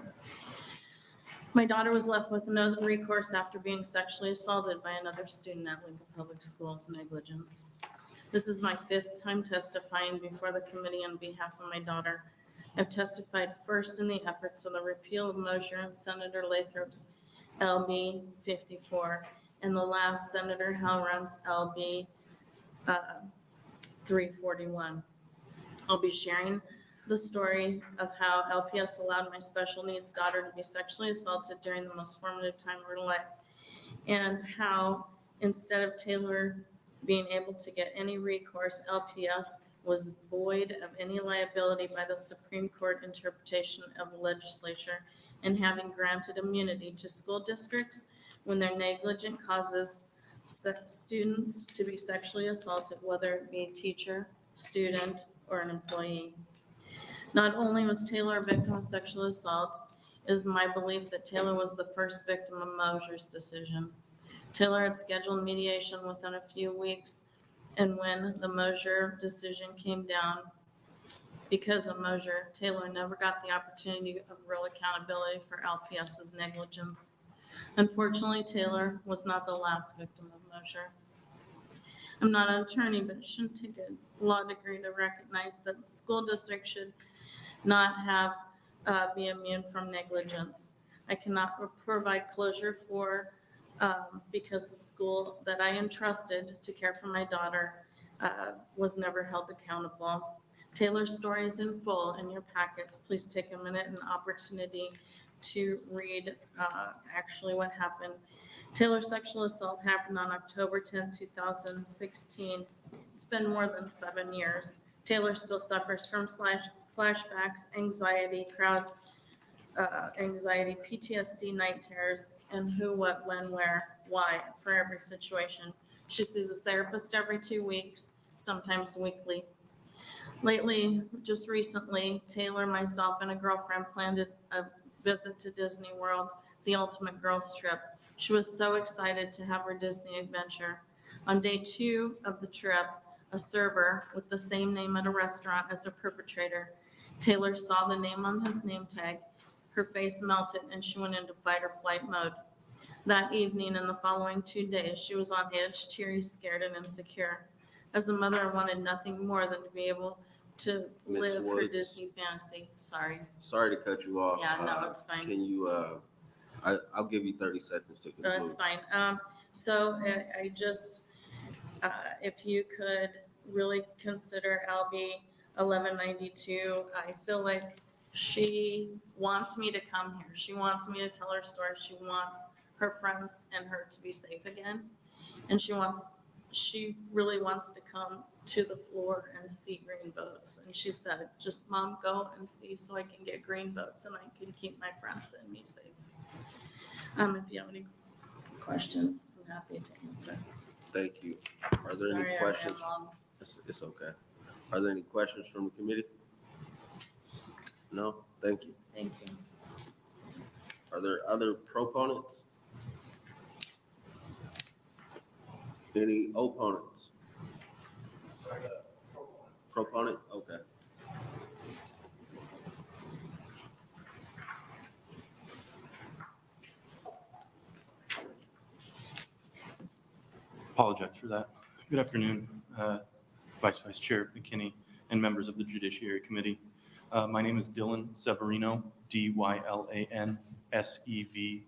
My daughter was left with no recourse after being sexually assaulted by another student at Lincoln Public Schools. Negligence. This is my 5th time testifying before the committee on behalf of my daughter. I've testified first in the efforts of the repeal of Mosher and Senator Lathrop's LB 54 and the last Senator Halron's LB 341. I'll be sharing the story of how LPS allowed my special needs daughter to be sexually assaulted during the most formative time of her life, and how instead of Taylor being able to get any recourse, LPS was void of any liability by the Supreme Court interpretation of the legislature and having granted immunity to school districts when their negligent causes students to be sexually assaulted, whether it be a teacher, student, or an employee. Not only was Taylor a victim of sexual assault, it is my belief that Taylor was the first victim of Mosher's decision. Taylor had scheduled mediation within a few weeks, and when the Mosher decision came down, because of Mosher, Taylor never got the opportunity of real accountability for LPS's negligence. Unfortunately, Taylor was not the last victim of Mosher. I'm not an attorney, but it shouldn't take a law degree to recognize that the school district should not have be immune from negligence. I cannot provide closure for because the school that I entrusted to care for my daughter was never held accountable. Taylor's story is in full in your packets. Please take a minute and opportunity to read actually what happened. Taylor's sexual assault happened on October 10, 2016. It's been more than 7 years. Taylor still suffers from flashbacks, anxiety, anxiety, PTSD, night terrors, and who, what, when, where, why for every situation. She sees a therapist every 2 weeks, sometimes weekly. Lately, just recently, Taylor, myself, and a girlfriend planned a visit to Disney World, the ultimate girls trip. She was so excited to have her Disney adventure. On day 2 of the trip, a server with the same name at a restaurant as a perpetrator. Taylor saw the name on his name tag. Her face melted and she went into fight or flight mode. That evening and the following 2 days, she was on edge, teary, scared, and insecure. As a mother, I wanted nothing more than to be able to Ms. live her Woods. Disney fantasy. Sorry. Sorry to cut you off. Yeah, no, it's fine. Can you, I'll give you 30 seconds to conclude. That's fine. So I just, if you could really consider LB 1192, I feel like she wants me to come here. She wants me to tell her story. She wants her friends and her to be safe again. And she really wants to come to the floor and see green votes. And she said, just Mom, go and see so I can get green votes and I can keep my friends and me safe. If you have any questions, I'm happy to answer. Thank you. Are there Sorry, any I questions? ran long. It's okay. Are there any questions from the committee? No? Thank you. Thank you. Are there other proponents? Any opponents? Proponent? Okay. Apologize for that. Good afternoon, Vice Chair McKinney and members of the Judiciary Committee. My name is Dylan Severino, DYLAN SEVERINO.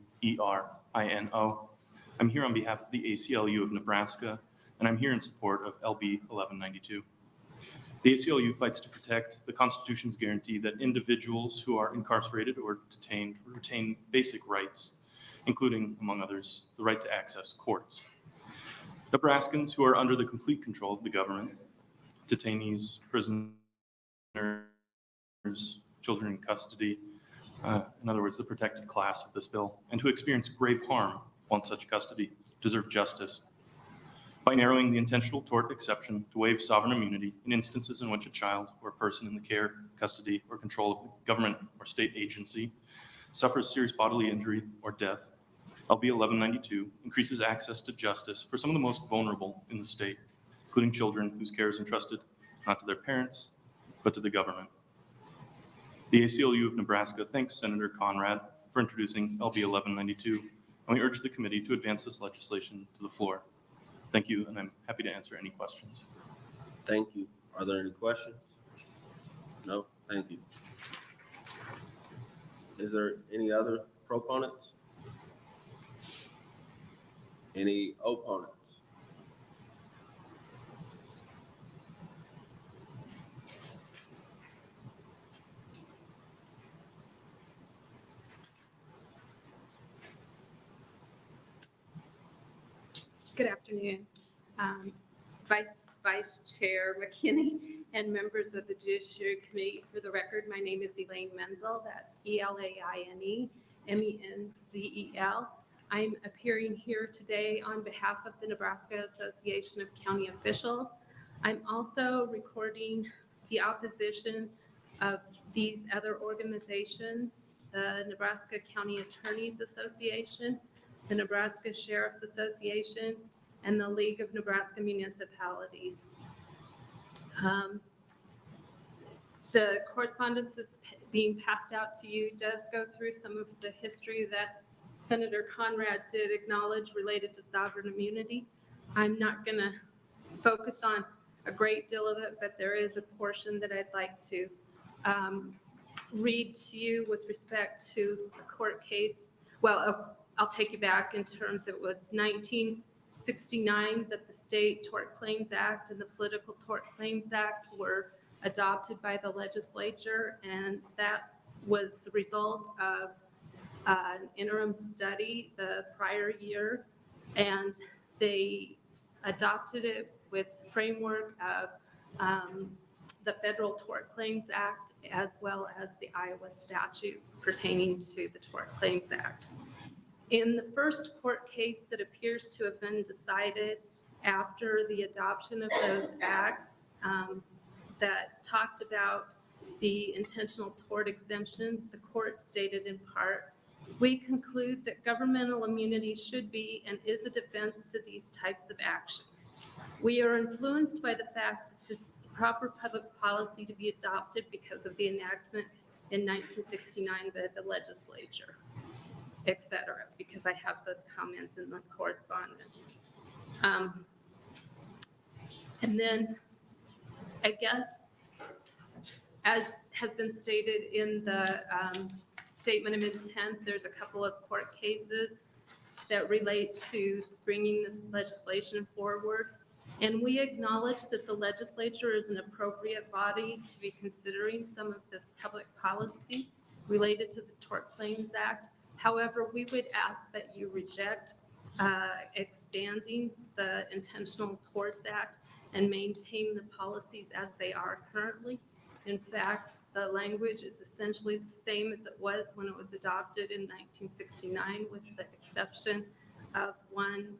I'm here on behalf of the ACLU of Nebraska, and I'm here in support of LB 1192. The ACLU fights to protect the Constitution's guarantee that individuals who are incarcerated or detained retain basic rights, including, among others, the right to access courts. Nebraskans who are under the complete control of the government, detainees, prisoners, children in custody, in other words, the protected class of this bill, and who experience grave harm while in such custody, deserve justice. By narrowing the intentional tort exception to waive sovereign immunity in instances in which a child or a person in the care, custody, or control of the government or state agency suffers serious bodily injury or death, LB 1192 increases access to justice for some of the most vulnerable in the state, including children whose care is entrusted not to their parents, but to the government. The ACLU of Nebraska thanks Senator Conrad for introducing LB 1192, and we urge the committee to advance this legislation to the floor. Thank you, and I'm happy to answer any questions. Thank you. Are there any questions? No? Thank you. Is there any other proponents? Any opponents? Good afternoon, Vice Chair McKinney and members of the Judiciary Committee. For the record, my name is Elaine Menzel. That's ELAINE MENZEL. I'm appearing here today on behalf of the Nebraska Association of County Officials. I'm also recording the opposition of these other organizations, the Nebraska County Attorneys Association, the Nebraska Sheriff's Association, and the League of Nebraska Municipalities. The correspondence that's being passed out to you does go through some of the history that Senator Conrad did acknowledge related to sovereign immunity. I'm not going to focus on a great deal of it, but there is a portion that I'd like to read to you with respect to a court case. Well, I'll take you back in terms, it was 1969 that the State Tort Claims Act and the Political Tort Claims Act were adopted by the legislature, and that was the result of an interim study the prior year, and they adopted it with framework of the Federal Tort Claims Act as well as the Iowa statutes pertaining to the Tort Claims Act. In the first court case that appears to have been decided after the adoption of those acts that talked about the intentional tort exemption, the court stated in part, "We conclude that governmental immunity should be and is a defense to these types of action. We are influenced by the fact that this is the proper public policy to be adopted because of the enactment in 1969 by the legislature," etc., because I have those comments in the correspondence. And then I guess, as has been stated in the statement of intent, there's a couple of court cases that relate to bringing this legislation forward. And we acknowledge that the legislature is an appropriate body to be considering some of this public policy related to the Tort Claims Act. However, we would ask that you reject expanding the Intentional Torts Act and maintain the policies as they are currently. In fact, the language is essentially the same as it was when it was adopted in 1969, with the exception of one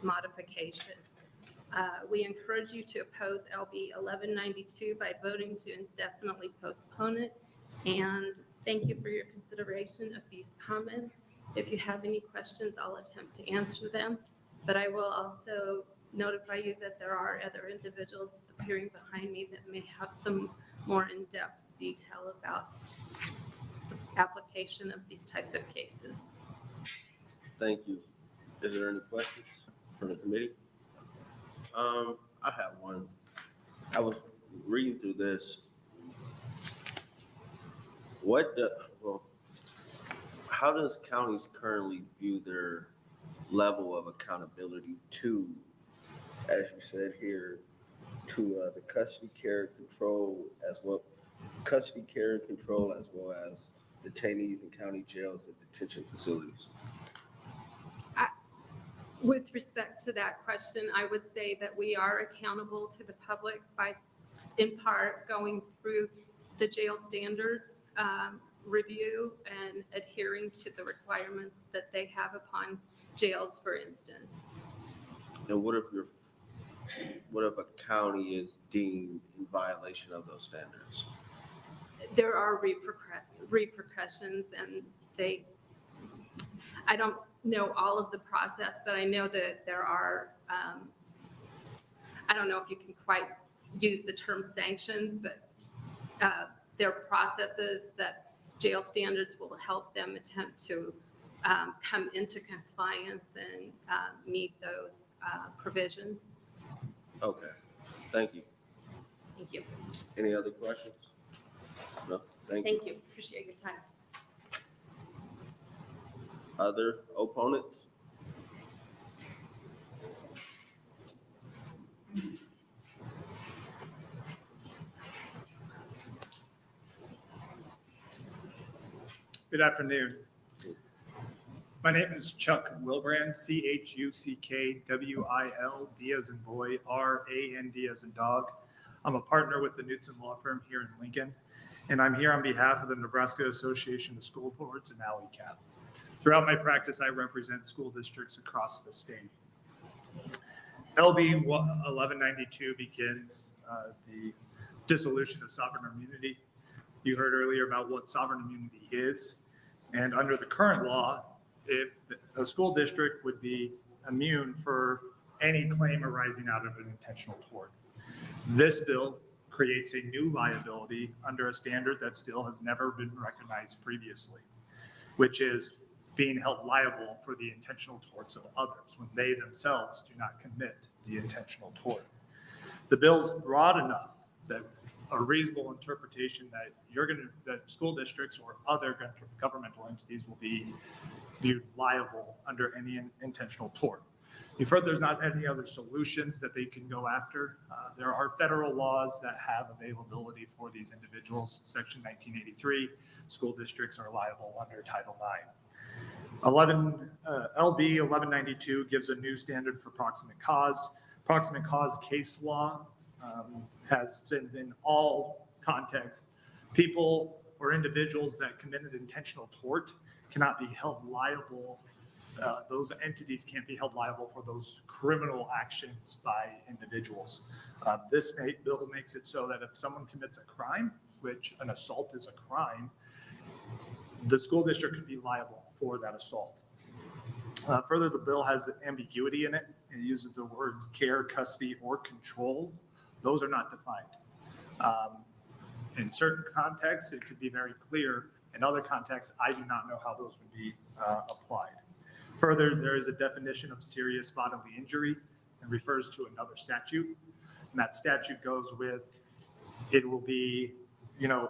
modification. We encourage you to oppose LB 1192 by voting to indefinitely postpone it. And thank you for your consideration of these comments. If you have any questions, I'll attempt to answer them. But I will also notify you that there are other individuals appearing behind me that may have some more in-depth detail about the application of these types of cases. Thank you. Is there any questions? from the committee? I have one. I was reading through this. How does counties currently view their level of accountability to, as you said here, to the custody care and control as well as detainees in county jails and detention facilities? With respect to that question, I would say that we are accountable to the public by, in part, going through the jail standards review and adhering to the requirements that they have upon jails, for instance. And what if a county is deemed in violation of those standards? There are repercussions, and I don't know all of the process, but I know that there are, I don't know if you can quite use the term sanctions, but there are processes that jail standards will help them attempt to come into compliance and meet those provisions. Okay, thank you. Thank you. Any other questions? No, thank you. Thank you. Appreciate your time. Other opponents? Good afternoon. My name is Chuck Wilbrand, CHUCKWIL, D as in boy, RAND as in dog. I'm a partner with the Knudsen Law Firm here in Lincoln, and I'm here on behalf of the Nebraska Association of School Boards and ALECAP. Throughout my practice, I represent school districts across the state. LB 1192 begins the dissolution of sovereign immunity. You heard earlier about what sovereign immunity is. And under the current law, if a school district would be immune for any claim arising out of an intentional tort. This bill creates a new liability under a standard that still has never been recognized previously, which is being held liable for the intentional torts of others when they themselves do not commit the intentional tort. The bill's broad enough that a reasonable interpretation that school districts or other governmental entities will be viewed liable under any intentional tort. You've heard there's not any other solutions that they can go after. There are federal laws that have availability for these individuals. Section 1983, school districts are liable under Title IX. LB 1192 gives a new standard for proximate cause. Proximate cause case law has been in all contexts. People or individuals that committed intentional tort cannot be held liable. Those entities can't be held liable for those criminal actions by individuals. This bill makes it so that if someone commits a crime, which an assault is a crime, the school district could be liable for that assault. Further, the bill has ambiguity in it. It uses the words care, custody, or control. Those are not defined. In certain contexts, it could be very clear. In other contexts, I do not know how those would be applied. Further, there is a definition of serious bodily injury and refers to another statute. And that statute goes with, it will be,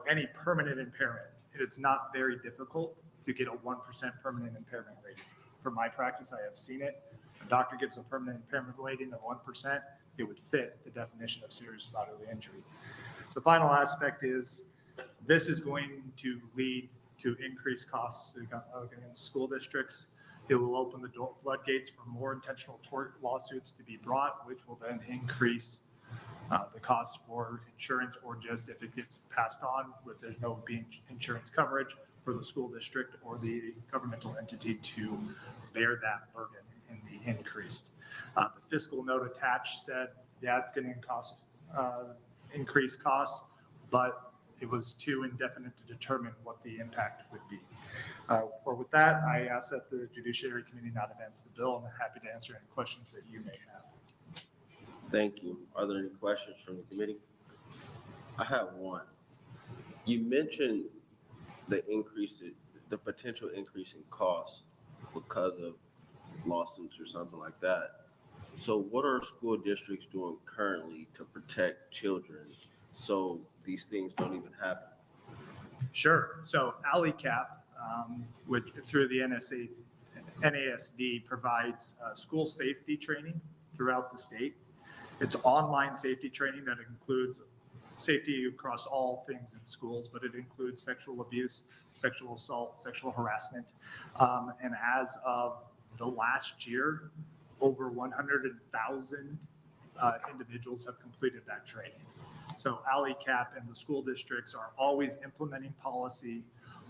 any permanent impairment. It's not very difficult to get a 1% permanent impairment rating. For my practice, I have seen it. A doctor gives a permanent impairment rating of 1%, it would fit the definition of serious bodily injury. The final aspect is this is going to lead to increased costs against school districts. It will open the floodgates for more intentional tort lawsuits to be brought, which will then increase the cost for insurance, or just if it gets passed on with there's no being insurance coverage for the school district or the governmental entity to bear that burden in the increased. The fiscal note attached said, yeah, it's going to cost increase costs, but it was too indefinite to determine what the impact would be. With that, I ask that the Judiciary Committee not advance the bill, and I'm happy to answer any questions that you may have. Thank you. Are there any questions from the committee? I have one. You mentioned the potential increase in costs because of lawsuits or something like that. So what are school districts doing currently to protect children so these things don't even happen? Sure. So ALICAP, which through the NASD provides school safety training throughout the state. It's online safety training that includes safety across all things in schools, but it includes sexual abuse, sexual assault, sexual harassment. And as of the last year, over 100,000 individuals have completed that training. So ALICAP and the school districts are always implementing policy,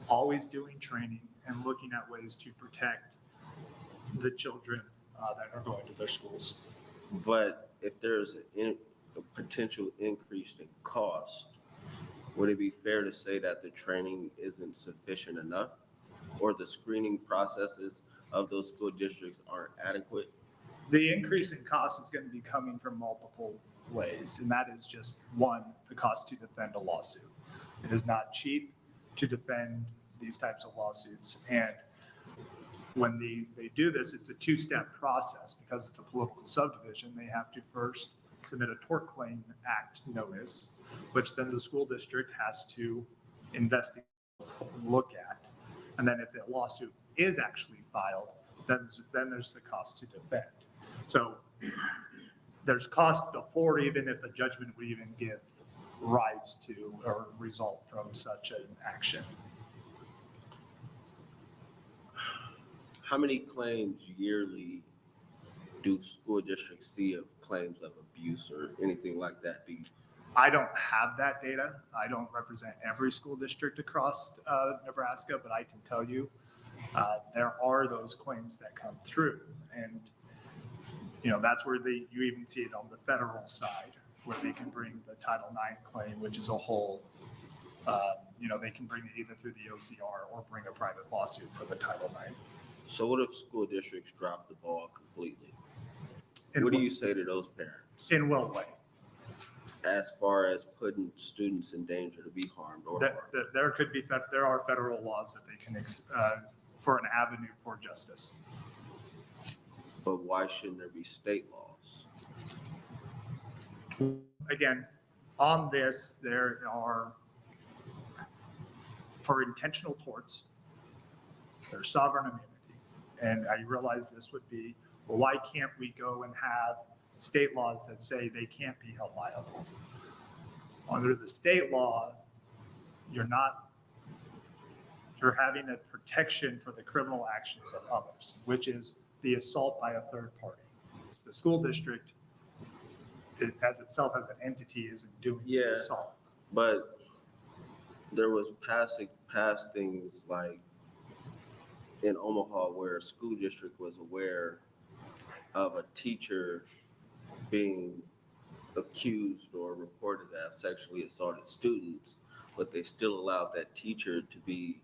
always doing training, and looking at ways to protect the children that are going to their schools. But if there's a potential increase in cost, would it be fair to say that the training isn't sufficient enough, or the screening processes of those school districts aren't adequate? The increase in cost is going to be coming from multiple ways, and that is just one, the cost to defend a lawsuit. It is not cheap to defend these types of lawsuits, and when they do this, it's a two-step process. Because it's a political subdivision, they have to first submit a Tort Claims Act notice, which then the school district has to investigate, look at, and then if the lawsuit is actually filed, then there's the cost to defend. So there's cost before even if a judgment would even give rise to or result from such an action. How many claims yearly do school districts see of claims of abuse or anything like that? I don't have that data. I don't represent every school district across Nebraska, but I can tell you there are those claims that come through. And, that's where you even see it on the federal side, where they can bring the Title IX claim, which is a whole, they can bring it either through the OCR or bring a private lawsuit for the Title IX. So what if school districts drop the ball completely? What do you say to those parents? In what way? As far as putting students in danger to be harmed or harmed? There are federal laws that they can, for an avenue for justice. But why shouldn't there be state laws? Again, on this, there are, for intentional torts, there's sovereign immunity. And I realize this would be, well, why can't we go and have state laws that say they can't be held liable? Under the state law, you're having a protection for the criminal actions of others, which is the assault by a third party. The school district, as itself as an entity, isn't doing the assault. But there was past things like in Omaha where a school district was aware of a teacher being accused or reported as sexually assaulted students, but they still allowed that teacher to be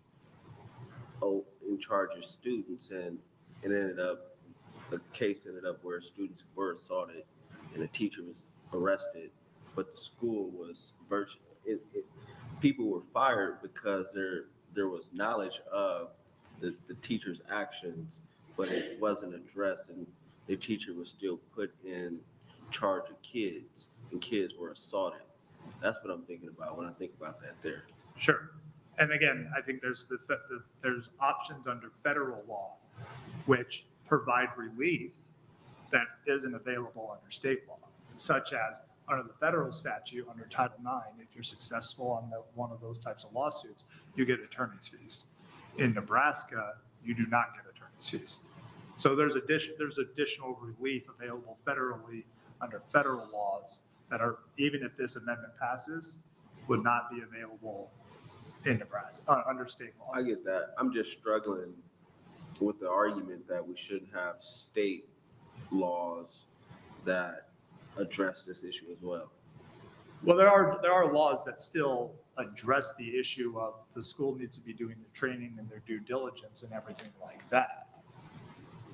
in charge of students, and the case ended up where students were assaulted and the teacher was arrested, but the school was people were fired because there was knowledge of the teacher's actions, but it wasn't addressed, and the teacher was still put in charge of kids, and kids were assaulted. That's what I'm thinking about when I think about that there. Sure. And again, I think there's options under federal law which provide relief that isn't available under state law, such as under the federal statute, under Title IX, if you're successful on one of those types of lawsuits, you get attorney's fees. In Nebraska, you do not get attorney's fees. So there's additional relief available federally under federal laws that are, even if this amendment passes, would not be available in Nebraska under state law. I get that. I'm just struggling with the argument that we shouldn't have state laws that address this issue as well. Well, there are laws that still address the issue of the school needs to be doing the training and their due diligence and everything like that.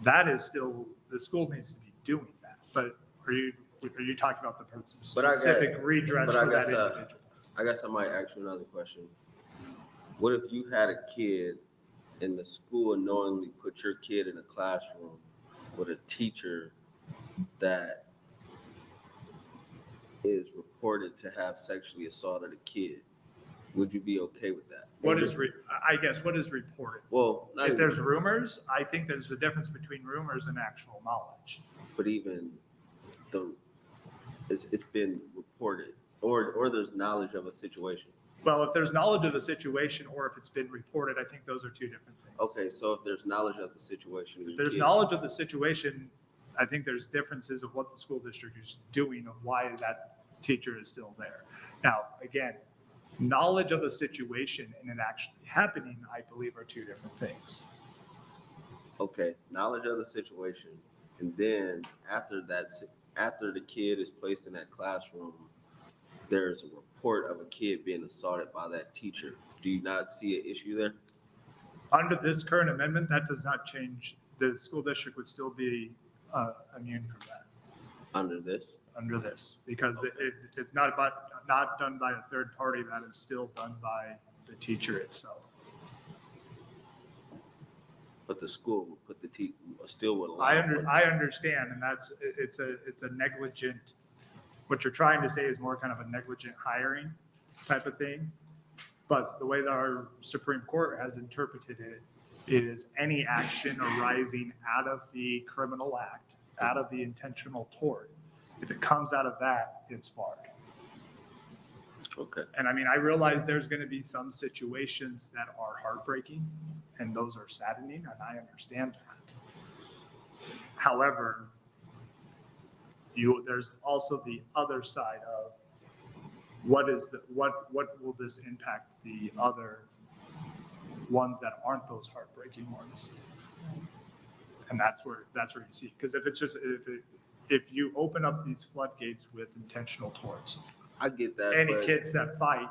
That is still, the school needs to be doing that. But are you talking about the specific redress for that individual? I guess I might ask you another question. What if you had a kid and the school knowingly put your kid in a classroom with a teacher that is reported to have sexually assaulted a kid, would you be okay with that? I guess, what is reported? Well, not If even- there's rumors, I think there's a difference between rumors and actual knowledge. but even the, it's been reported, or there's knowledge of a situation. Well, if there's knowledge of the situation or if it's been reported, I think those are two different things. Okay, so if there's knowledge of the situation. If there's knowledge of the situation, I think there's differences of what the school district is doing of why that teacher is still there. Now, again, knowledge of the situation and it actually happening, I believe, are two different things. Okay, knowledge of the situation, and then after the kid is placed in that classroom, there's a report of a kid being assaulted by that teacher. Do you not see an issue there? Under this current amendment, that does not change. The school district would still be immune from that. Under this? Under this, because it's not done by a third party. That is still done by the teacher itself. But the school will put the still would allow. I understand, and it's a negligent. What you're trying to say is more kind of a negligent hiring type of thing. But the way that our Supreme Court has interpreted it, it is any action arising out of the criminal act, out of the intentional tort. If it comes out of that, it's barred. Okay. And I mean, I realize there's going to be some situations that are heartbreaking and those are saddening, and I understand that. However, there's also the other side of what will this impact the other ones that aren't those heartbreaking ones? And that's where you see, because if you open up these floodgates with intentional torts, I get that. any but kids that fight,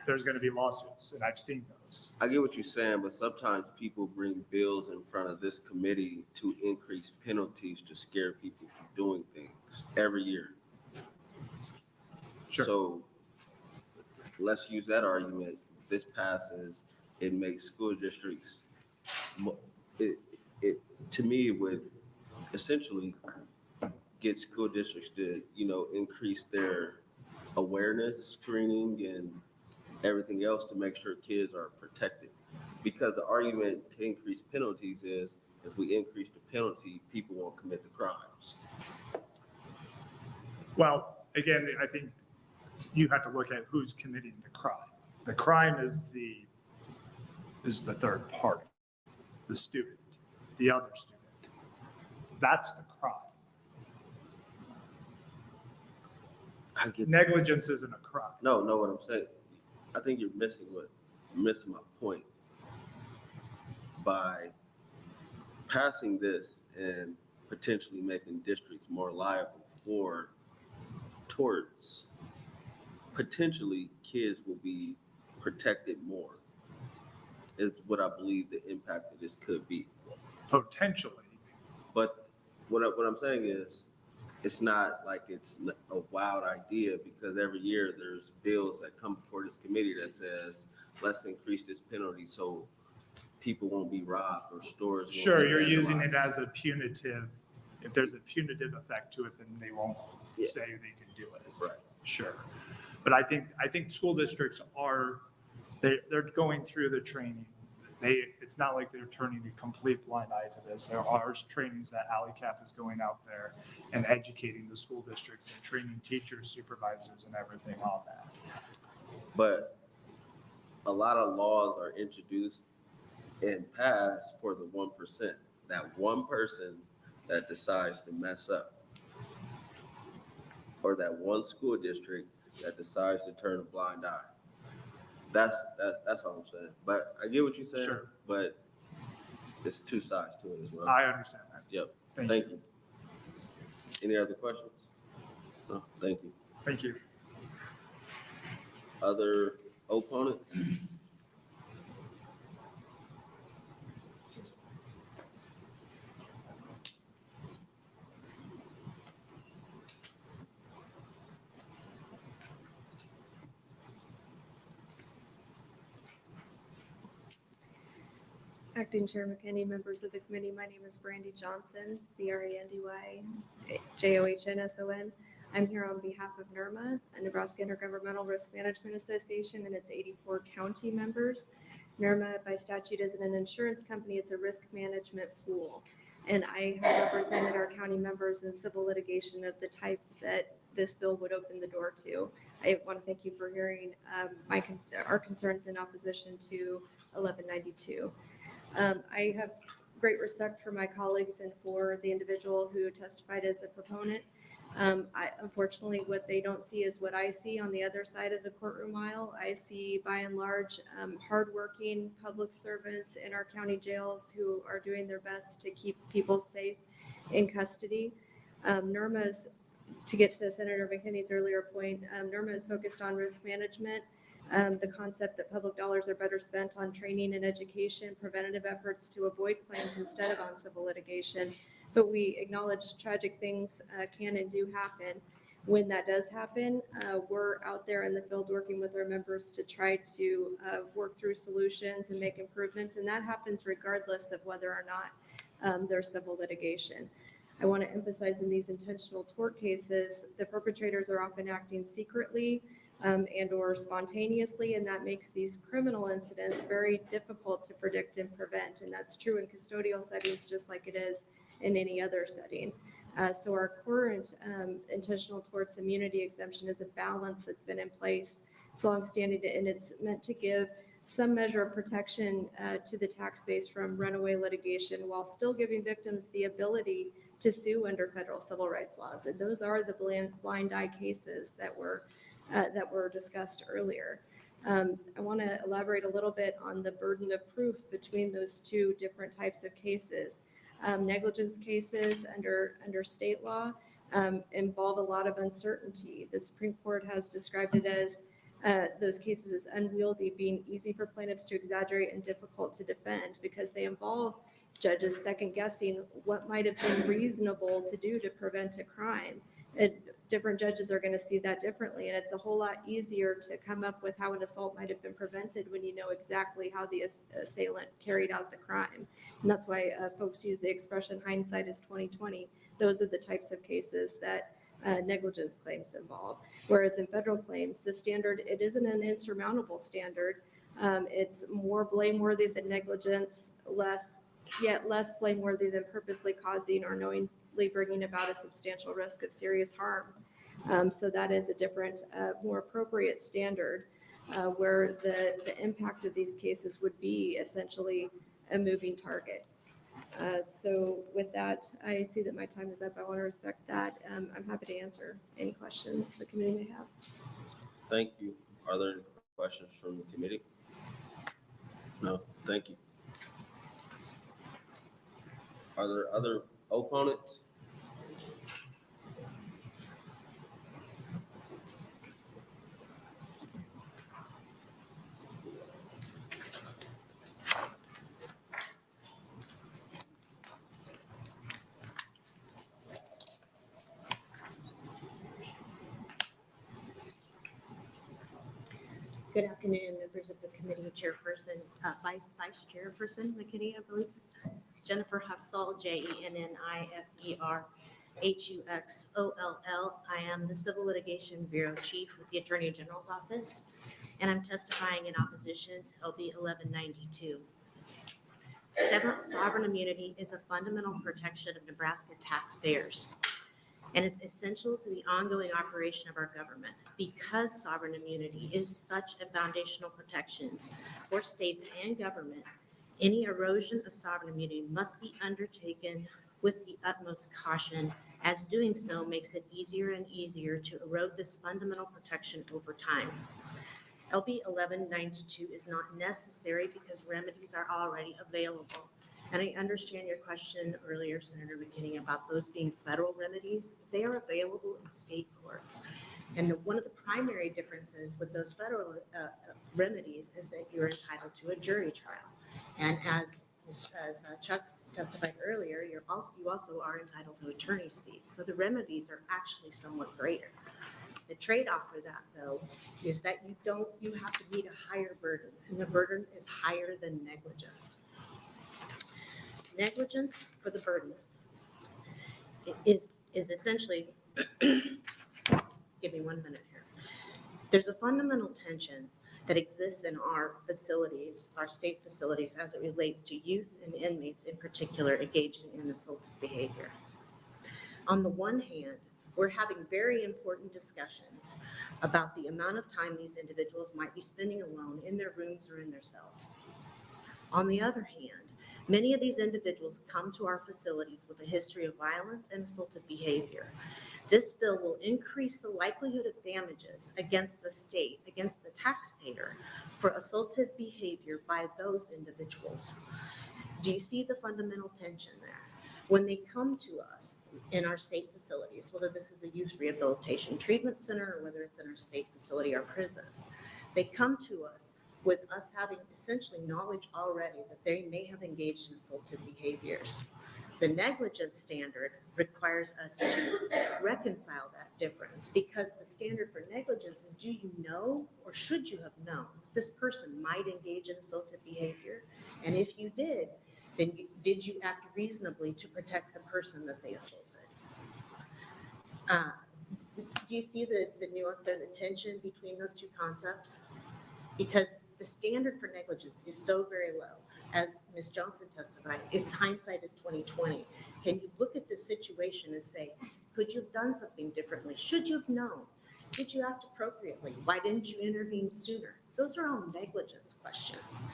there's going to be lawsuits, and I've seen those. I get what you're saying, but sometimes people bring bills in front of this committee to increase penalties to scare people from doing things every year. Sure. So let's use that argument. This passes, it makes school districts, to me, it would essentially get school districts to, increase their awareness screening and everything else to make sure kids are protected. Because the argument to increase penalties is if we increase the penalty, people won't commit the crimes. Well, again, I think you have to look at who's committing the crime. The crime is the third party, the student, the other student. That's the crime. Negligence isn't a crime. No, what I'm saying, I think you're missing my point. By passing this and potentially making districts more liable for torts, potentially kids will be protected more, is what I believe the impact of this could be. Potentially. But what I'm saying is, it's not like it's a wild idea, because every year there's bills that come before this committee that says, let's increase this penalty so people won't be robbed or stores won't Sure, be you're using it vandalized. as a punitive. If there's a punitive effect to it, then they won't say they can do it. Right. Sure. But I think school districts they're going through the training. It's not like they're turning a complete blind eye to this. There are trainings that ALICAP is going out there and educating the school districts and training teachers, supervisors, and everything on that. But a lot of laws are introduced and passed for the 1%. That one person that decides to mess up, or that one school district that decides to turn a blind eye. That's all I'm saying. But I get what you're saying. Sure. But there's two sides to it as well. I understand that. Yep. Thank you. Any other questions? No. Thank you. Thank you. Other opponents? Acting Chair McKinney, members of the committee, my name is Brandy Johnson, BRANDY-JOHNSON. I'm here on behalf of NERMA, a Nebraska Intergovernmental Risk Management Association, and its 84 county members. NERMA by statute isn't an insurance company, it's a risk management pool. And I have represented our county members in civil litigation of the type that this bill would open the door to. I want to thank you for hearing our concerns in opposition to 1192. I have great respect for my colleagues and for the individual who testified as a proponent. Unfortunately, what they don't see is what I see on the other side of the courtroom aisle. I see, by and large, hardworking public servants in our county jails who are doing their best to keep people safe in custody. NERMA's, to get to Senator McKinney's earlier point, NERMA is focused on risk management. The concept that public dollars are better spent on training and education, preventative efforts to avoid claims instead of on civil litigation. But we acknowledge tragic things can and do happen. When that does happen, we're out there in the field working with our members to try to work through solutions and make improvements. And that happens regardless of whether or not there's civil litigation. I want to emphasize in these intentional tort cases, the perpetrators are often acting secretly and or spontaneously, and that makes these criminal incidents very difficult to predict and prevent. And that's true in custodial settings just like it is in any other setting. So our current intentional torts immunity exemption is a balance that's been in place. It's longstanding, and it's meant to give some measure of protection to the tax base from runaway litigation while still giving victims the ability to sue under federal civil rights laws. And those are the blind eye cases that were discussed earlier. I want to elaborate a little bit on the burden of proof between those two different types of cases. Negligence cases under state law involve a lot of uncertainty. The Supreme Court has described it as those cases as unwieldy, being easy for plaintiffs to exaggerate and difficult to defend because they involve judges second guessing what might have been reasonable to do to prevent a crime. And different judges are going to see that differently, and it's a whole lot easier to come up with how an assault might have been prevented when you know exactly how the assailant carried out the crime. And that's why folks use the expression hindsight is 20/20. Those are the types of cases that negligence claims involve. Whereas in federal claims, the standard, it isn't an insurmountable standard. It's more blameworthy than negligence, yet less blameworthy than purposely causing or knowingly bringing about a substantial risk of serious harm. So that is a different, more appropriate standard where the impact of these cases would be essentially a moving target. So with that, I see that my time is up. I want to respect that. I'm happy to answer any questions the committee may have. Thank you. Are there any questions from the committee? No, thank you. Are there other opponents? Good afternoon, members of the committee, chairperson, vice chairperson McKinney, I believe. Jennifer Huxall, JENNIFERHUXOLL. I am the Civil Litigation Bureau Chief with the Attorney General's Office, and I'm testifying in opposition to LB 1192. Sovereign immunity is a fundamental protection of Nebraska taxpayers, and it's essential to the ongoing operation of our government. Because sovereign immunity is such a foundational protection for states and government, any erosion of sovereign immunity must be undertaken with the utmost caution, as doing so makes it easier and easier to erode this fundamental protection over time. LB 1192 is not necessary because remedies are already available. And I understand your question earlier, Senator McKinney, about those being federal remedies. They are available in state courts. And one of the primary differences with those federal remedies is that you're entitled to a jury trial. And as Chuck testified earlier, you also are entitled to attorney's fees. So the remedies are actually somewhat greater. The trade-off for that, though, is that you have to meet a higher burden, and the burden is higher than negligence. negligence for the burden is essentially, give me 1 minute here. There's a fundamental tension that exists in our facilities, our state facilities, as it relates to youth and inmates in particular engaging in assaultive behavior. On the one hand, we're having very important discussions about the amount of time these individuals might be spending alone in their rooms or in their cells. On the other hand, many of these individuals come to our facilities with a history of violence and assaultive behavior. This bill will increase the likelihood of damages against the state, against the taxpayer, for assaultive behavior by those individuals. Do you see the fundamental tension there? When they come to us in our state facilities, whether this is a youth rehabilitation treatment center or whether it's in our state facility or prisons, they come to us with us having essentially knowledge already that they may have engaged in assaultive behaviors. The negligence standard requires us to reconcile that difference, because the standard for negligence is, do you know or should you have known this person might engage in assaultive behavior? And if you did, then did you act reasonably to protect the person that they assaulted? Do you see the nuance there, the tension between those two concepts? Because the standard for negligence is so very low. As Ms. Johnson testified, its hindsight is 20/20. Can you look at the situation and say, could you have done something differently? Should you have known? Did you act appropriately? Why didn't you intervene sooner? Those are all negligence questions.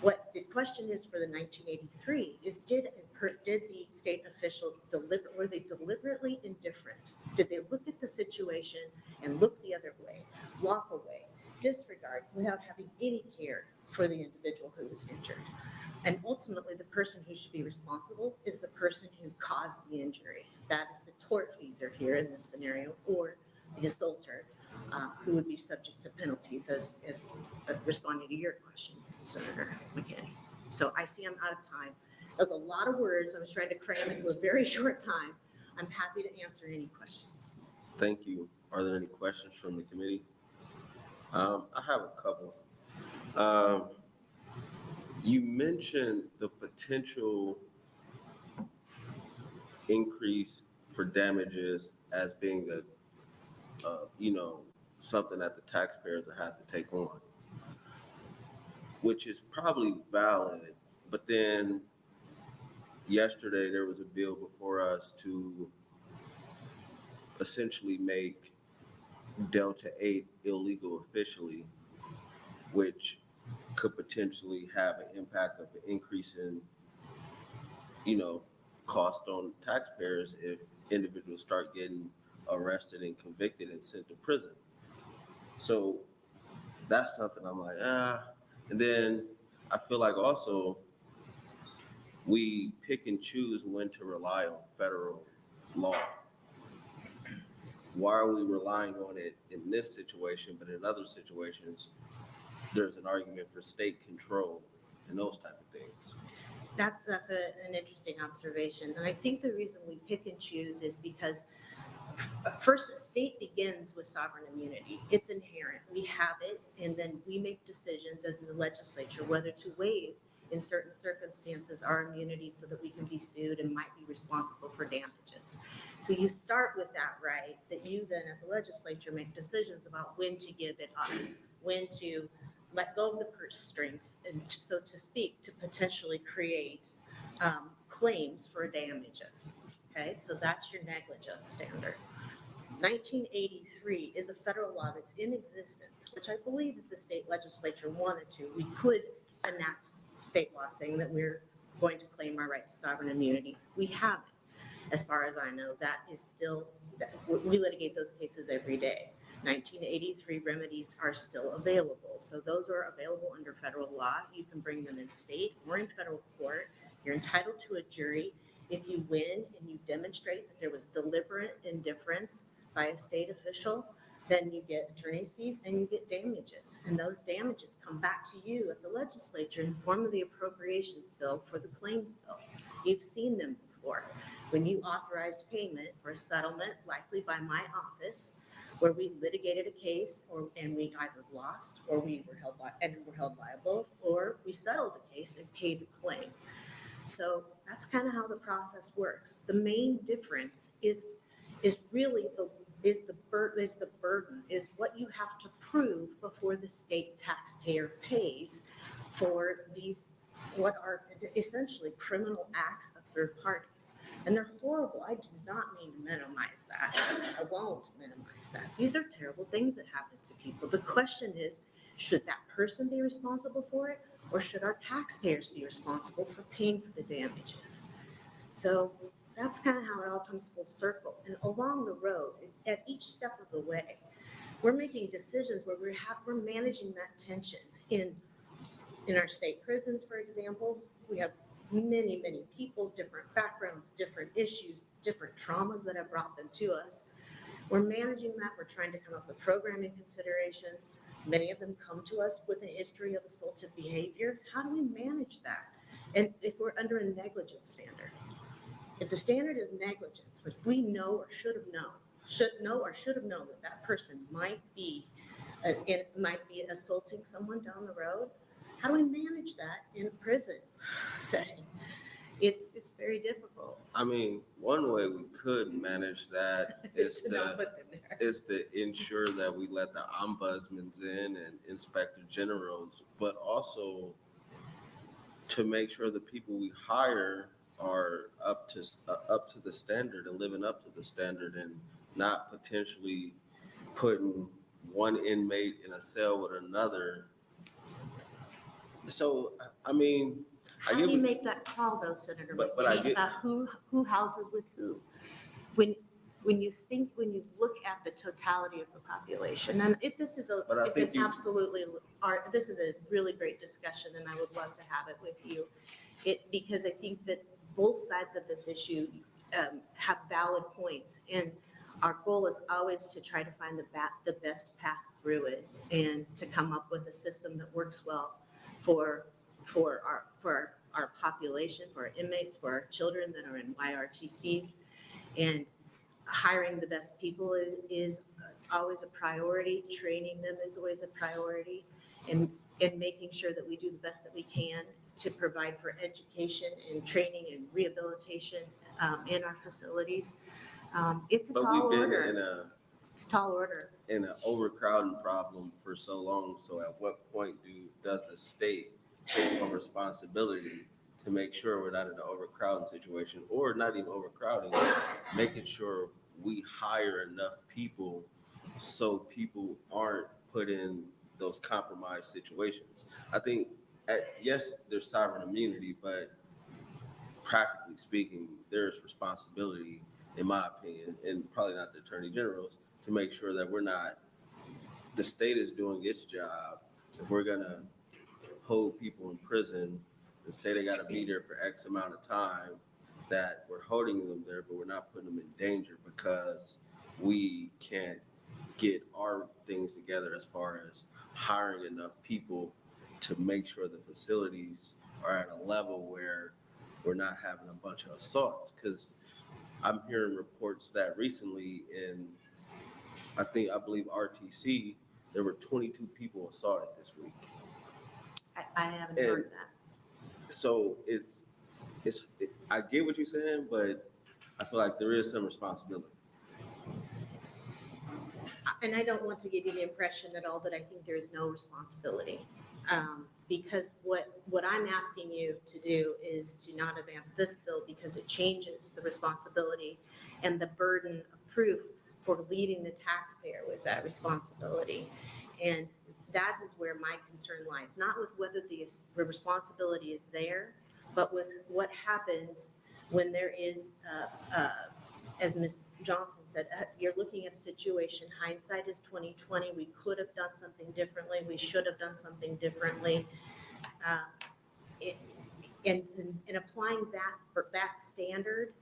What the question is for the 1983 is, did the state official were they deliberately indifferent? Did they look at the situation and look the other way, walk away, disregard without having any care for the individual who was injured? And ultimately, the person who should be responsible is the person who caused the injury. That is the tortfeasor here in this scenario, or the assaulter, who would be subject to penalties, as responding to your questions, Senator McKinney. So I see I'm out of time. That was a lot of words. I was trying to cram into a very short time. I'm happy to answer any questions. Thank you. Are there any questions from the committee? I have a couple. You mentioned the potential increase for damages as being something that the taxpayers have had to take on, which is probably valid. But then yesterday there was a bill before us to essentially make Delta 8 illegal officially, which could potentially have an impact of an increase in, cost on taxpayers if individuals start getting arrested and convicted and sent to prison. So that's something I'm like, And then I feel like also we pick and choose when to rely on federal law. Why are we relying on it in this situation, but in other situations, there's an argument for state control and those type of things? That's an interesting observation. And I think the reason we pick and choose is because first, a state begins with sovereign immunity. It's inherent. We have it, and then we make decisions as the legislature whether to waive, in certain circumstances, our immunity so that we can be sued and might be responsible for damages. So you start with that right, that you then as a legislature make decisions about when to give it up, when to let go of the purse strings, and so to speak, to potentially create claims for damages. Okay, so that's your negligence standard. 1983 is a federal law that's in existence, which I believe if the state legislature wanted to, we could enact state law saying that we're going to claim our right to sovereign immunity. We haven't. As far as I know, that is still, we litigate those cases every day. 1983 remedies are still available. So those are available under federal law. You can bring them in state or in federal court. You're entitled to a jury. If you win and you demonstrate that there was deliberate indifference by a state official, then you get attorney's fees and you get damages. And those damages come back to you at the legislature in the form of the appropriations bill for the claims bill. You've seen them before. When you authorized payment for a settlement, likely by my office, where we litigated a case and we either lost or we were held liable, or we settled the case and paid the claim. So that's kind of how the process works. The main difference is really the burden, is what you have to prove before the state taxpayer pays for these, what are essentially criminal acts of third parties. And they're horrible. I do not mean to minimize that. I won't minimize that. These are terrible things that happen to people. The question is, should that person be responsible for it, or should our taxpayers be responsible for paying for the damages? So that's kind of how it all comes full circle. And along the road, at each step of the way, we're making decisions where we're managing that tension. In our state prisons, for example, we have many, many people, different backgrounds, different issues, different traumas that have brought them to us. We're managing that. We're trying to come up with programming considerations. Many of them come to us with a history of assaultive behavior. How do we manage that? And if we're under a negligence standard, if the standard is negligence, which we know or should have known that that person might be assaulting someone down the road, how do we manage that in a prison setting? It's very difficult. I mean, one way we could manage that is to ensure that we let the ombudsmen in and inspector generals, but also to make sure the people we hire are up to the standard and living up to the standard, and not potentially putting one inmate in a cell with another. So, I mean, How do you make that call though, Senator McKinney, about who houses with who? When you look at the totality of the population, and this is a really great discussion, and I would love to have it with you. Because I think that both sides of this issue have valid points, and our goal is always to try to find the best path through it, and to come up with a system that works well for our population, for our inmates, for our children that are in YRTCs. And hiring the best people is always a priority. Training them is always a priority, and making sure that we do the best that we can to provide for education and training and rehabilitation in our facilities. It's a tall order. It's a tall order. In an overcrowding problem for so long. So at what point does the state take on responsibility to make sure we're not in an overcrowding situation, or not even overcrowding, making sure we hire enough people so people aren't put in those compromised situations? I think, yes, there's sovereign immunity, but practically speaking, there's responsibility, in my opinion, and probably not the Attorney General's, to make sure that the state is doing its job. If we're gonna hold people in prison and say they gotta be there for X amount of time, that we're holding them there, but we're not putting them in danger because we can't get our things together as far as hiring enough people to make sure the facilities are at a level where we're not having a bunch of assaults. Because I'm hearing reports that recently I believe RTC, there were 22 people assaulted this week. I haven't heard that. So I get what you're saying, but I feel like there is some responsibility. And I don't want to give you the impression at all that I think there is no responsibility. Because what I'm asking you to do is to not advance this bill, because it changes the responsibility and the burden of proof for leading the taxpayer with that responsibility. And that is where my concern lies, not with whether the responsibility is there, but with what happens when there is, as Ms. Johnson said, you're looking at a situation, hindsight is 20/20. We could have done something differently. We should have done something differently. And applying that standard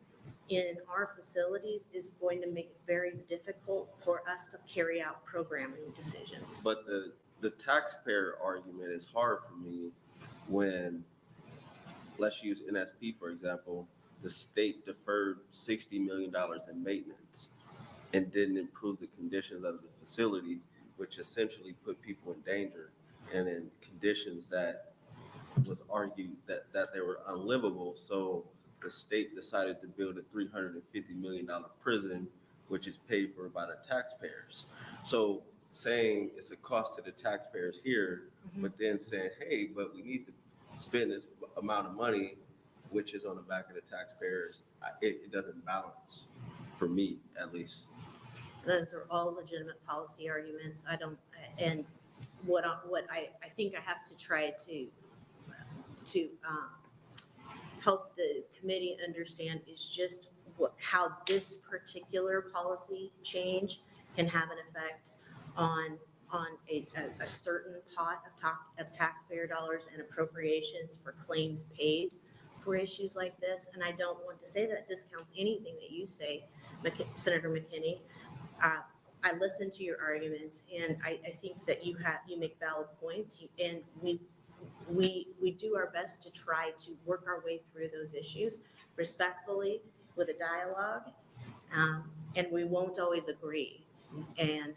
in our facilities is going to make it very difficult for us to carry out programming decisions. But the taxpayer argument is hard for me when, let's use NSP for example, the state deferred $60 million in maintenance and didn't improve the conditions of the facility, which essentially put people in danger and in conditions that was argued that they were unlivable. So the state decided to build a $350 million prison, which is paid for by the taxpayers. So saying it's a cost to the taxpayers here, but then saying, hey, but we need to spend this amount of money, which is on the back of the taxpayers, it doesn't balance for me, at least. Those are all legitimate policy arguments. I don't, and what I think I have to try to help the committee understand is just how this particular policy change can have an effect on a certain pot of taxpayer dollars and appropriations for claims paid for issues like this. And I don't want to say that discounts anything that you say, Senator McKinney. I listened to your arguments, and I think that you make valid points, and we do our best to try to work our way through those issues respectfully with a dialogue, and we won't always agree. And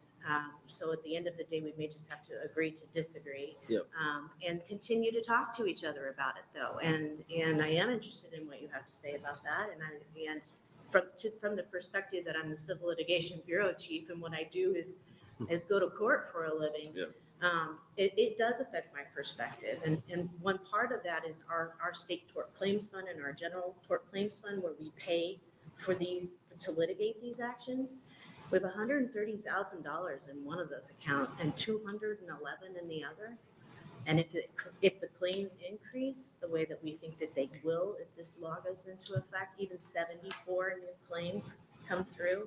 so at the end of the day, we may just have to agree to disagree. Yep. And continue to talk to each other about it, though. And I am interested in what you have to say about that. And from the perspective that I'm the Civil Litigation Bureau Chief, and what I do is go to court for a living. Yep. It does affect my perspective. And one part of that is our State Tort Claims Fund and our General Tort Claims Fund, where we pay for to litigate these actions. We have $130,000 in one of those accounts and $211 in the other. And if the claims increase the way that we think that they will, if this law goes into effect, even 74 new claims come through,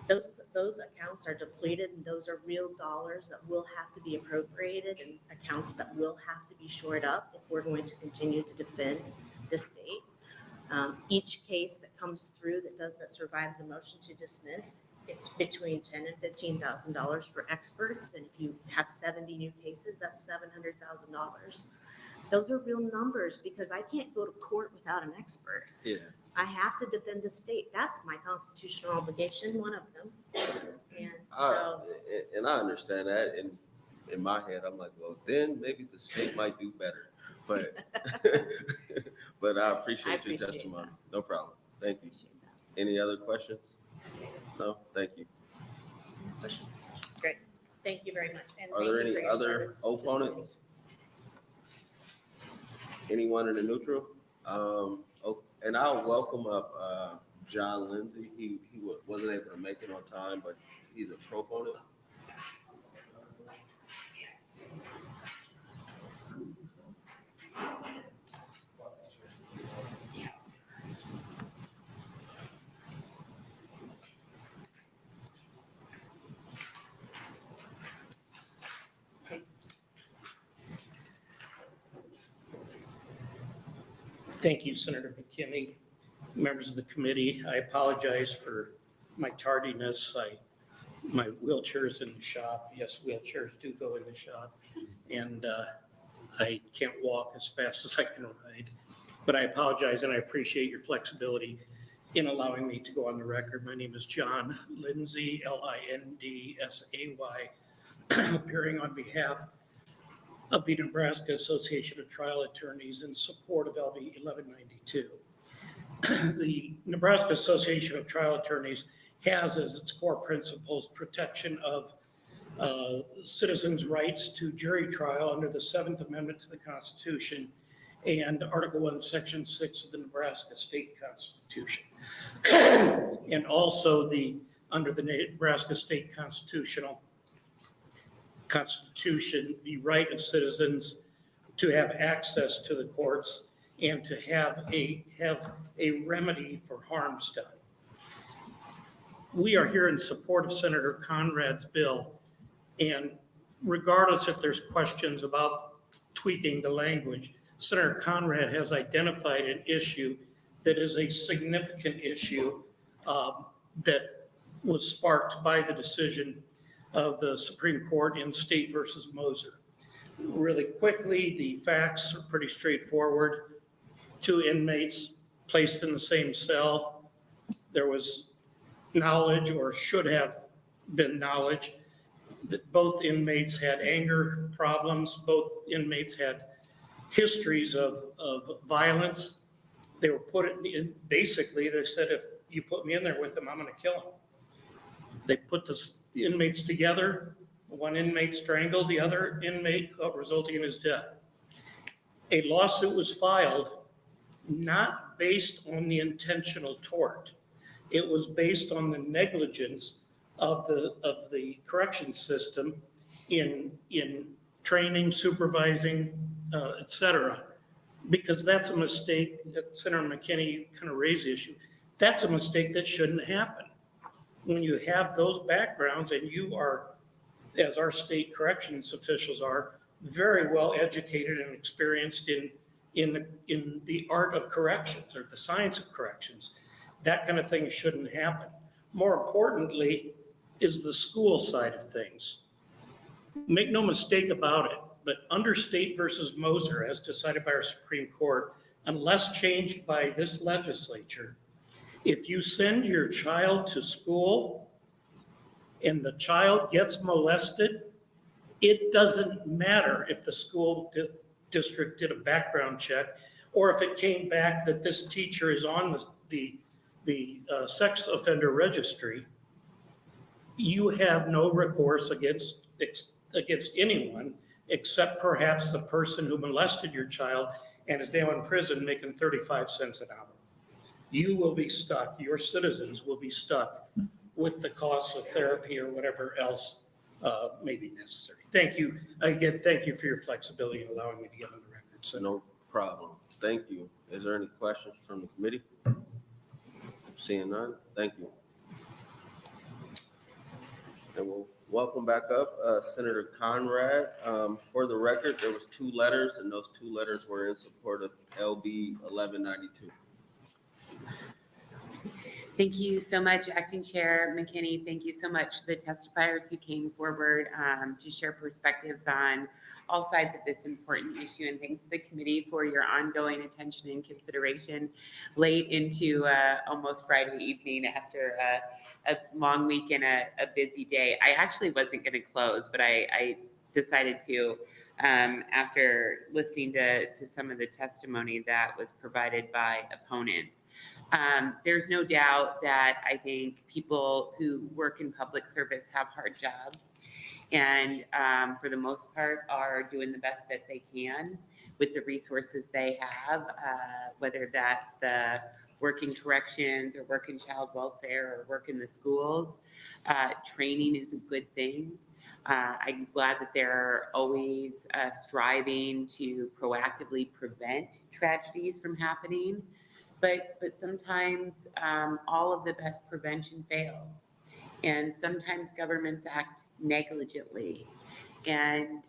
those accounts are depleted, and those are real dollars that will have to be appropriated, and accounts that will have to be shored up if we're going to continue to defend the state. Each case that comes through that survives a motion to dismiss, it's between $10,000 and $15,000 for experts, and if you have 70 new cases, that's $700,000. Those are real numbers, because I can't go to court without an expert. Yeah. I have to defend the state. That's my constitutional obligation, one of them. And so, And I understand that. And in my head, I'm like, well, then maybe the state might do better. But but I appreciate your testimony. that. No problem. Thank you. Any other questions? No? Thank you. Questions? Great. Thank you very much. And Are thank there you for any your other service to the opponents? Anyone in the neutral? And I'll welcome up John Lindsay. He wasn't able to make it on time, but he's a proponent. Thank you, Senator McKinney, members of the committee. I apologize for my tardiness. My wheelchair's in the shop. Yes, wheelchairs do go in the shop. And I can't walk as fast as I can ride. But I apologize, and I appreciate your flexibility in allowing me to go on the record. My name is John Lindsay, Lindsay, appearing on behalf of the Nebraska Association of Trial Attorneys in support of LB 1192. The Nebraska Association of Trial Attorneys has as its core principles protection of citizens' rights to jury trial under the 7th Amendment to the Constitution and Article 1, Section 6 of the Nebraska State Constitution. And also under the Nebraska State Constitution, the right of citizens to have access to the courts and to have a remedy for harms done. We are here in support of Senator Conrad's bill, and regardless if there's questions about tweaking the language, Senator Conrad has identified an issue that is a significant issue that was sparked by the decision of the Supreme Court in State versus Moser. Really quickly, the facts are pretty straightforward. 2 inmates placed in the same cell. There was knowledge, or should have been knowledge, that both inmates had anger problems. Both inmates had histories of violence. They were put in, basically, they said, if you put me in there with him, I'm gonna kill him. They put the inmates together. One inmate strangled the other inmate, resulting in his death. A lawsuit was filed not based on the intentional tort. It was based on the negligence of the correction system in training, supervising, et cetera. Because that's a mistake that Senator McKinney kind of raised the issue. That's a mistake that shouldn't happen. When you have those backgrounds and you are, as our state corrections officials are, very well educated and experienced in the art of corrections or the science of corrections, that kind of thing shouldn't happen. More importantly is the school side of things. Make no mistake about it, but under State versus Moser, as decided by our Supreme Court, unless changed by this legislature, if you send your child to school and the child gets molested, it doesn't matter if the school district did a background check or if it came back that this teacher is on the sex offender registry. You have no recourse against anyone except perhaps the person who molested your child and is now in prison making 35 cents an hour. You will be stuck, your citizens will be stuck with the costs of therapy or whatever else may be necessary. Thank you. Again, thank you for your flexibility in allowing me to get on the record. So No problem. Thank you. Is there any questions from the committee? Seeing none, thank you. And we'll welcome back up Senator Conrad. For the record, there was 2 letters, and those 2 letters were in support of LB 1192. Thank you so much, Acting Chair McKinney. Thank you so much to the testifiers who came forward to share perspectives on all sides of this important issue. And thanks to the committee for your ongoing attention and consideration late into almost Friday evening after a long week and a busy day. I actually wasn't going to close, but I decided to after listening to some of the testimony that was provided by opponents. There's no doubt that I think people who work in public service have hard jobs and for the most part are doing the best that they can with the resources they have, whether that's the work in corrections or work in child welfare or work in the schools. Training is a good thing. I'm glad that they're always striving to proactively prevent tragedies from happening. But sometimes all of the best prevention fails. And sometimes governments act negligently and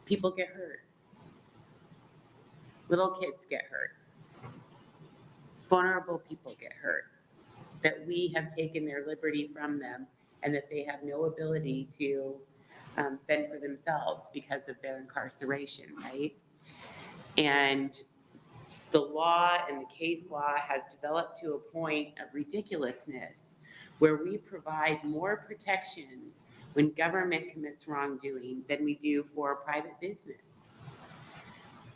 people get hurt. Little kids get hurt. Vulnerable people get hurt. That we have taken their liberty from them and that they have no ability to fend for themselves because of their incarceration, right? And the law and the case law has developed to a point of ridiculousness where we provide more protection when government commits wrongdoing than we do for private business.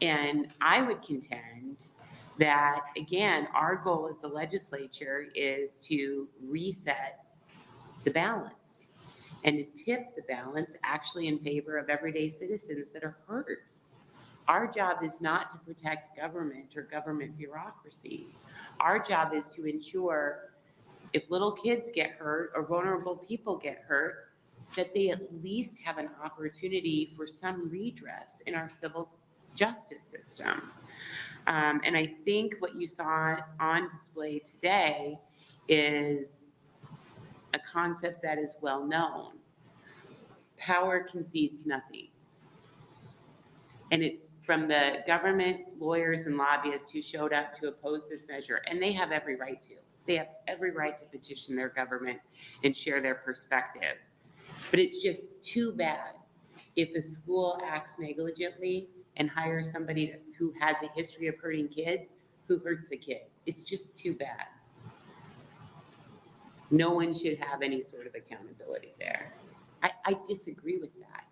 And I would contend that, again, our goal as a legislature is to reset the balance and to tip the balance actually in favor of everyday citizens that are hurt. Our job is not to protect government or government bureaucracies. Our job is to ensure if little kids get hurt or vulnerable people get hurt, that they at least have an opportunity for some redress in our civil justice system. And I think what you saw on display today is a concept that is well known. Power concedes nothing. And it's from the government, lawyers, and lobbyists who showed up to oppose this measure, and they have every right to. They have every right to petition their government and share their perspective. But it's just too bad if a school acts negligently and hires somebody who has a history of hurting kids who hurts a kid. It's just too bad. No one should have any sort of accountability there. I disagree with that.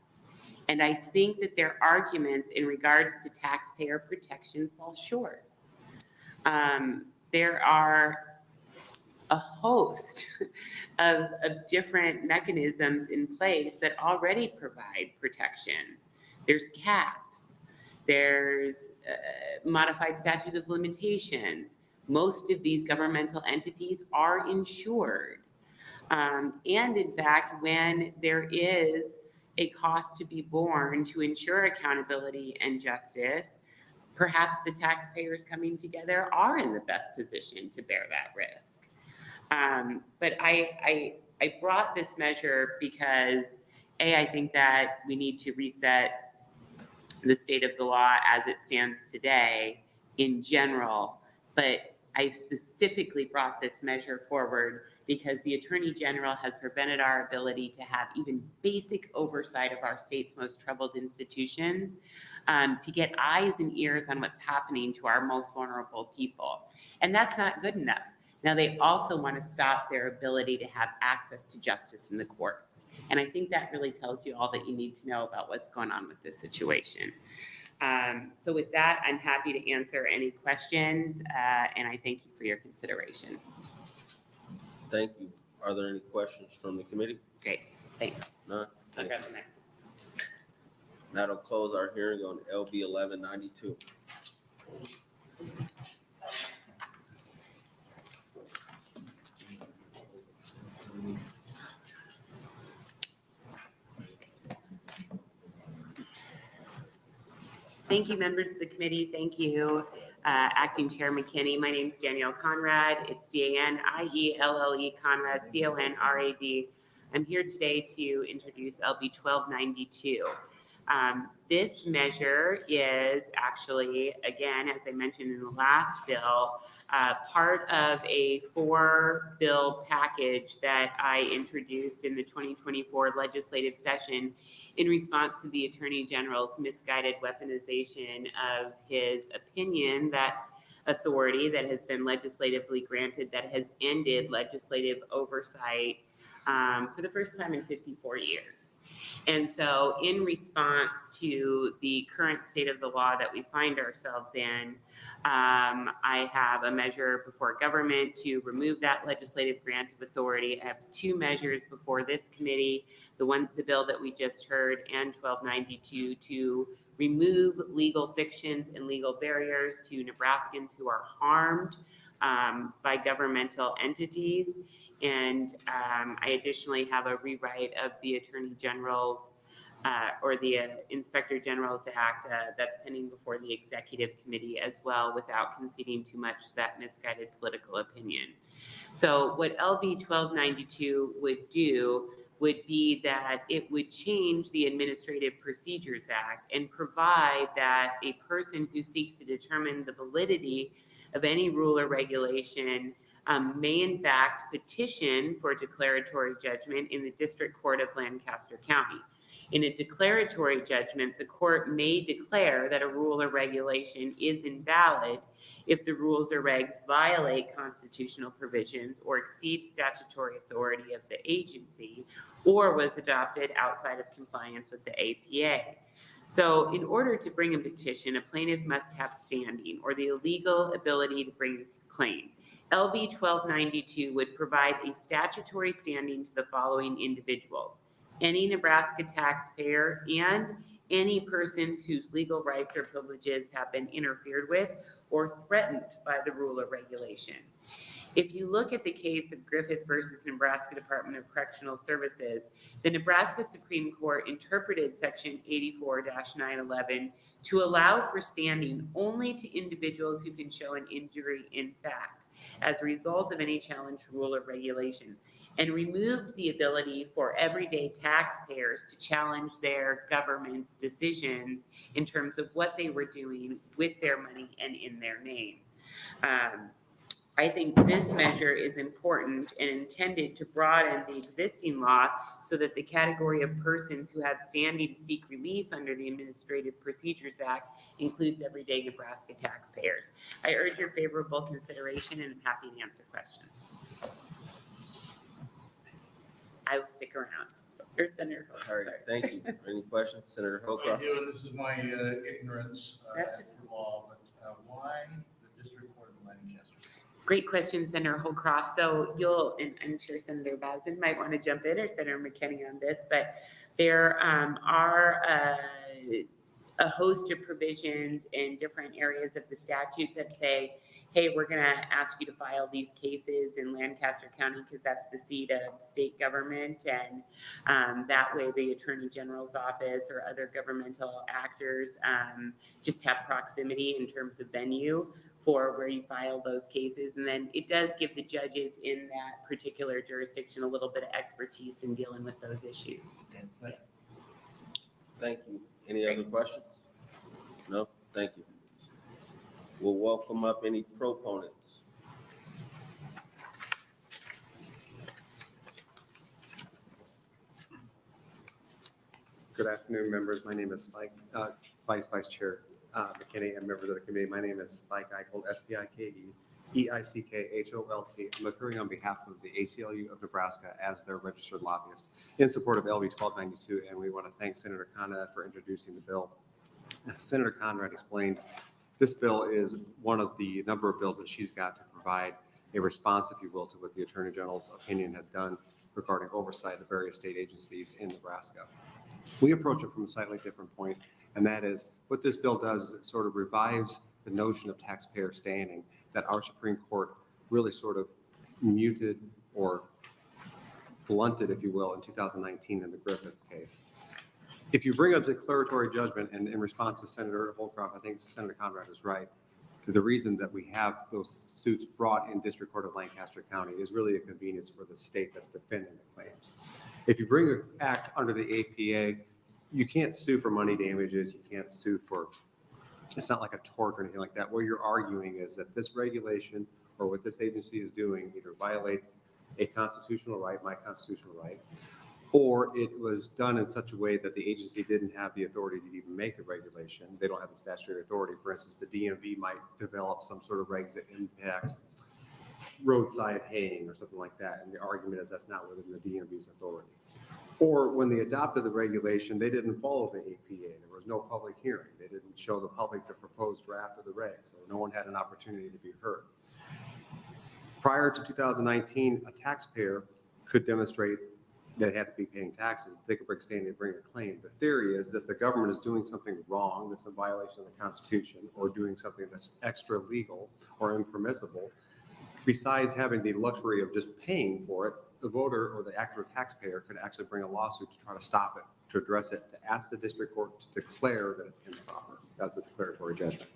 And I think that their arguments in regards to taxpayer protection fall short. There are a host of different mechanisms in place that already provide protections. There's caps, there's modified statute of limitations. Most of these governmental entities are insured. And in fact, when there is a cost to be borne to ensure accountability and justice, perhaps the taxpayers coming together are in the best position to bear that risk. But I brought this measure because, A, I think that we need to reset the state of the law as it stands today in general, but I specifically brought this measure forward because the Attorney General has prevented our ability to have even basic oversight of our state's most troubled institutions, to get eyes and ears on what's happening to our most vulnerable people. And that's not good enough. Now, they also want to stop their ability to have access to justice in the courts. And I think that really tells you all that you need to know about what's going on with this situation. So with that, I'm happy to answer any questions, and I thank you for your consideration. Thank you. Are there any questions from the committee? Great, thanks. None? I'll Thank grab you. the next one. That'll close our hearing on LB 1192. Thank you, members of the committee. Thank you, Acting Chair McKinney. My name is Danielle Conrad. It's DANIELLE Conrad, CONRAD. I'm here today to introduce LB 1292. This measure is actually, again, as I mentioned in the last bill, part of a 4-bill package that I introduced in the 2024 legislative session in response to the Attorney General's misguided weaponization of his opinion, that authority that has been legislatively granted that has ended legislative oversight for the first time in 54 years. And so in response to the current state of the law that we find ourselves in, I have a measure before government to remove that legislative grant of authority. I have 2 measures before this committee, the bill that we just heard, and 1292, to remove legal fictions and legal barriers to Nebraskans who are harmed by governmental entities. And I additionally have a rewrite of the Attorney General's or the Inspector General's Act that's pending before the Executive Committee as well, without conceding too much to that misguided political opinion. So what LB 1292 would do would be that it would change the Administrative Procedures Act and provide that a person who seeks to determine the validity of any rule or regulation may in fact petition for a declaratory judgment in the District Court of Lancaster County. In a declaratory judgment, the court may declare that a rule or regulation is invalid if the rules or regs violate constitutional provisions or exceed statutory authority of the agency, or was adopted outside of compliance with the APA. So in order to bring a petition, a plaintiff must have standing or the legal ability to bring a claim. LB 1292 would provide a statutory standing to the following individuals: any Nebraska taxpayer and any persons whose legal rights or privileges have been interfered with or threatened by the rule or regulation. If you look at the case of Griffith versus Nebraska Department of Correctional Services, the Nebraska Supreme Court interpreted Section 84-911 to allow for standing only to individuals who can show an injury in fact as a result of any challenged rule or regulation, and removed the ability for everyday taxpayers to challenge their government's decisions in terms of what they were doing with their money and in their name. I think this measure is important and intended to broaden the existing law so that the category of persons who have standing to seek relief under the Administrative Procedures Act includes everyday Nebraska taxpayers. I urge your favorable consideration and I'm happy to answer questions. I will stick around. Or Senator Holt. All right, thank you. Any questions? Senator I Holcroft? do, and this is my ignorance That's- for law, but why the district court in Lancaster? Great question, Senator Holcroft. So and I'm sure Senator Bazin might want to jump in or Senator McKinney on this, but there are a host of provisions in different areas of the statute that say, hey, we're going to ask you to file these cases in Lancaster County because that's the seat of state government. And that way the Attorney General's office or other governmental actors just have proximity in terms of venue for where you file those cases. And then it does give the judges in that particular jurisdiction a little bit of expertise in dealing with those issues. Thank you. Any other questions? No? Thank you. We'll welcome up any proponents. Good afternoon, members. My name is Spike, Vice Chair McKinney, and members of the committee. My name is Spike Eichholt, S-P-I-K-E-E-I-C-K-H-O-L-T. I'm appearing on behalf of the ACLU of Nebraska as their registered lobbyist in support of LB 1292, and we want to thank Senator Conrad for introducing the bill. As Senator Conrad explained, this bill is one of the number of bills that she's got to provide a response, if you will, to what the Attorney General's opinion has done regarding oversight of various state agencies in Nebraska. We approach it from a slightly different point, and that is what this bill does is it sort of revives the notion of taxpayer standing that our Supreme Court really sort of muted or blunted, if you will, in 2019 in the Griffith case. If you bring a declaratory judgment, and in response to Senator Holcroft, I think Senator Conrad is right, the reason that we have those suits brought in District Court of Lancaster County is really a convenience for the state that's defending the claims. If you bring an act under the APA, you can't sue for money damages, you can't sue for, it's not like a tort or anything like that. What you're arguing is that this regulation or what this agency is doing either violates a constitutional right, my constitutional right, or it was done in such a way that the agency didn't have the authority to even make the regulation. They don't have the statutory authority. For instance, the DMV might develop some sort of regs that impact roadside haying or something like that. And the argument is that's not within the DMV's authority. Or when they adopted the regulation, they didn't follow the APA. There was no public hearing. They didn't show the public the proposed draft of the regs, so no one had an opportunity to be heard. Prior to 2019, a taxpayer could demonstrate they had to be paying taxes. They could bring standing and bring a claim. The theory is that the government is doing something wrong that's in violation of the Constitution or doing something that's extra legal or impermissible. Besides having the luxury of just paying for it, the voter or the actual taxpayer could actually bring a lawsuit to try to stop it, to address it, to ask the district court to declare that it's improper. That's a declaratory judgment.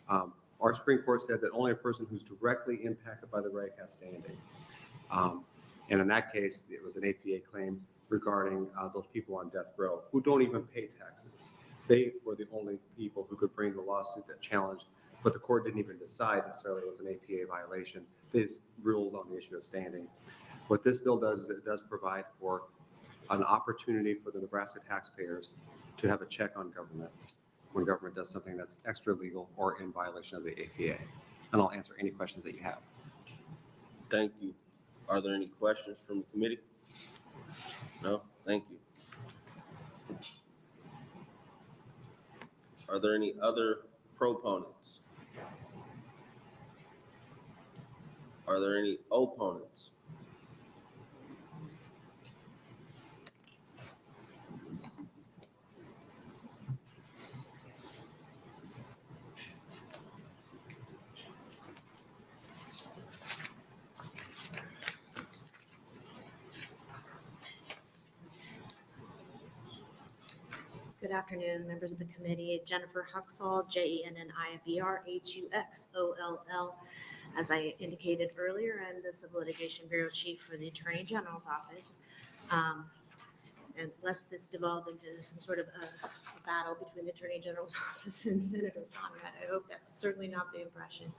Our Supreme Court said that only a person who's directly impacted by the reg has standing. And in that case, it was an APA claim regarding those people on death row who don't even pay taxes. They were the only people who could bring the lawsuit that challenged, but the court didn't even decide necessarily it was an APA violation. They just ruled on the issue of standing. What this bill does is it does provide for an opportunity for the Nebraska taxpayers to have a check on government when government does something that's extra legal or in violation of the APA. And I'll answer any questions that you have. Thank you. Are there any questions from the committee? No? Thank you. Are there any other proponents? Are there any opponents? Good afternoon, members of the committee. Jennifer Huxall, JenniferHuxoll. As I indicated earlier, I'm the Civil Litigation Bureau Chief for the Attorney General's Office. Unless this devolved into some sort of a battle between the Attorney General's Office and Senator Conrad, I hope that's certainly not the impression.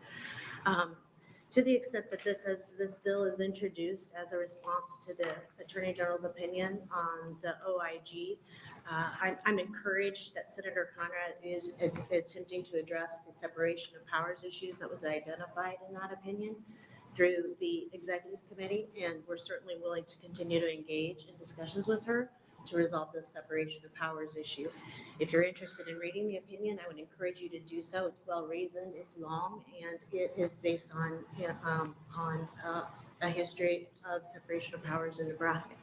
To the extent that this bill is introduced as a response to the Attorney General's opinion on the OIG, I'm encouraged that Senator Conrad is attempting to address the separation of powers issues that was identified in that opinion. through the executive committee, and we're certainly willing to continue to engage in discussions with her to resolve the separation of powers issue. If you're interested in reading the opinion, I would encourage you to do so. It's well reasoned, it's long, and it is based on a history of separation of powers in Nebraska.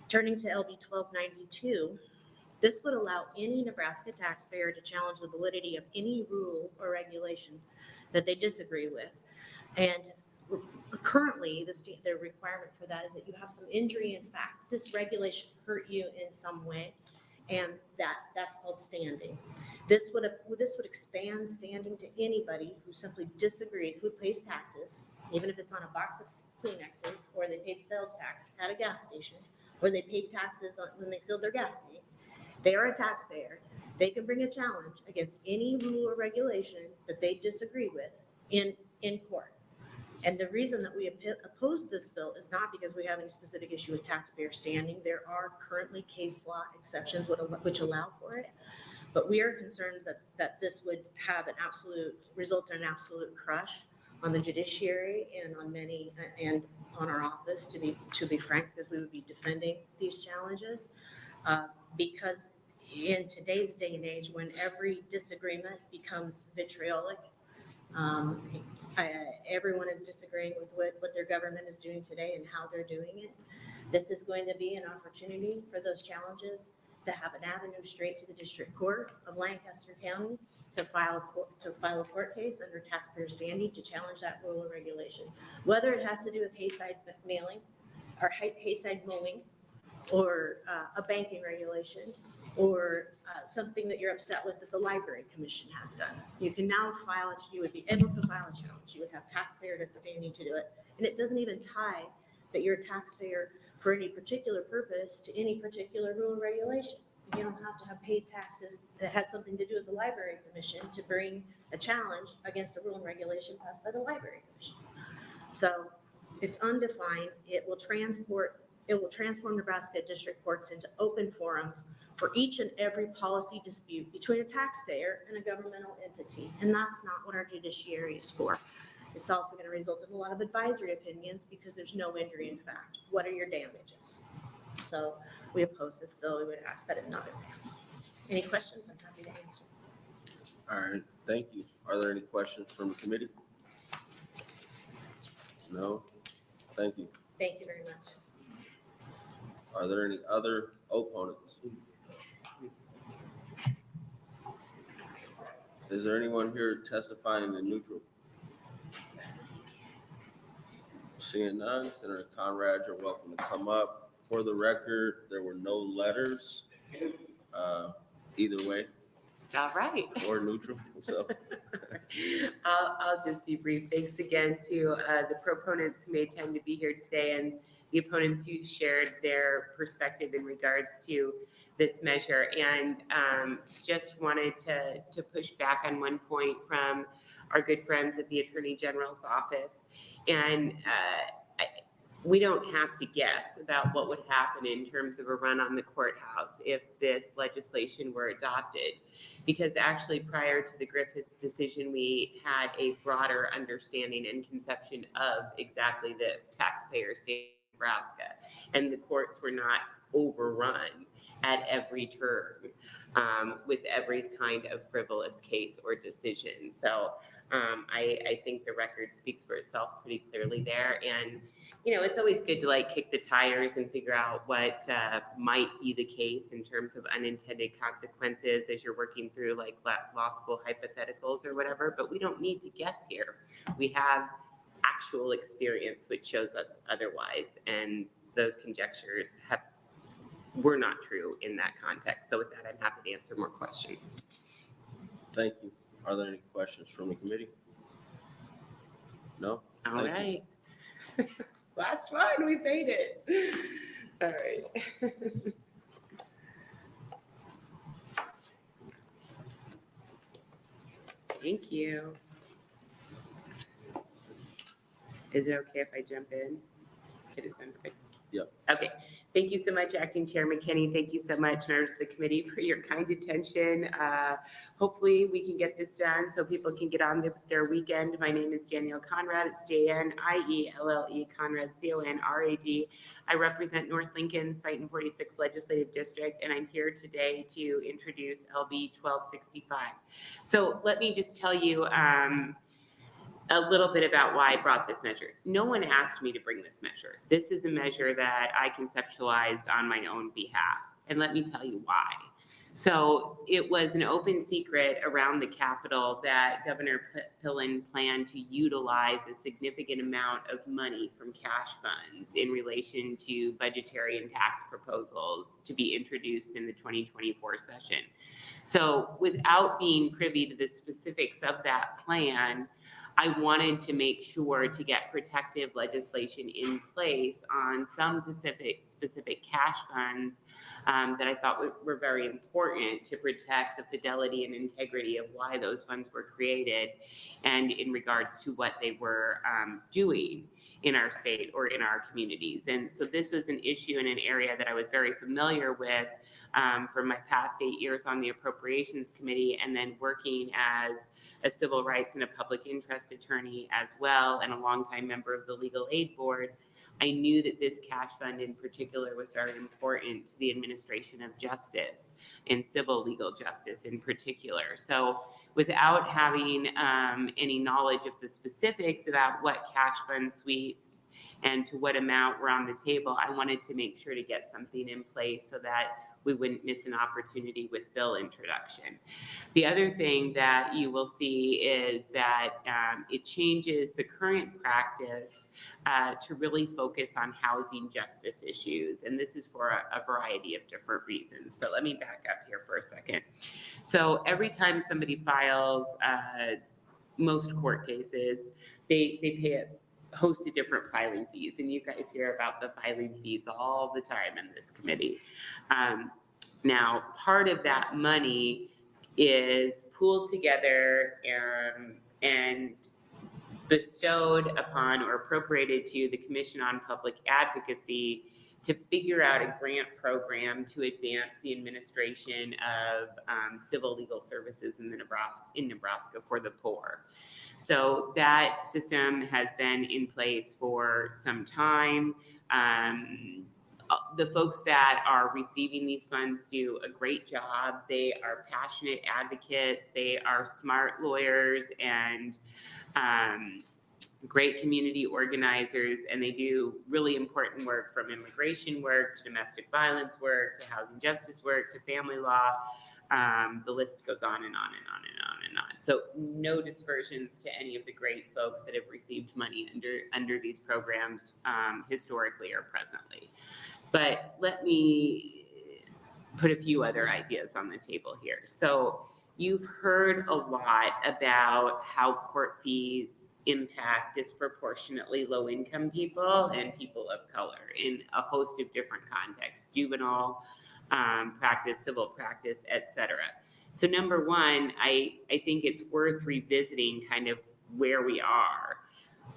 Turning to LB 1292, this would allow any Nebraska taxpayer to challenge the validity of any rule or regulation that they disagree with. And currently, the requirement for that is that you have some injury in fact. This regulation hurt you in some way, and that's called standing. This would expand standing to anybody who simply disagreed, who pays taxes, even if it's on a box of Kleenexes, or they paid sales tax at a gas station, or they paid taxes when they filled their gas tank. They are a taxpayer. They can bring a challenge against any rule or regulation that they disagree with in court. And the reason that we oppose this bill is not because we have any specific issue with taxpayer standing. There are currently case law exceptions which allow for it. But we are concerned that this would have result in an absolute crush on the judiciary and on many, and on our office, to be frank, because we would be defending these challenges. Because in today's day and age, when every disagreement becomes vitriolic, everyone is disagreeing with what their government is doing today and how they're doing it. This is going to be an opportunity for those challenges to have an avenue straight to the District Court of Lancaster County to file a court case under taxpayer standing to challenge that rule or regulation. Whether it has to do with hayside mailing or hayside mowing, or a banking regulation, or something that you're upset with that the Library Commission has done. You can now file it, you would be able to file a challenge. You would have taxpayer standing to do it. And it doesn't even tie that you're a taxpayer for any particular purpose to any particular rule or regulation. You don't have to have paid taxes that had something to do with the Library Commission to bring a challenge against a rule and regulation passed by the Library Commission. So it's undefined. It will transform Nebraska district courts into open forums for each and every policy dispute between a taxpayer and a governmental entity. And that's not what our judiciary is for. It's also going to result in a lot of advisory opinions because there's no injury in fact. What are your damages? So we oppose this bill. We would ask that it not advance. Any questions? I'm happy to answer. All right, thank you. Are there any questions from the committee? No? Thank you. Thank you very much. Are there any other opponents? Is there anyone here testifying in neutral? Seeing none, Senator Conrad, you're welcome to come up. For the record, there were no letters either way. All right. Or neutral, so. I'll just be brief. Thanks again to the proponents who made time to be here today and the opponents who shared their perspective in regards to this measure. And just wanted to push back on one point from our good friends at the Attorney General's office. And we don't have to guess about what would happen in terms of a run on the courthouse if this legislation were adopted. Because actually prior to the Griffith decision, we had a broader understanding and conception of exactly this, taxpayer state of Nebraska. And the courts were not overrun at every turn with every kind of frivolous case or decision. So I think the record speaks for itself pretty clearly there. And it's always good to kick the tires and figure out what might be the case in terms of unintended consequences as you're working through law school hypotheticals or whatever, but we don't need to guess here. We have actual experience which shows us otherwise, and those conjectures were not true in that context. So with that, I'm happy to answer more questions. Thank you. Are there any questions from the committee? No? All right. Last one, we made it. All right. Thank you. Is it okay if I jump in? Get it done quick. Yep. Okay. Thank you so much, Acting Chair McKinney. Thank you so much, members of the committee, for your kind attention. Hopefully we can get this done so people can get on their weekend. My name is Danielle Conrad. It's Janielle, Conrad, Conrad. I represent North Lincoln's Fightin' 46 Legislative District, and I'm here today to introduce LB 1265. So let me just tell you a little bit about why I brought this measure. No one asked me to bring this measure. This is a measure that I conceptualized on my own behalf. And let me tell you why. So it was an open secret around the Capitol that Governor Pillen planned to utilize a significant amount of money from cash funds in relation to budgetary and tax proposals to be introduced in the 2024 session. So without being privy to the specifics of that plan, I wanted to make sure to get protective legislation in place on some specific cash funds that I thought were very important to protect the fidelity and integrity of why those funds were created and in regards to what they were doing in our state or in our communities. And so this was an issue in an area that I was very familiar with from my past 8 years on the Appropriations Committee, and then working as a civil rights and a public interest attorney as well, and a longtime member of the Legal Aid Board. I knew that this cash fund in particular was very important to the administration of justice and civil legal justice in particular. So without having any knowledge of the specifics about what cash fund sweeps and to what amount were on the table, I wanted to make sure to get something in place so that we wouldn't miss an opportunity with bill introduction. The other thing that you will see is that it changes the current practice to really focus on housing justice issues. And this is for a variety of different reasons, but let me back up here for a second. So every time somebody files most court cases, they pay a host of different filing fees, and you guys hear about the filing fees all the time in this committee. Now, part of that money is pooled together and bestowed upon or appropriated to the Commission on Public Advocacy to figure out a grant program to advance the administration of civil legal services in Nebraska for the poor. So that system has been in place for some time. The folks that are receiving these funds do a great job. They are passionate advocates. They are smart lawyers and great community organizers, and they do really important work, from immigration work to domestic violence work to housing justice work to family law. The list goes on and on and on and on and on. So no dispersions to any of the great folks that have received money under these programs historically or presently. But let me put a few other ideas on the table here. So you've heard a lot about how court fees impact disproportionately low-income people and people of color in a host of different contexts: juvenile practice, civil practice, etc. So number one, I think it's worth revisiting kind of where we are,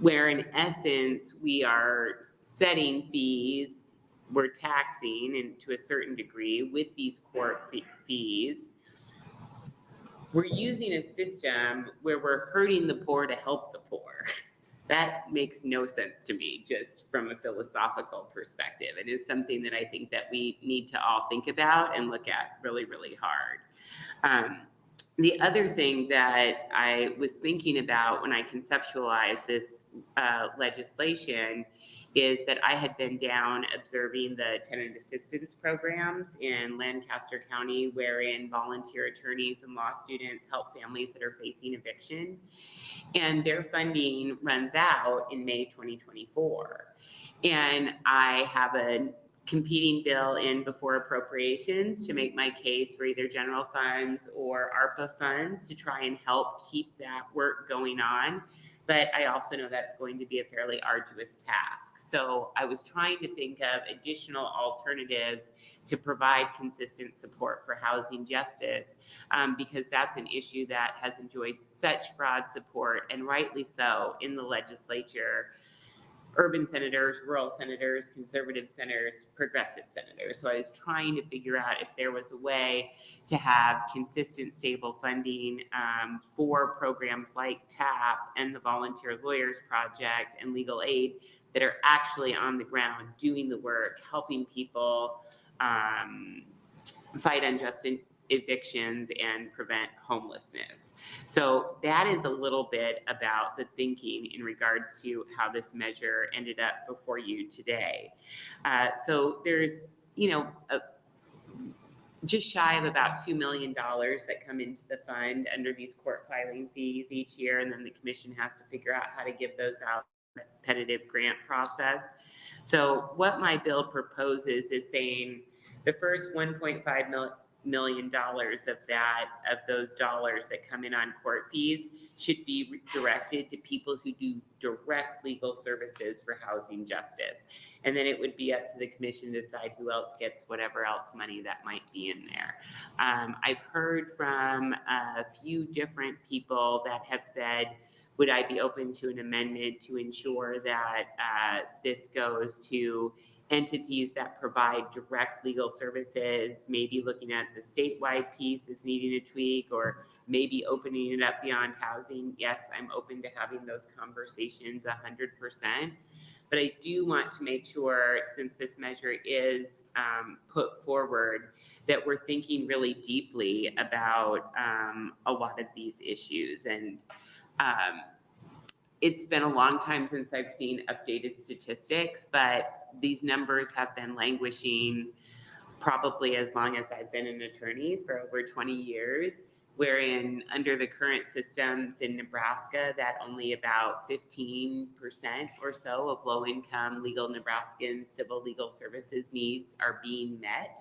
where in essence we are setting fees, we're taxing, and to a certain degree with these court fees, we're using a system where we're hurting the poor to help the poor. That makes no sense to me, just from a philosophical perspective. It is something that I think that we need to all think about and look at really, really hard. The other thing that I was thinking about when I conceptualized this legislation is that I had been down observing the tenant assistance programs in Lancaster County, wherein volunteer attorneys and law students help families that are facing eviction. And their funding runs out in May 2024. And I have a competing bill in before appropriations to make my case for either general funds or ARPA funds to try and help keep that work going on. But I also know that's going to be a fairly arduous task. So I was trying to think of additional alternatives to provide consistent support for housing justice, because that's an issue that has enjoyed such broad support, and rightly so, in the legislature. urban senators, rural senators, conservative senators, progressive senators. So I was trying to figure out if there was a way to have consistent, stable funding for programs like TAP and the Volunteer Lawyers Project and legal aid that are actually on the ground doing the work, helping people fight unjust evictions and prevent homelessness. So that is a little bit about the thinking in regards to how this measure ended up before you today. So there's, just shy of about $2 million that come into the fund under these court filing fees each year, and then the commission has to figure out how to give those out in a competitive grant process. So what my bill proposes is saying the first $1.5 million of those dollars that come in on court fees should be directed to people who do direct legal services for housing justice. And then it would be up to the commission to decide who else gets whatever else money that might be in there. I've heard from a few different people that have said, would I be open to an amendment to ensure that this goes to entities that provide direct legal services, maybe looking at the statewide piece is needing a tweak, or maybe opening it up beyond housing. Yes, I'm open to having those conversations 100%. But I do want to make sure, since this measure is put forward, that we're thinking really deeply about a lot of these issues. And it's been a long time since I've seen updated statistics, but these numbers have been languishing probably as long as I've been an attorney, for over 20 years, wherein under the current systems in Nebraska, that only about 15% or so of low-income legal Nebraskans' civil legal services needs are being met.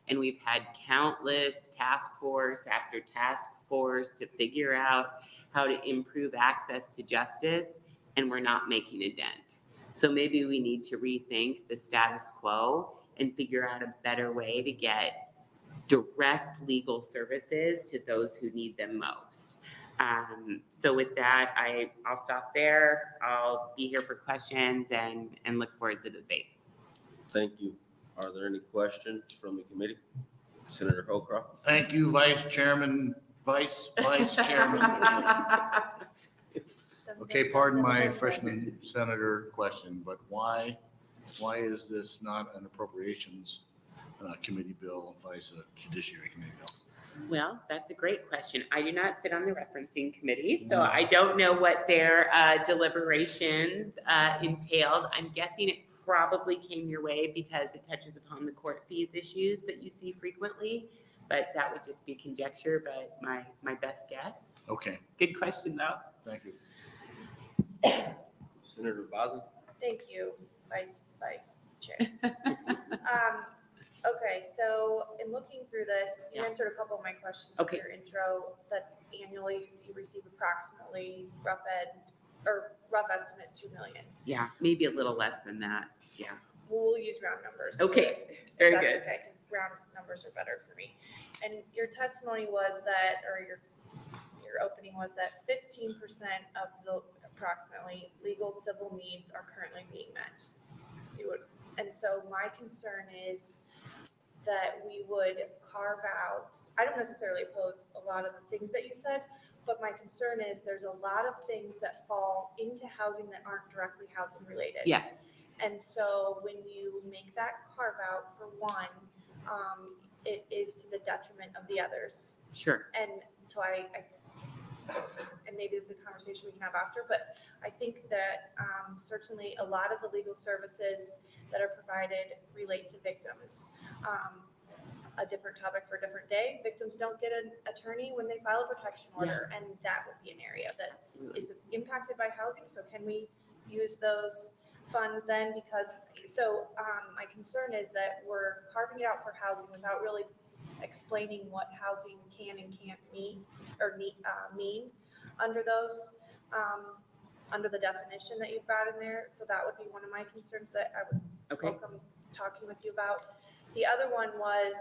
And we've had countless task force after task force to figure out how to improve access to justice, and we're not making a dent. So maybe we need to rethink the status quo and figure out a better way to get direct legal services to those who need them most. So with that, I'll stop there. I'll be here for questions and look forward to the debate. Thank you. Are there any questions from the committee? Senator Holcroft. Thank you, Vice Chairman. Okay, pardon my freshman senator question, but why is this not an appropriations committee bill, vice a judiciary committee bill? Well, that's a great question. I do not sit on the referencing committee, so I don't know what their deliberations entailed. I'm guessing it probably came your way because it touches upon the court fees issues that you see frequently, but that would just be conjecture, but my best guess. Okay. Good question, though. Thank you. Senator Boswell. Thank you, Vice Chair. Okay, so in looking through this, you answered a couple of my questions in your intro, that annually you receive approximately rough estimate 2 million. Yeah, maybe a little less than that. Yeah. We'll use round numbers. Okay, very good. Okay, 'cause round numbers are better for me. And your testimony was that, or your opening was that 15% of the approximately legal civil needs are currently being met. And so my concern is that we would carve out, I don't necessarily oppose a lot of the things that you said, but my concern is there's a lot of things that fall into housing that aren't directly housing related. Yes. And so when you make that carve out for one, it is to the detriment of the others. Sure. And so and maybe this is a conversation we can have after, but I think that certainly a lot of the legal services that are provided relate to victims. A different topic for a different day. Victims don't get an attorney when they file a protection order, and that would be an area that is impacted by housing. So can we use those funds then? Because my concern is that we're carving it out for housing without really explaining what housing can and can't mean under those, under the definition that you've got in there. So that would be one of my concerns that I would welcome talking with you about. The other one was,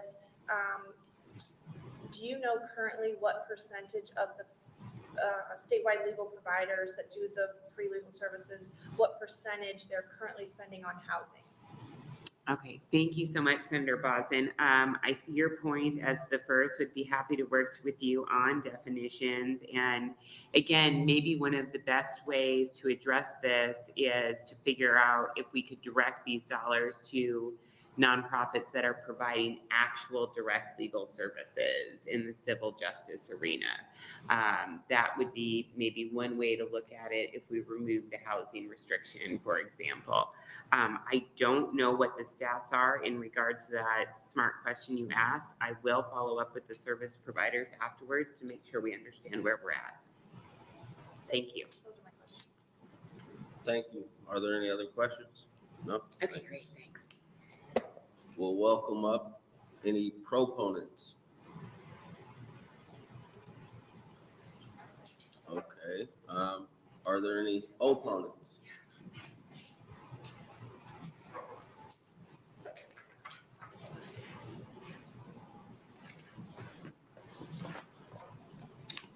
do you know currently what percentage of the statewide legal providers that do the free legal services, what percentage they're currently spending on housing. Okay, thank you so much, Senator Bosin. I see your point as the first. Would be happy to work with you on definitions. And again, maybe one of the best ways to address this is to figure out if we could direct these dollars to nonprofits that are providing actual direct legal services in the civil justice arena. That would be maybe one way to look at it if we remove the housing restriction, for example. I don't know what the stats are in regards to that smart question you asked. I will follow up with the service providers afterwards to make sure we understand where we're at. Thank you. Those are my questions. Thank you. Are there any other questions? No? Okay, great, thanks. We'll welcome up any proponents. Okay, are there any opponents?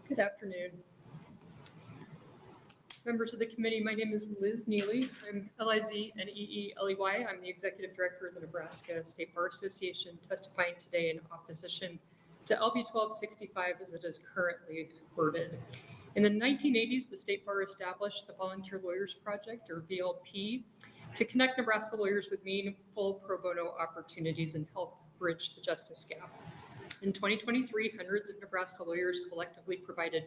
Good afternoon. Members of the committee, my name is Liz Neely. I'm L-I-Z-N-E-E-L-E-Y. I'm the Executive Director of the Nebraska State Bar Association, testifying today in opposition to LB 1265 as it is currently worded. In the 1980s, the State Bar established the Volunteer Lawyers Project, or VLP, to connect Nebraska lawyers with meaningful pro bono opportunities and help bridge the justice gap. In 2023, hundreds of Nebraska lawyers collectively provided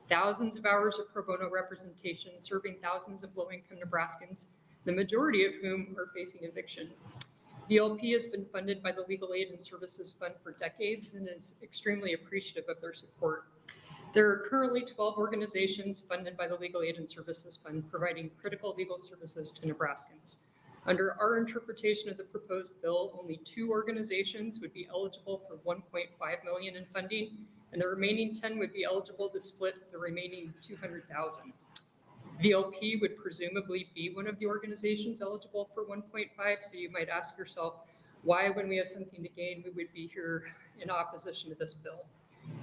thousands of hours of pro bono representation, serving thousands of low-income Nebraskans, the majority of whom are facing eviction. VLP has been funded by the Legal Aid and Services Fund for decades and is extremely appreciative of their support. There are currently 12 organizations funded by the Legal Aid and Services Fund providing critical legal services to Nebraskans. Under our interpretation of the proposed bill, only 2 organizations would be eligible for $1.5 million in funding, and the remaining 10 would be eligible to split the remaining $200,000. VLP would presumably be one of the organizations eligible for 1.5, so you might ask yourself, why, when we have something to gain, we would be here in opposition to this bill.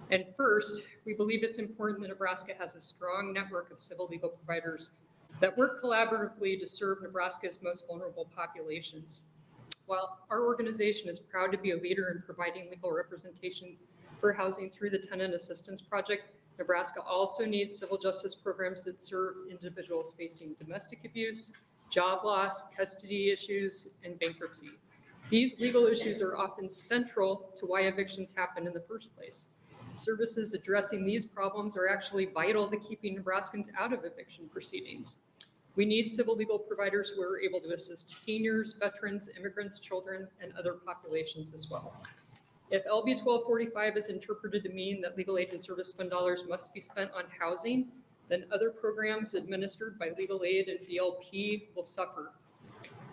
And first, we believe it's important that Nebraska has a strong network of civil legal providers that work collaboratively to serve Nebraska's most vulnerable populations. While our organization is proud to be a leader in providing legal representation for housing through the Tenant Assistance Project, Nebraska also needs civil justice programs that serve individuals facing domestic abuse, job loss, custody issues, and bankruptcy. These legal issues are often central to why evictions happen in the first place. Services addressing these problems are actually vital to keeping Nebraskans out of eviction proceedings. We need civil legal providers who are able to assist seniors, veterans, immigrants, children, and other populations as well. If LB 1245 is interpreted to mean that Legal Aid and Service Fund dollars must be spent on housing, then other programs administered by Legal Aid and VLP will suffer.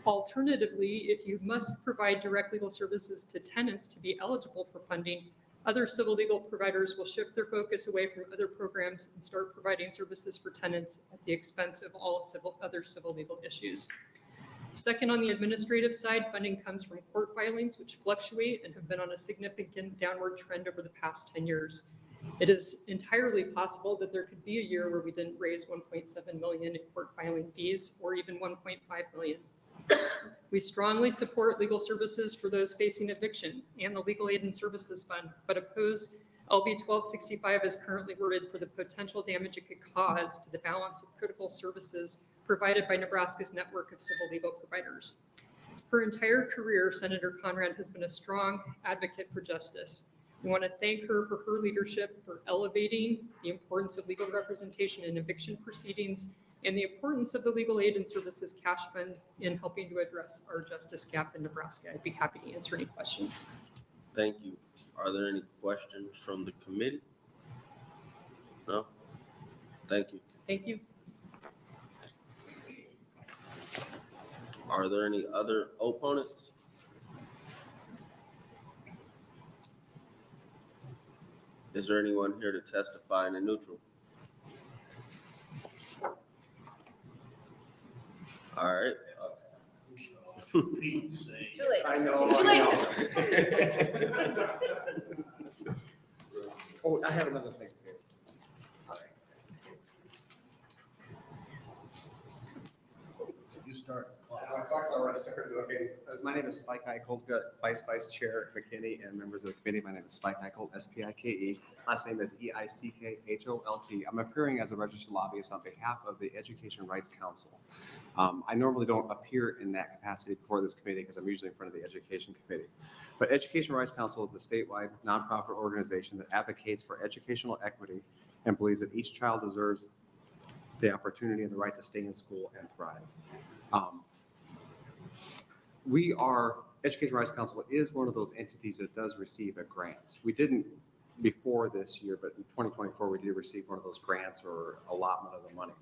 Alternatively, if you must provide direct legal services to tenants to be eligible for funding, other civil legal providers will shift their focus away from other programs and start providing services for tenants at the expense of all other civil legal issues. Second, on the administrative side, funding comes from court filings, which fluctuate and have been on a significant downward trend over the past 10 years. It is entirely possible that there could be a year where we didn't raise 1.7 million in court filing fees, or even 1.5 million. We strongly support legal services for those facing eviction and the Legal Aid and Services Fund, but oppose LB 1265 as currently worded for the potential damage it could cause to the balance of critical services provided by Nebraska's network of civil legal providers. Her entire career, Senator Conrad has been a strong advocate for justice. We want to thank her for her leadership, for elevating the importance of legal representation in eviction proceedings and the importance of the Legal Aid and Services Cash Fund in helping to address our justice gap in Nebraska. I'd be happy to answer any questions. Thank you. Are there any questions from the committee? No? Thank you. Thank you. Are there any other opponents? Is there anyone here to testify in the neutral? All right. Too late. I know. Too late. Oh, I have another thing too. start. My clock's already started. Okay. My name is Spike Eichel, Vice Chair McKinney, and members of the committee. My name is Spike Eichel, S-P-I-K-E. Last name is E-I-C-K-H-O-L-T. I'm appearing as a registered lobbyist on behalf of the Education Rights Council. I normally don't appear in that capacity before this committee because I'm usually in front of the Education Committee. But Education Rights Council is a statewide nonprofit organization that advocates for educational equity and believes that each child deserves the opportunity and the right to stay in school and thrive. Education Rights Council is one of those entities that does receive a grant. We didn't before this year, but in 2024, we did receive one of those grants or allotment of the money.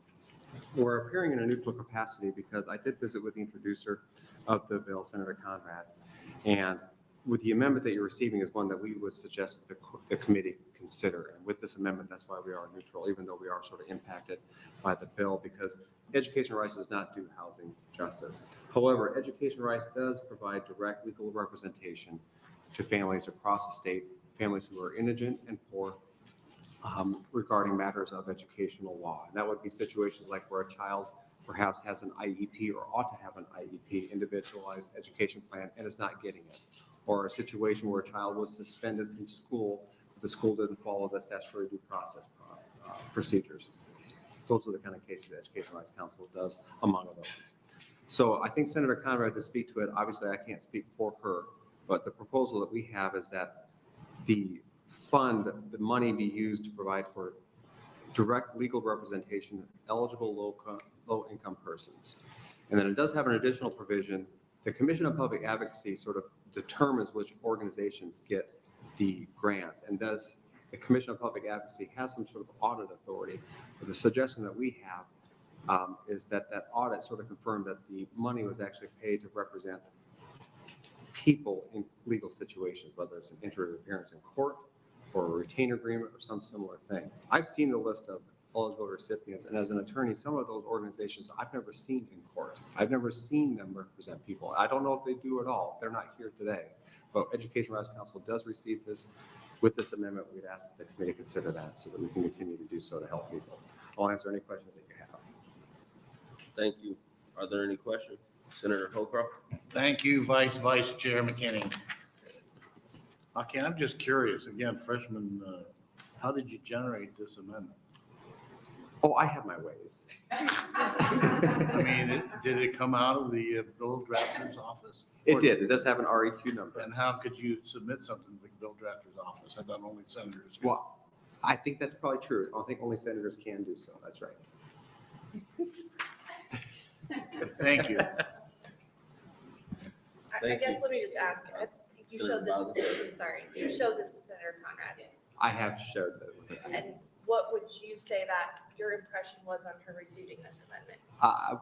We're appearing in a neutral capacity because I did visit with the introducer of the bill, Senator Conrad, and with the amendment that you're receiving is one that we would suggest that the committee consider. And with this amendment, that's why we are neutral, even though we are sort of impacted by the bill, because education rights does not do housing justice. However, education rights does provide direct legal representation to families across the state, families who are indigent and poor, regarding matters of educational law. And that would be situations like where a child perhaps has an IEP or ought to have an IEP, individualized education plan, and is not getting it. Or a situation where a child was suspended from school, but the school didn't follow the statutory due process procedures. Those are the kind of cases Education Rights Council does, among other ones. So I think Senator Conrad to speak to it, obviously I can't speak for her, but the proposal that we have is that the fund, the money be used to provide for direct legal representation of eligible low-income persons. And then it does have an additional provision. The Commission on Public Advocacy sort of determines which organizations get the grants, and thus the Commission on Public Advocacy has some sort of audit authority. But the suggestion that we have is that that audit sort of confirmed that the money was actually paid to represent people in legal situations, whether it's an inter-appearance in court or a retainer agreement or some similar thing. I've seen the list of eligible recipients, and as an attorney, some of those organizations I've never seen in court. I've never seen them represent people. I don't know if they do at all. They're not here today. But Education Rights Council does receive this. With this amendment, we'd ask that the committee consider that so that we can continue to do so to help people. I'll answer any questions that you have. Thank you. Are there any questions? Senator Holcroft? Thank you, Vice Chair McKinney. Okay, I'm just curious, again, freshman, how did you generate this amendment? Oh, I have my ways. I mean, did it come out of the bill drafter's office? It did. It does have an REQ number. And how could you submit something to the bill drafter's office? I thought only senators could. Well, I think that's probably true. I think only senators can do so. That's right. Thank you. I guess let me just ask, you showed this, sorry, you showed this to Senator Conrad. I have shared that with her. And what would you say that your impression was on her receiving this amendment?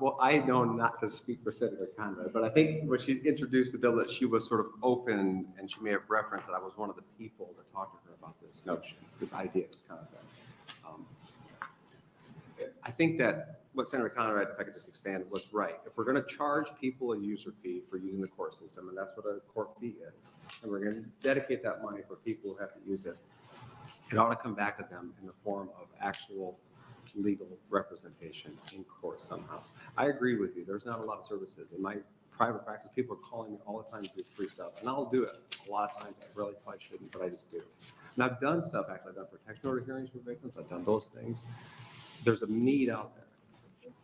Well, I know not to speak for Senator Conrad, but I think when she introduced the bill that she was sort of open, and she may have referenced that I was one of the people that talked to her about this notion, this idea, this concept. I think that what Senator Conrad, if I could just expand, was right. If we're going to charge people a user fee for using the court system, and that's what a court fee is, and we're going to dedicate that money for people who have to use it, it ought to come back to them in the form of actual legal representation in court somehow. I agree with you. There's not a lot of services. In my private practice, people are calling me all the time to do free stuff, and I'll do it a lot of times. I really probably shouldn't, but I just do. And I've done stuff, actually. I've done protection order hearings for victims. I've done those things. There's a need out there,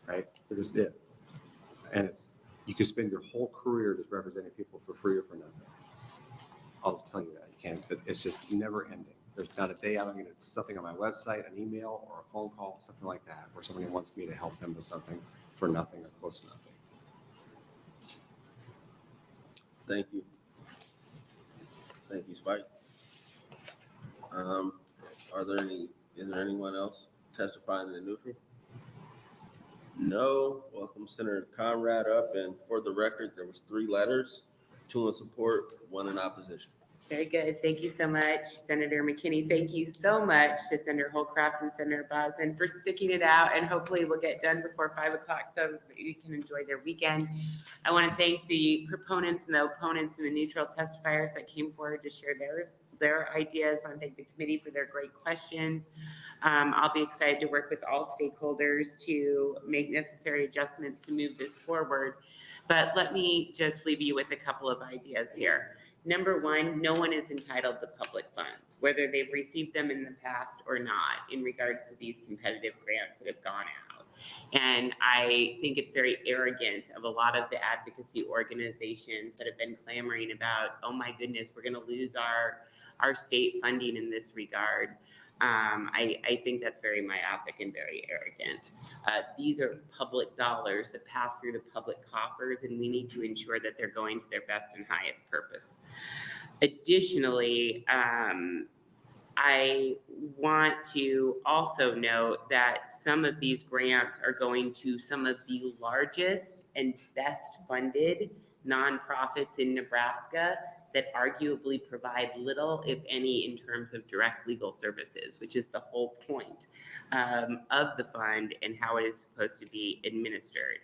right? There just is. And you can spend your whole career just representing people for free or for nothing. I'll just tell you that. You can't. It's just never ending. There's not a day I don't get something on my website, an email or a phone call, something like that, where somebody wants me to help them with something for nothing or close to nothing. Thank you. Thank you, Spike. Is there anyone else testifying in the neutral? No. Welcome Senator Conrad up, and for the record, there was 3 letters, 2 in support, 1 in opposition. Very good. Thank you so much, Senator McKinney. Thank you so much to Senator Holcroft and Senator Boslin for sticking it out, and hopefully we'll get done before 5 o'clock so you can enjoy their weekend. I want to thank the proponents and the opponents and the neutral testifiers that came forward to share their ideas. I want to thank the committee for their great questions. I'll be excited to work with all stakeholders to make necessary adjustments to move this forward. But let me just leave you with a couple of ideas here. Number one, no one is entitled to public funds, whether they've received them in the past or not, in regards to these competitive grants that have gone out. And I think it's very arrogant of a lot of the advocacy organizations that have been clamoring about, oh my goodness, we're going to lose our state funding in this regard. I think that's very myopic and very arrogant. These are public dollars that pass through the public coffers, and we need to ensure that they're going to their best and highest purpose. Additionally, I want to also note that some of these grants are going to some of the largest and best funded nonprofits in Nebraska that arguably provide little, if any, in terms of direct legal services, which is the whole point of the fund and how it is supposed to be administered.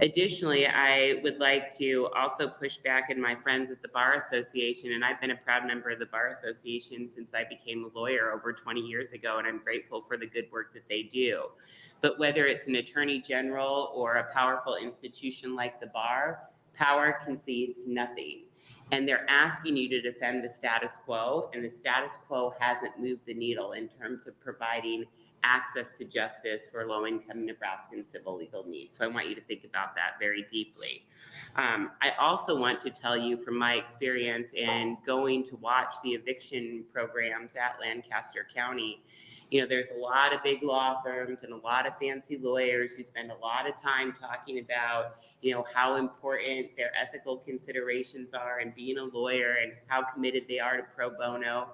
Additionally, I would like to also push back at my friends at the Bar Association, and I've been a proud member of the Bar Association since I became a lawyer over 20 years ago, and I'm grateful for the good work that they do. But whether it's an attorney general or a powerful institution like the Bar, power concedes nothing. And they're asking you to defend the status quo, and the status quo hasn't moved the needle in terms of providing access to justice for low-income Nebraskan civil legal needs. So I want you to think about that very deeply. I also want to tell you from my experience in going to watch the eviction programs at Lancaster County, you know, there's a lot of big law firms and a lot of fancy lawyers who spend a lot of time talking about, you know, how important their ethical considerations are and being a lawyer and how committed they are to pro bono.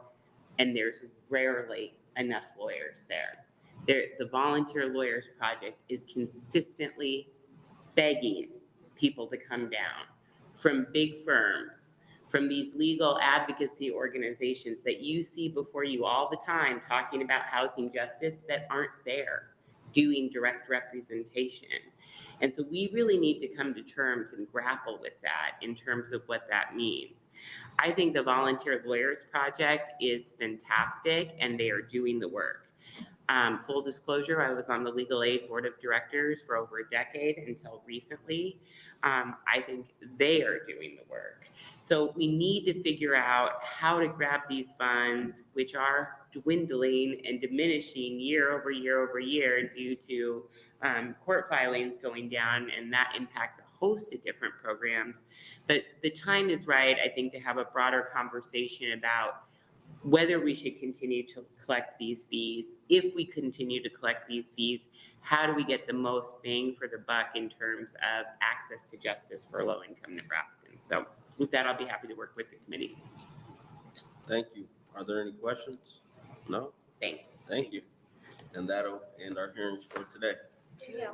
And there's rarely enough lawyers there. The Volunteer Lawyers Project is consistently begging people to come down from big firms, from these legal advocacy organizations that you see before you all the time talking about housing justice that aren't there doing direct representation. And so we really need to come to terms and grapple with that in terms of what that means. I think the Volunteer Lawyers Project is fantastic and they are doing the work. Full disclosure, I was on the Legal Aid Board of Directors for over a decade until recently. I think they are doing the work. So we need to figure out how to grab these funds, which are dwindling and diminishing year over year over year due to court filings going down, and that impacts a host of different programs. But the time is right, I think, to have a broader conversation about whether we should continue to collect these fees. If we continue to collect these fees, how do we get the most bang for the buck in terms of access to justice for low-income Nebraskans? So with that, I'll be happy to work with the committee. Thank you. Are there any questions? No? Thanks. Thank you. And that'll end our hearings for today. Yeah.